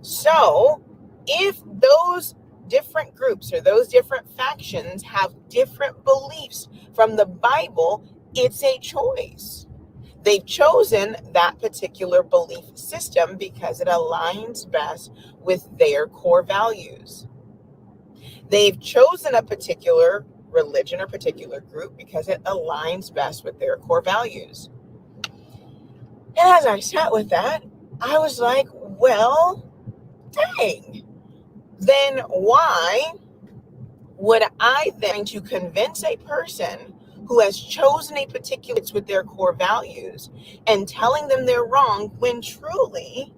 So if those different groups or those different factions have different beliefs from the Bible, it's a choice. They've chosen that particular belief system because it aligns best with their core values. They've chosen a particular religion or particular group because it aligns best with their core values. And as I sat with that, I was like, well, dang. Then why would I then to convince a person who has chosen a particular with their core values and telling them they're wrong when truly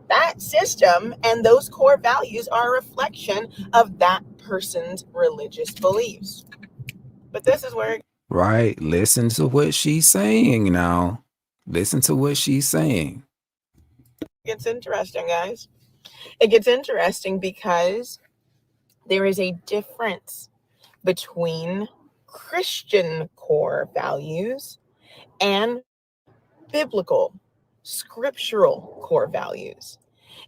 that system and those core values are a reflection of that person's religious beliefs. But this is where it Right. Listen to what she's saying now. Listen to what she's saying. gets interesting, guys. It gets interesting because there is a difference between Christian core values and biblical, scriptural core values.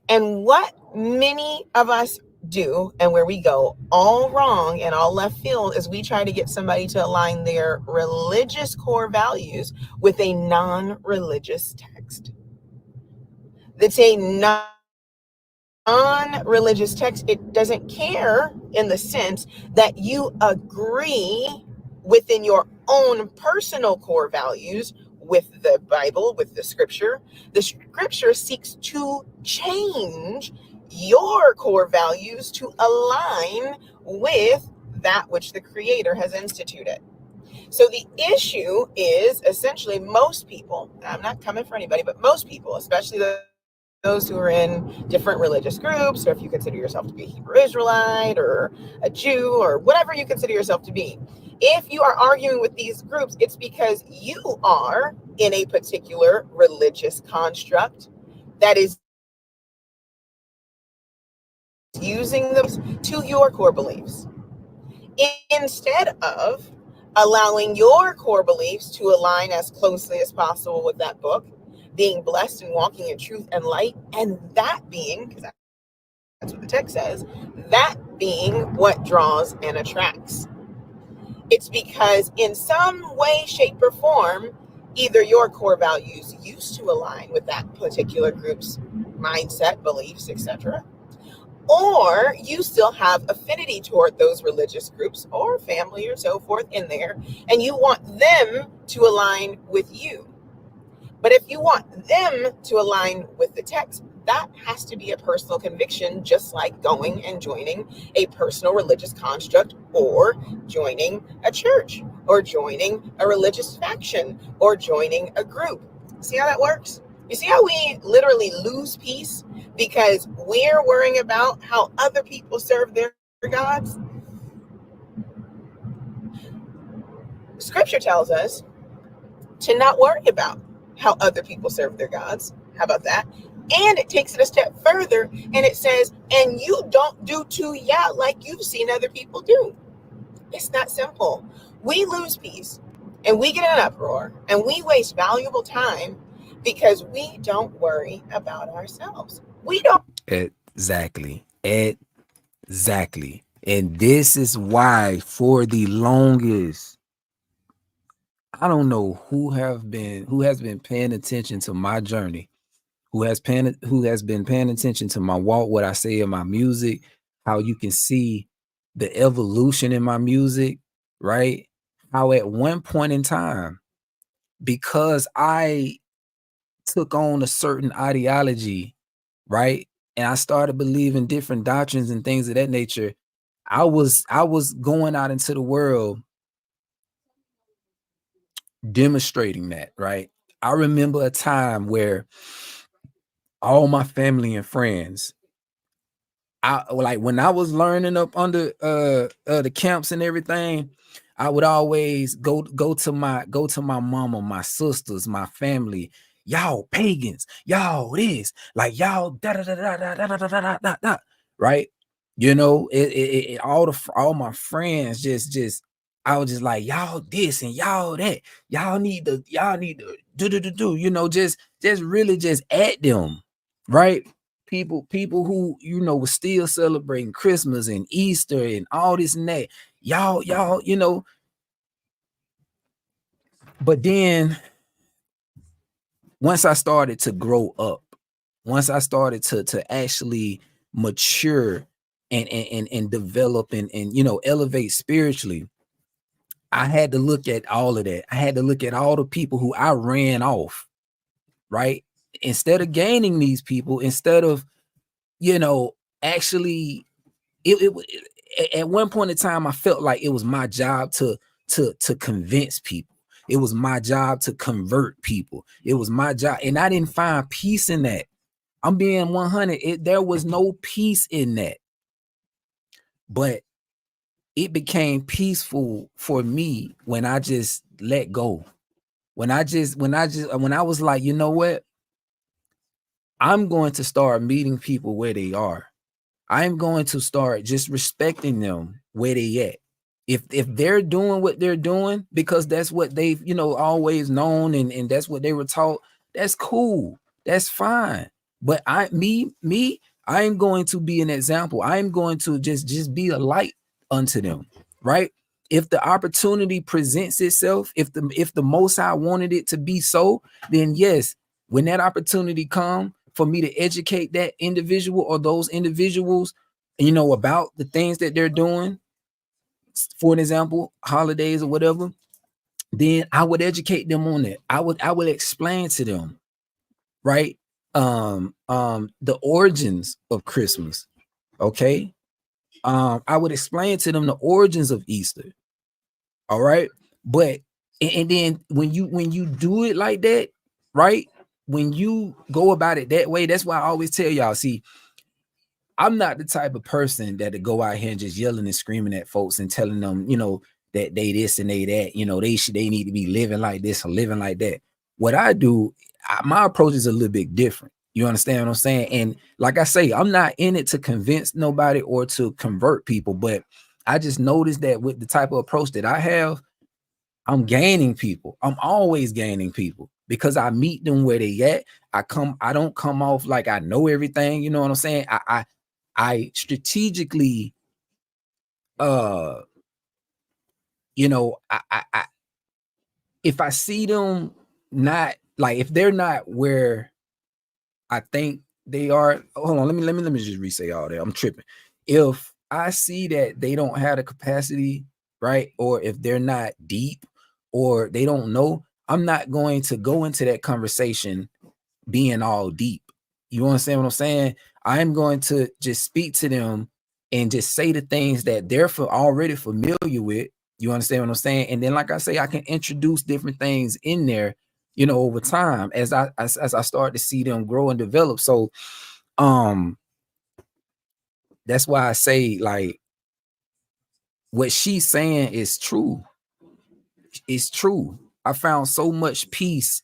And what many of us do, and where we go all wrong and all left field, is we try to get somebody to align their religious core values with a non-religious text. That's a non-religious text. It doesn't care in the sense that you agree within your own personal core values with the Bible, with the scripture. The scripture seeks to change your core values to align with that which the Creator has instituted. So the issue is essentially most people, I'm not coming for anybody, but most people, especially those who are in different religious groups, or if you consider yourself to be a Hebrew Israelite or a Jew or whatever you consider yourself to be, if you are arguing with these groups, it's because you are in a particular religious construct that is using those to your core beliefs, instead of allowing your core beliefs to align as closely as possible with that book, being blessed and walking in truth and light, and that being, because that's what the text says, that being what draws and attracts. It's because in some way, shape, or form, either your core values used to align with that particular group's mindset, beliefs, etc., or you still have affinity toward those religious groups or family or so forth in there, and you want them to align with you. But if you want them to align with the text, that has to be a personal conviction, just like going and joining a personal religious construct, or joining a church, or joining a religious faction, or joining a group. See how that works? You see how we literally lose peace because we're worrying about how other people serve their gods? Scripture tells us to not worry about how other people serve their gods. How about that? And it takes it a step further, and it says, and you don't do to Yah like you've seen other people do. It's not simple. We lose peace, and we get in an uproar, and we waste valuable time because we don't worry about ourselves. We don't. Exactly. Exactly. And this is why, for the longest, I don't know who has been paying attention to my journey, who has been paying attention to my walk, what I say in my music, how you can see the evolution in my music, right? How at one point in time, because I took on a certain ideology, right? And I started believing different doctrines and things of that nature. I was going out into the world demonstrating that, right? I remember a time where all my family and friends, I like when I was learning up under the camps and everything, I would always go to my mama, my sisters, my family. Y'all pagans, y'all this, like y'all da da da da da da da da da da, right? You know, all my friends just I was just like, y'all this and y'all that, y'all need to do, you know, just really just at them, right? People who, you know, were still celebrating Christmas and Easter and all this and that. Y'all, you know. But then once I started to grow up, once I started to actually mature and develop and you know, elevate spiritually, I had to look at all of that. I had to look at all the people who I ran off, right? Instead of gaining these people, instead of, you know, actually at one point in time, I felt like it was my job to convince people. It was my job to convert people. It was my job, and I didn't find peace in that. I'm being 100. There was no peace in that. But it became peaceful for me when I just let go. When I was like, you know what? I'm going to start meeting people where they are. I'm going to start just respecting them where they at. If they're doing what they're doing because that's what they've, always known, and that's what they were taught, that's cool. That's fine. But I'm going to be an example. I'm going to just be a light unto them, right? If the opportunity presents itself, if the Most High wanted it to be so, then yes, when that opportunity come for me to educate that individual or those individuals, about the things that they're doing, for an example, holidays or whatever, then I would educate them on it. I would explain to them, right? The origins of Christmas. Okay. I would explain to them the origins of Easter. All right. But and then when you do it like that, right? When you go about it that way, that's why I always tell y'all, see, I'm not the type of person that to go out here and just yelling and screaming at folks and telling them, that they this and they that, they need to be living like this or living like that. What I do, my approach is a little bit different. You understand what I'm saying? And like I say, I'm not in it to convince nobody or to convert people, but I just noticed that with the type of approach that I have, I'm gaining people. I'm always gaining people because I meet them where they at. I don't come off like I know everything. You know what I'm saying? I strategically, I if I see them not like, if they're not where I think they are, hold on, let me just re-say all that. I'm tripping. If I see that they don't have the capacity, right, or if they're not deep or they don't know, I'm not going to go into that conversation being all deep. You understand what I'm saying? I'm going to just speak to them and just say the things that they're already familiar with. You understand what I'm saying? And then, like I say, I can introduce different things in there, over time as I start to see them grow and develop. So, that's why I say, like, what she's saying is true. It's true. I found so much peace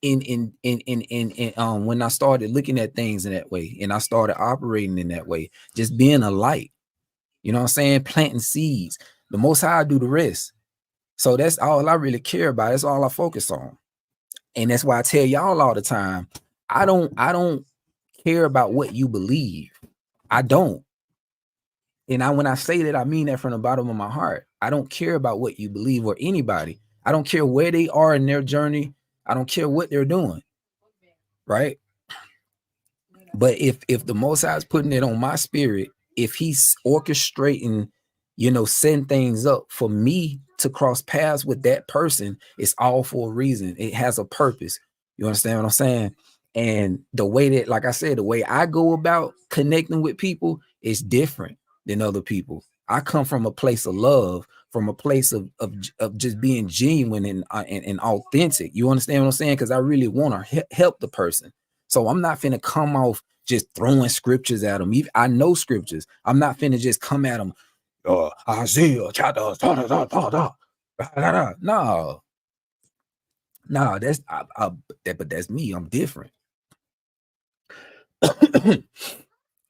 in when I started looking at things in that way, and I started operating in that way, just being a light, you know what I'm saying, planting seeds. The Most High do the rest. So that's all I really care about. That's all I focus on. And that's why I tell y'all all the time, I don't care about what you believe. I don't. And when I say that, I mean that from the bottom of my heart. I don't care about what you believe or anybody. I don't care where they are in their journey. I don't care what they're doing. Right. But if the Most High is putting it on my spirit, if he's orchestrating, setting things up for me to cross paths with that person, it's all for a reason. It has a purpose. You understand what I'm saying? And the way that, like I said, the way I go about connecting with people is different than other people. I come from a place of love, from a place of just being genuine and authentic. You understand what I'm saying? Because I really want to help the person. So I'm not finna come off just throwing scriptures at them. I know scriptures. I'm not finna just come at them. Isaiah chapter. No, that's but that's me. I'm different.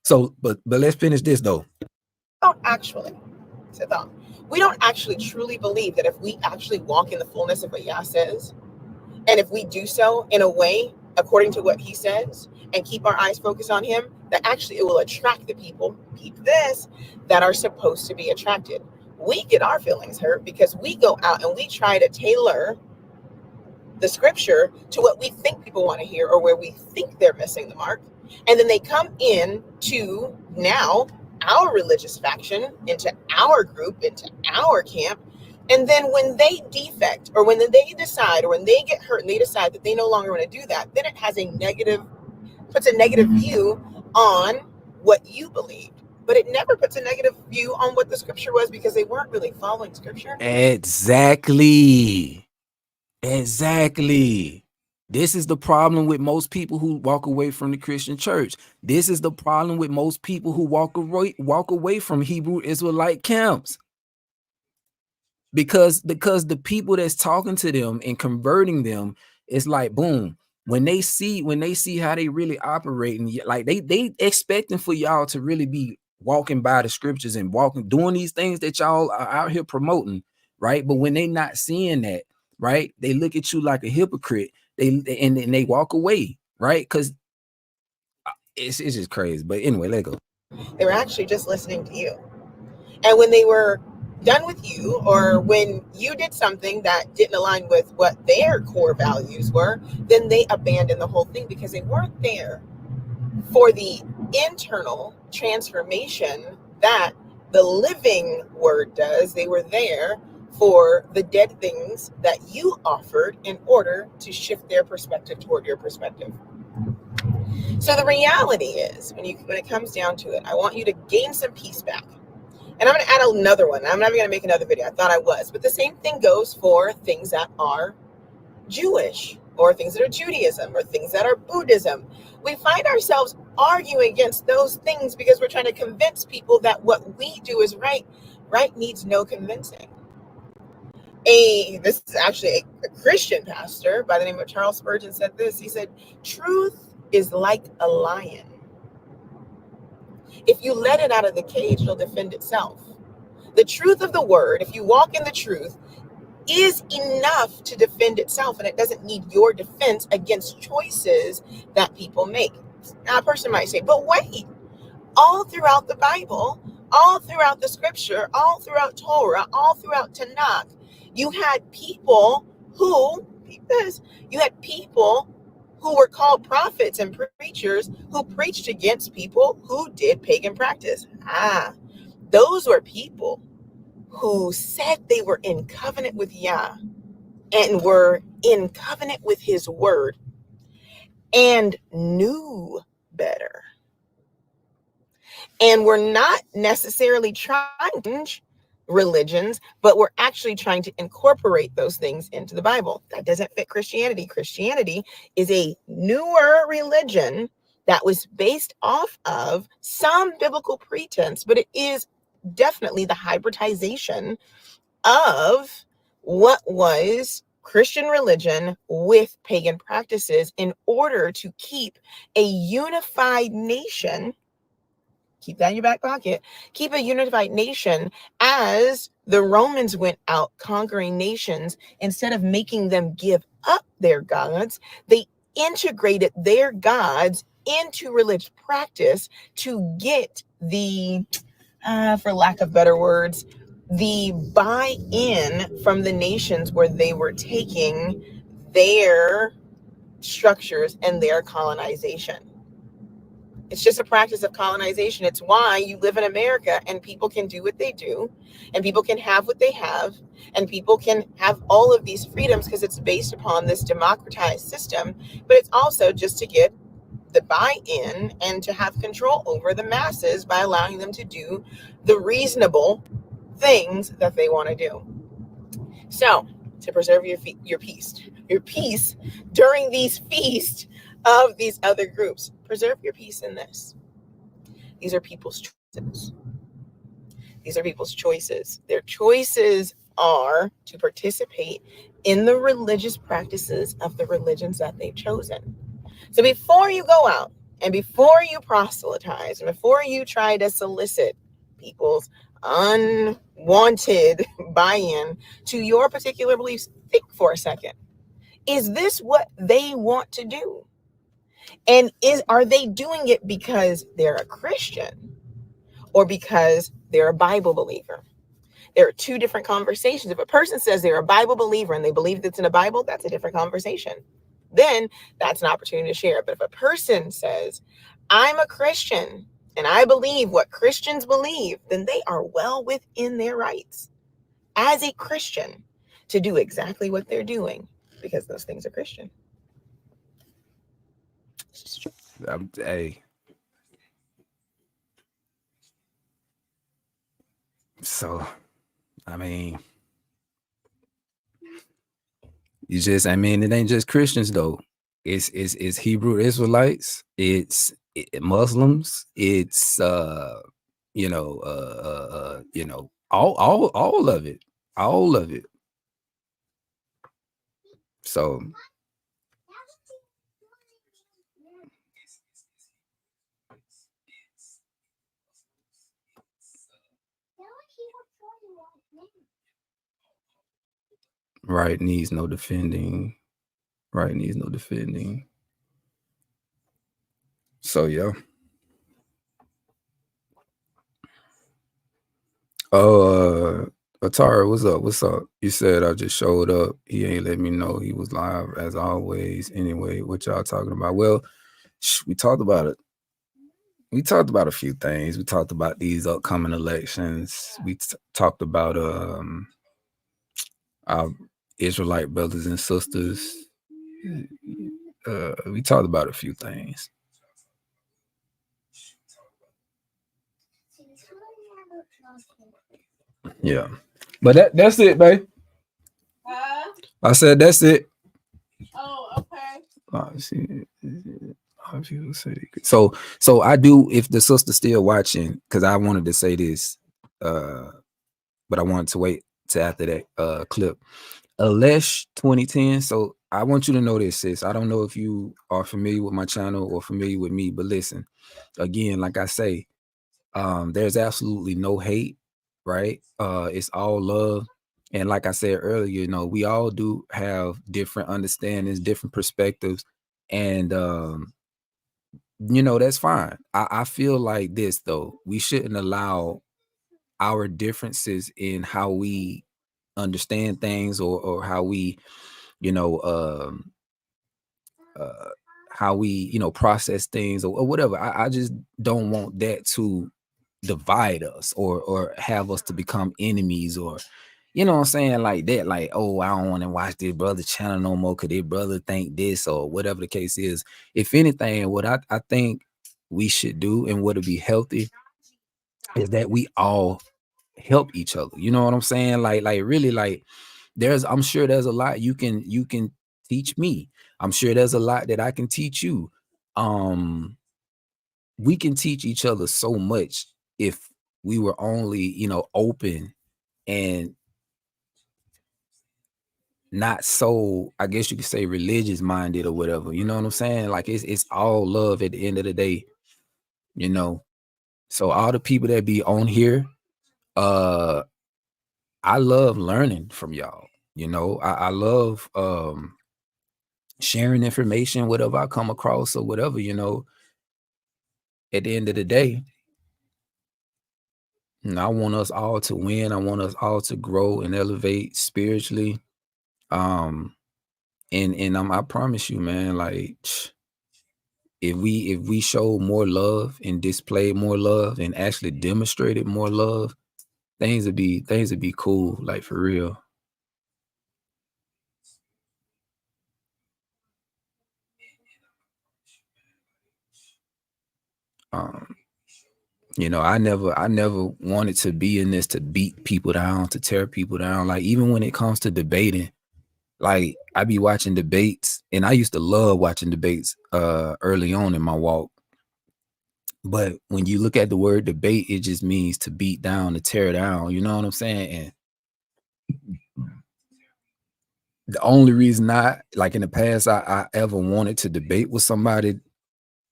So, but let's finish this though. We don't actually truly believe that if we actually walk in the fullness of what Yah says, and if we do so in a way according to what he says and keep our eyes focused on him, that actually it will attract the people, keep this, that are supposed to be attracted. We get our feelings hurt because we go out and we try to tailor the scripture to what we think people want to hear or where we think they're missing the mark. And then they come in to now our religious faction, into our group, into our camp. And then when they defect or when they decide or when they get hurt and they decide that they no longer want to do that, then it has puts a negative view on what you believed. But it never puts a negative view on what the scripture was because they weren't really following scripture. Exactly. This is the problem with most people who walk away from the Christian church. This is the problem with most people who walk away from Hebrew Israelite camps. because the people that's talking to them and converting them, it's like boom. When they see how they really operating, like they expecting for y'all to really be walking by the scriptures and doing these things that y'all are out here promoting, right? But when they not seeing that, right, they look at you like a hypocrite. They walk away, right? Because it's just crazy. But anyway, let go. They were actually just listening to you. And when they were done with you, or when you did something that didn't align with what their core values were, then they abandoned the whole thing because they weren't there for the internal transformation that the living word does. They were there for the dead things that you offered in order to shift their perspective toward your perspective. So the reality is, when it comes down to it, I want you to gain some peace back. And I'm going to add another one. I'm not even going to make another video. I thought I was. But the same thing goes for things that are Jewish, or things that are Judaism, or things that are Buddhism. We find ourselves arguing against those things because we're trying to convince people that what we do is right. Right needs no convincing. This is actually a Christian pastor by the name of Charles Spurgeon said this. He said, "Truth is like a lion. If you let it out of the cage, it'll defend itself." The truth of the word, if you walk in the truth, is enough to defend itself, and it doesn't need your defense against choices that people make. Now, a person might say, but wait, all throughout the Bible, all throughout the scripture, all throughout Torah, all throughout Tanakh, you had people who were called prophets and preachers who preached against people who did pagan practice. Those were people who said they were in covenant with Yah and were in covenant with his word and knew better, and were not necessarily trying to change religions, but were actually trying to incorporate those things into the Bible. That doesn't fit Christianity. Christianity is a newer religion that was based off of some biblical pretense, but it is definitely the hybridization of what was Christian religion with pagan practices in order to keep a unified nation. Keep that in your back pocket. Keep a unified nation as the Romans went out conquering nations. Instead of making them give up their gods, they integrated their gods into religious practice to get the, for lack of better words, the buy-in from the nations where they were taking their structures and their colonization. It's just a practice of colonization. It's why you live in America and people can do what they do, and people can have what they have, and people can have all of these freedoms because it's based upon this democratized system. But it's also just to get the buy-in and to have control over the masses by allowing them to do the reasonable things that they want to do. So, to preserve your peace during these feasts of these other groups, preserve your peace in this. These are people's choices. These are people's choices. Their choices are to participate in the religious practices of the religions that they've chosen. So before you go out and before you proselytize and before you try to solicit people's unwanted buy-in to your particular beliefs, think for a second. Is this what they want to do? And are they doing it because they're a Christian or because they're a Bible believer? There are two different conversations. If a person says they're a Bible believer and they believe that's in the Bible, that's a different conversation. Then that's an opportunity to share. But if a person says, I'm a Christian and I believe what Christians believe, then they are well within their rights as a Christian to do exactly what they're doing because those things are Christian. Hey. So, I mean, it ain't just Christians though. It's Hebrew Israelites, it's Muslims, it's all of it. all of it. So right needs no defending. Right needs no defending. So yeah. Atara, what's up? What's up? You said I just showed up. He ain't let me know he was live as always. Anyway, what y'all talking about? Well, we talked about it. We talked about a few things. We talked about these upcoming elections. We talked about our Israelite brothers and sisters. We talked about a few things. Yeah, but that's it, babe. I said that's it. Oh, okay. See, so I do. If the sister's still watching, because I wanted to say this, but I wanted to wait to after that clip. Alesh 2010. So I want you to know this, sis. I don't know if you are familiar with my channel or familiar with me, but listen, again, like I say, there's absolutely no hate, right? It's all love. And like I said earlier, we all do have different understandings, different perspectives, and that's fine. I feel like this though, we shouldn't allow our differences in how we understand things or how we, how we, process things or whatever. I just don't want that to divide us or have us to become enemies or you know what I'm saying, like that, like, oh, I don't want to watch this brother channel no more because their brother think this or whatever the case is. If anything, what I think we should do and what would be healthy is that we all help each other. You know what I'm saying? Like really, like I'm sure there's a lot you can teach me. I'm sure there's a lot that I can teach you. We can teach each other so much if we were only, open and not so, I guess you could say, religious minded or whatever. You know what I'm saying? Like it's all love at the end of the day, So all the people that be on here, I love learning from y'all. I love sharing information, whatever I come across or whatever, at the end of the day. And I want us all to win. I want us all to grow and elevate spiritually. And I promise you, man, like if we show more love and display more love and actually demonstrated more love, things would be cool, like for real. I never wanted to be in this to beat people down, to tear people down. Like even when it comes to debating, like I be watching debates, and I used to love watching debates early on in my walk. But when you look at the word debate, it just means to beat down, to tear down. You know what I'm saying? And the only reason like in the past I ever wanted to debate with somebody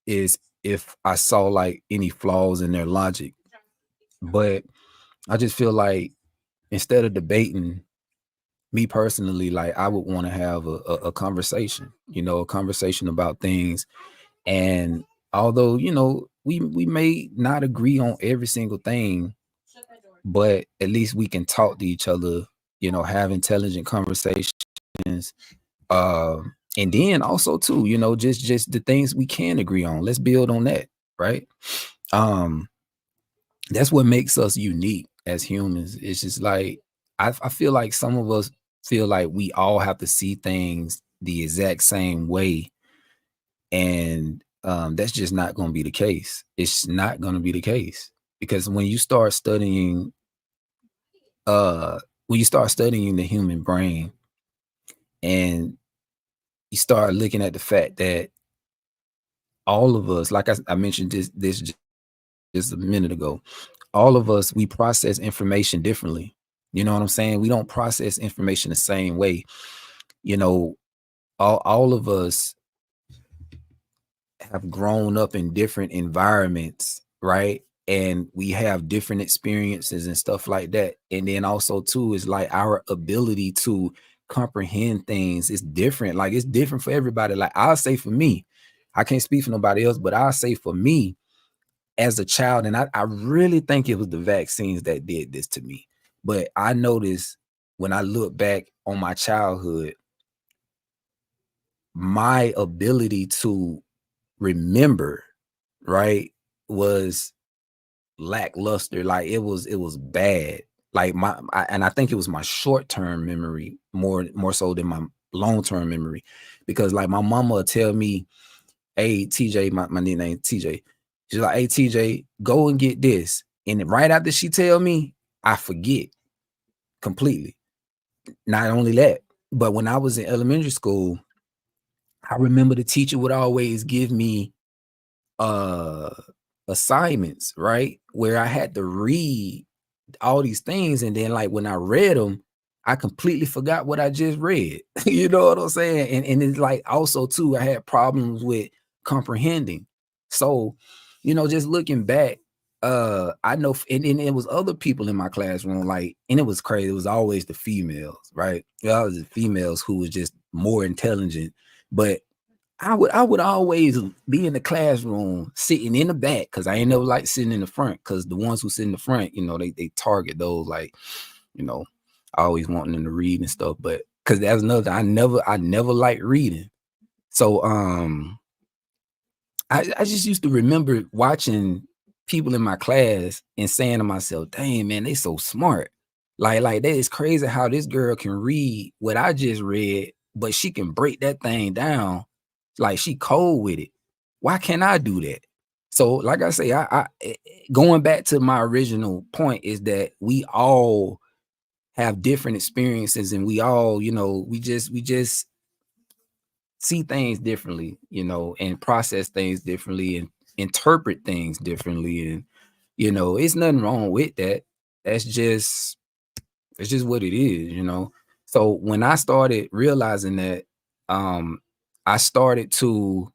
is if I saw like any flaws in their logic. But I just feel like instead of debating, me personally, like I would want to have a conversation, a conversation about things. And although, we may not agree on every single thing, but at least we can talk to each other, have intelligent conversations. And then also too, just the things we can agree on. Let's build on that, right? That's what makes us unique as humans. It's just like I feel like some of us feel like we all have to see things the exact same way, and that's just not going to be the case. It's not going to be the case because when you start studying the human brain and you start looking at the fact that all of us, like I mentioned this just a minute ago, all of us, we process information differently. You know what I'm saying? We don't process information the same way. You know, all of us have grown up in different environments, right? And we have different experiences and stuff like that. And then also too is like our ability to comprehend things is different. Like it's different for everybody. Like I'll say for me, I can't speak for nobody else, but I'll say for me as a child, and I really think it was the vaccines that did this to me. But I noticed when I look back on my childhood, my ability to remember, right, was lackluster. Like it was bad. Like and I think it was my short-term memory more so than my long-term memory, because like my mama would tell me, hey TJ, my nickname TJ, she's like, hey TJ, go and get this, and right after she tell me, I forget completely. Not only that, but when I was in elementary school, I remember the teacher would always give me assignments, right, where I had to read all these things, and then like when I read them, I completely forgot what I just read. You know what I'm saying? And it's like also too, I had problems with comprehending. So, you know, just looking back, I know, and it was other people in my classroom, like, and it was crazy. It was always the females, right? Yeah, it was the females who was just more intelligent, but I would always be in the classroom sitting in the back, because I ain't never like sitting in the front, because the ones who sit in the front, you know, they target those, like, you know, always wanting them to read and stuff. But because that's another, I never liked reading. So I just used to remember watching people in my class and saying to myself, dang man, they so smart. Like that is crazy how this girl can read what I just read, but she can break that thing down like she cold with it. Why can't I do that? So like I say, I going back to my original point is that we all have different experiences, and we all, you know, we just see things differently, you know, and process things differently and interpret things differently. And, you know, it's nothing wrong with that. That's just, it's just what it is, you know. So when I started realizing that, I started to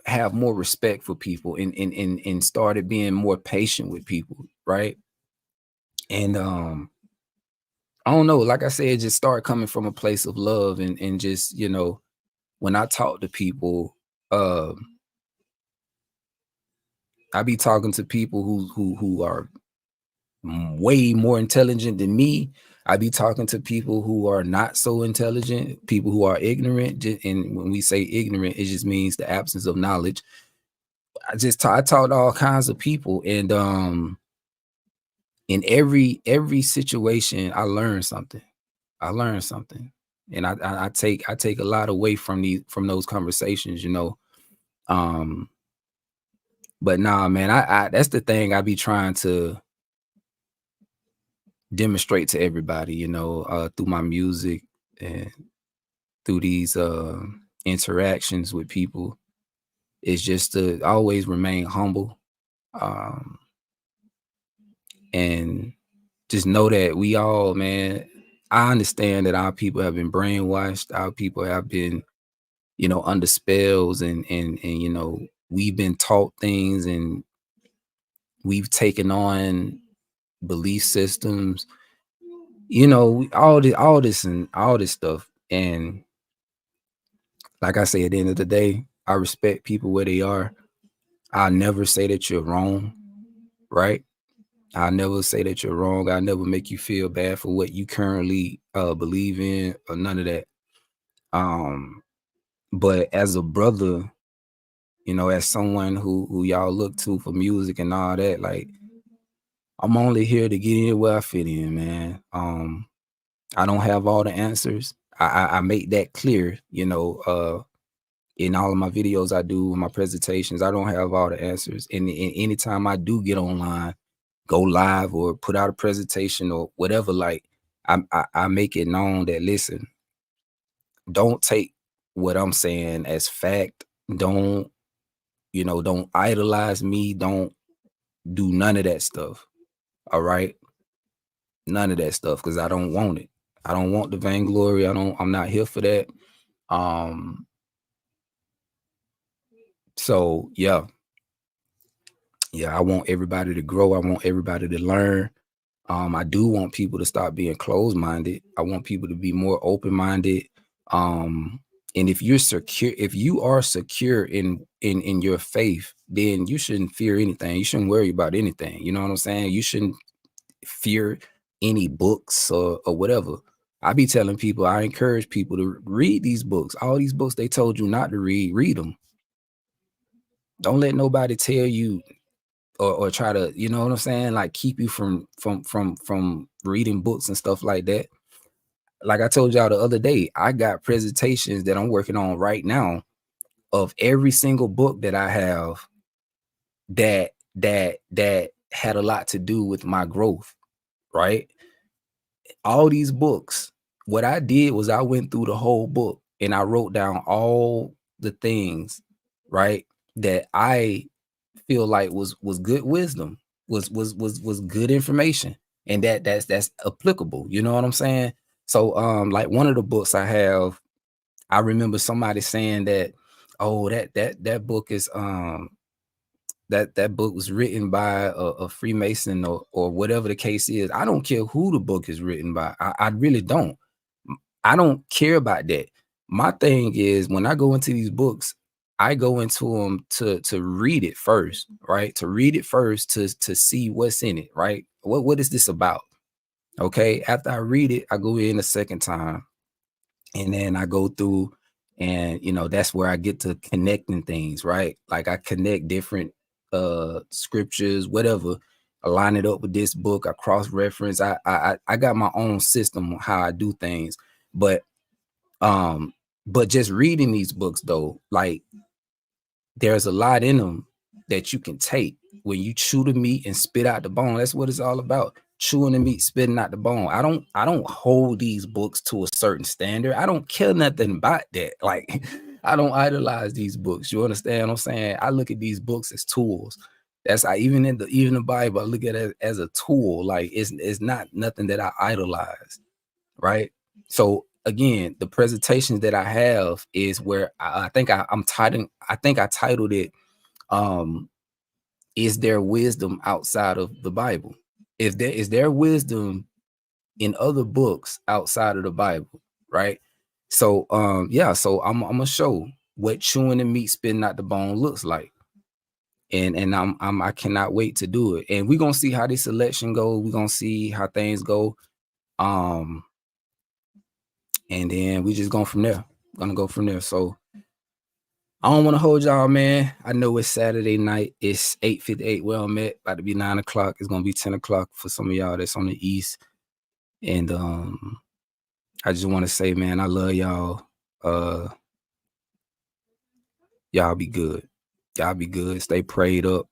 have more respect for people, and started being more patient with people, right? And I don't know, like I said, it just started coming from a place of love, and just, you know, when I talk to people, I be talking to people who are way more intelligent than me. I be talking to people who are not so intelligent, people who are ignorant. And when we say ignorant, it just means the absence of knowledge. I talk to all kinds of people, and in every situation, I learn something. And I take a lot away from those conversations, you know. But nah, man, I that's the thing I be trying to demonstrate to everybody, you know, through my music and through these interactions with people, is just to always remain humble, and just know that we all, man, I understand that our people have been brainwashed, our people have been, you know, under spells, and you know, we've been taught things, and we've taken on belief systems, you know, all this stuff. And like I say, at the end of the day, I respect people where they are. I'll never say that you're wrong, right? I'll never say that you're wrong. I'll never make you feel bad for what you currently believe in, or none of that. But as a brother, you know, as someone who y'all look to for music and all that, like, I'm only here to get in where I fit in, man. I don't have all the answers. I make that clear, you know, in all of my videos I do, in my presentations. I don't have all the answers. And anytime I do get online, go live, or put out a presentation or whatever, like, I make it known that, listen, don't take what I'm saying as fact. Don't, you know, don't idolize me. Don't do none of that stuff. All right. None of that stuff, because I don't want it. I don't want the vainglory. I'm not here for that. So yeah, I want everybody to grow. I want everybody to learn. I do want people to stop being closed-minded. I want people to be more open-minded. And if you are secure in your faith, then you shouldn't fear anything. You shouldn't worry about anything. You know what I'm saying? You shouldn't fear any books or whatever. I be telling people, I encourage people to read these books. All these books they told you not to read them. Don't let nobody tell you or try to, you know what I'm saying, like keep you from reading books and stuff like that. Like I told y'all the other day, I got presentations that I'm working on right now of every single book that I have that had a lot to do with my growth, right? All these books, what I did was I went through the whole book and I wrote down all the things, right, that I feel like was good wisdom, was good information, and that's applicable. You know what I'm saying? So like one of the books I have, I remember somebody saying that, oh, that book is that book was written by a Freemason or whatever the case is. I don't care who the book is written by. I really don't. I don't care about that. My thing is when I go into these books, I go into them to read it first, right? To read it first to see what's in it, right? What is this about? Okay. After I read it, I go in a second time and then I go through and that's where I get to connecting things, right? Like I connect different scriptures, whatever, align it up with this book, I cross-reference. I got my own system on how I do things. But just reading these books though, like there's a lot in them that you can take when you chew the meat and spit out the bone. That's what it's all about. Chewing the meat, spitting out the bone. I don't hold these books to a certain standard. I don't care nothing about that. Like I don't idolize these books. You understand what I'm saying? I look at these books as tools. That's even in the Bible, I look at it as a tool. Like it's not nothing that I idolize, right? So again, the presentations that I have is where I think I titled it is there wisdom outside of the Bible? Is there wisdom in other books outside of the Bible, right? So so I'm gonna show what chewing the meat, spitting out the bone looks like. And I cannot wait to do it. And we're gonna see how this election goes. We're gonna see how things go. And then we just going from there. Gonna go from there. So I don't want to hold y'all, man. I know it's Saturday night. It's 8:58 where I'm at. About to be 9 o'clock. It's gonna be 10 o'clock for some of y'all that's on the east. And I just want to say, man, I love y'all. Y'all be good. Y'all be good. Stay prayed up.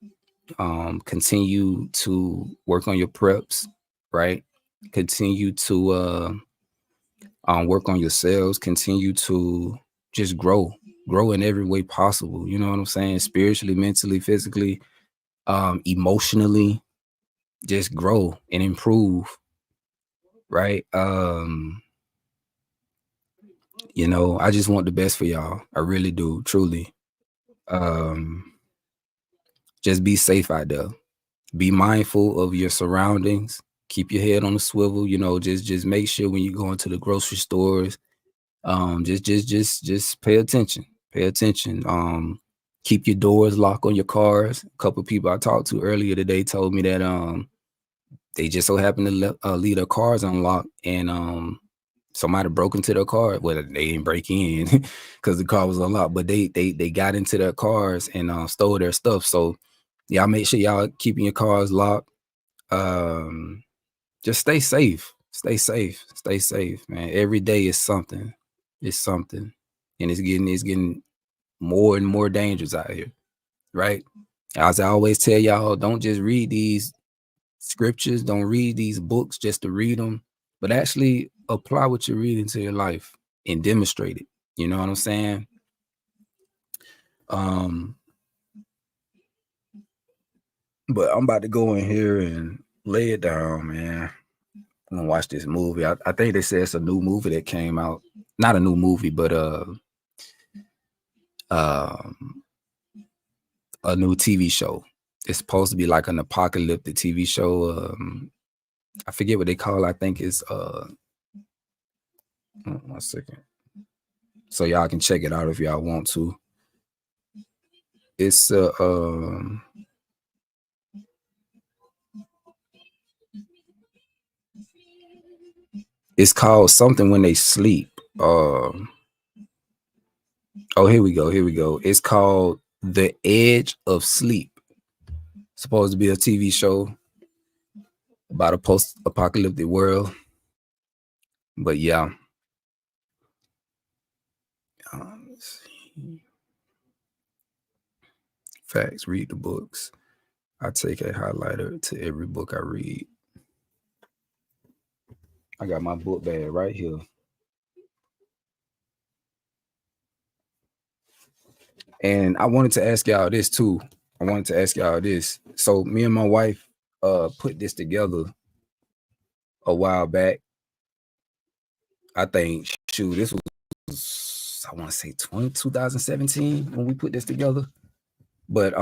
Continue to work on your preps, right? Continue to work on yourselves. Continue to just grow in every way possible. You know what I'm saying? Spiritually, mentally, physically, emotionally, just grow and improve, right? I just want the best for y'all. I really do, truly. Just be safe out there. Be mindful of your surroundings. Keep your head on the swivel. Just make sure when you go into the grocery stores, just pay attention. Pay attention. Keep your doors locked on your cars. A couple of people I talked to earlier today told me that they just so happened to leave their cars unlocked, and somebody broke into their car. Well, they didn't break in because the car was unlocked, but they got into their cars and stole their stuff. So y'all make sure y'all keeping your cars locked. Just stay safe. Stay safe. Stay safe, man. Every day is something. It's something. And it's getting more and more dangerous out here. Right? As I always tell y'all, don't just read these scriptures, don't read these books just to read them, but actually apply what you're reading to your life and demonstrate it. You know what I'm saying? But I'm about to go in here and lay it down, man. I'm gonna watch this movie. I think they said it's a new movie that came out. Not a new movie, but a new TV show. It's supposed to be like an apocalyptic TV show. I forget what they call it. I think it's 1 second. So y'all can check it out if y'all want to. It's it's called something when they sleep. Oh, here we go. It's called The Edge of Sleep. Supposed to be a TV show about a post-apocalyptic world. But yeah. Let's see. Facts, read the books. I take a highlighter to every book I read. I got my book bag right here. And I wanted to ask y'all this too. So me and my wife put this together a while back. I think, shoot, this was, I want to say 2017 when we put this together. But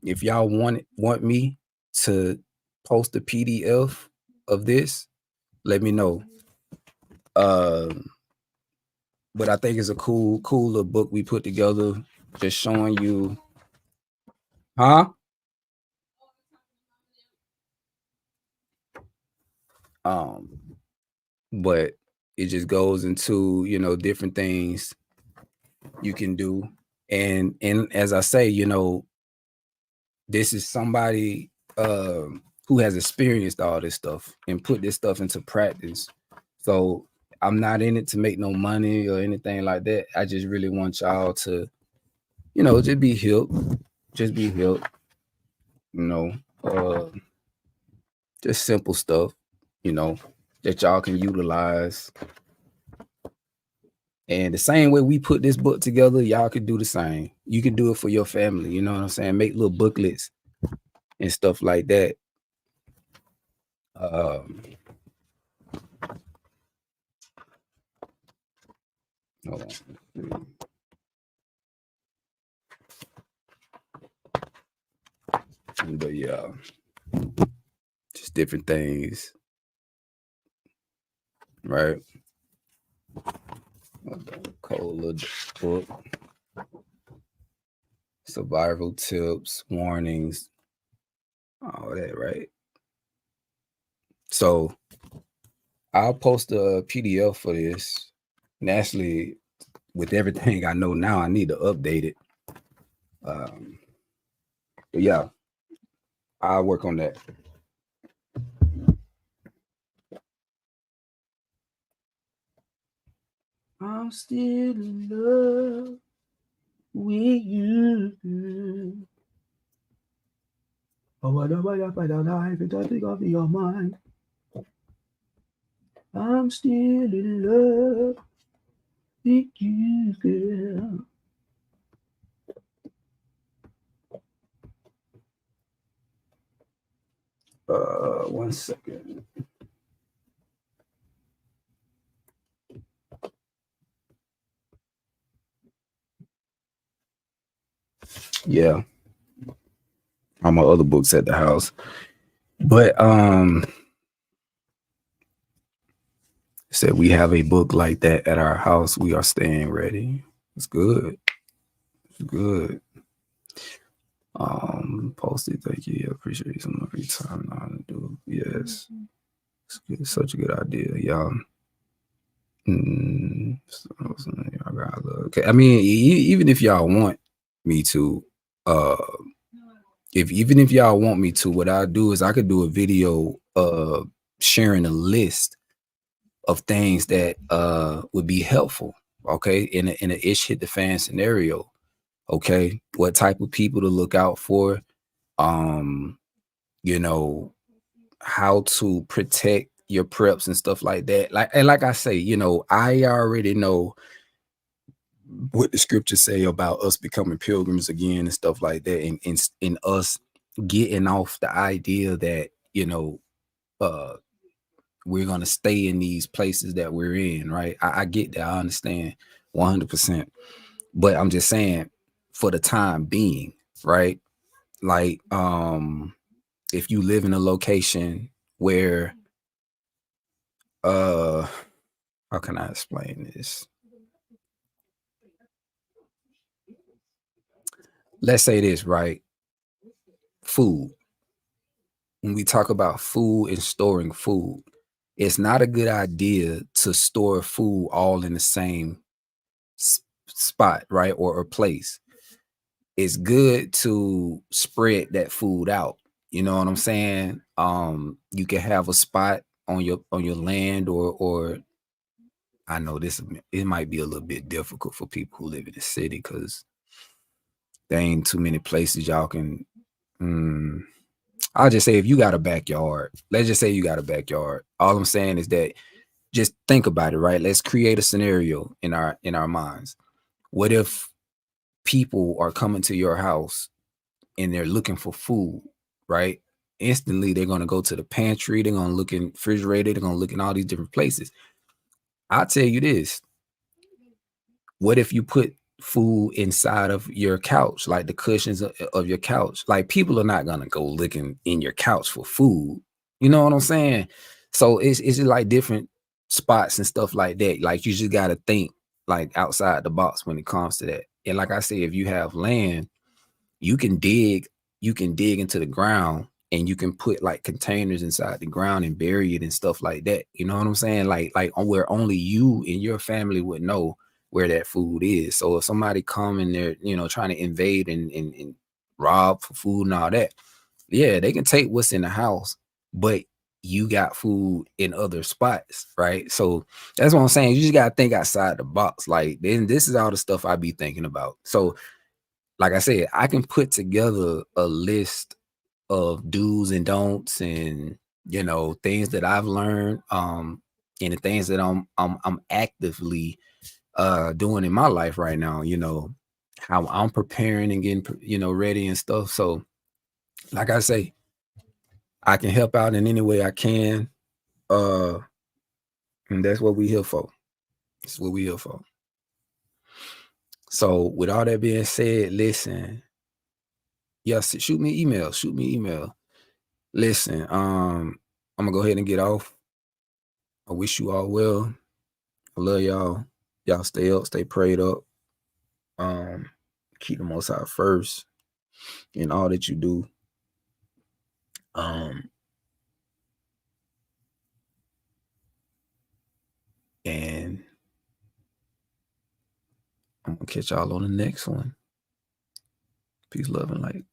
if y'all want me to post a PDF of this, let me know. But I think it's a cool little book we put together, just showing you, but it just goes into, you know, different things you can do. And as I say, you know, this is somebody who has experienced all this stuff and put this stuff into practice. So I'm not in it to make no money or anything like that. I just really want y'all to, you know, just be helped. You know, just simple stuff, you know, that y'all can utilize. And the same way we put this book together, y'all could do the same. You can do it for your family, you know what I'm saying? Make little booklets and stuff like that. Hold on. But yeah, just different things, right? Cold little book. Survival tips, warnings, all that, right? So I'll post a PDF for this. And actually, with everything I know now, I need to update it. But yeah, I'll work on that. I'm still in love with you. Oh, I don't want to life if I think of your mind. I'm still in love with you, girl. 1 second. Yeah. All my other books at the house. But said we have a book like that at our house. We are staying ready. It's good. It's good. Posted, thank you. Appreciate some of your time now to do. Yes. It's good. Such a good idea, y'all. Okay. I mean, even if y'all want me to, even if y'all want me to, what I do is I could do a video sharing a list of things that would be helpful, okay, in a ish hit the fan scenario. Okay, what type of people to look out for, you know, how to protect your preps and stuff like that. Like I say, you know, I already know what the scriptures say about us becoming pilgrims again and stuff like that, and us getting off the idea that, you know, we're gonna stay in these places that we're in, right? I get that, I understand 100%. But I'm just saying, for the time being, right? Like, if you live in a location where, how can I explain this? Let's say this, right? Food. When we talk about food and storing food, it's not a good idea to store food all in the same spot, right? Or place. It's good to spread that food out. You know what I'm saying? You can have a spot on your land, or I know it might be a little bit difficult for people who live in the city because there ain't too many places y'all can. I'll just say if you got a backyard, let's just say you got a backyard. All I'm saying is that just think about it, right? Let's create a scenario in our minds. What if people are coming to your house and they're looking for food, right? Instantly, they're going to go to the pantry. They're going to look in the refrigerator. They're going to look in all these different places. I'll tell you this. What if you put food inside of your couch, like the cushions of your couch? Like, people are not going to go looking in your couch for food. You know what I'm saying? So it's just like different spots and stuff like that. Like, you just got to think like outside the box when it comes to that. And like I say, if you have land, you can dig into the ground and you can put like containers inside the ground and bury it and stuff like that. You know what I'm saying? Like where only you and your family would know where that food is. So if somebody come in there, trying to invade and rob for food and all that, yeah, they can take what's in the house, but you got food in other spots, right? So that's what I'm saying. You just gotta think outside the box. Like, then this is all the stuff I be thinking about. So like I said, I can put together a list of do's and don'ts and things that I've learned, and the things that I'm actively doing in my life right now, how I'm preparing and getting ready and stuff. So like I say, I can help out in any way I can. And that's what we here for. That's what we here for. So with all that being said, listen, yes, shoot me email. Listen, I'm gonna go ahead and get off. I wish you all well. I love y'all. Y'all stay up, stay prayed up. Keep the Most High first in all that you do. And I'm gonna catch y'all on the next one. Peace, love, and light.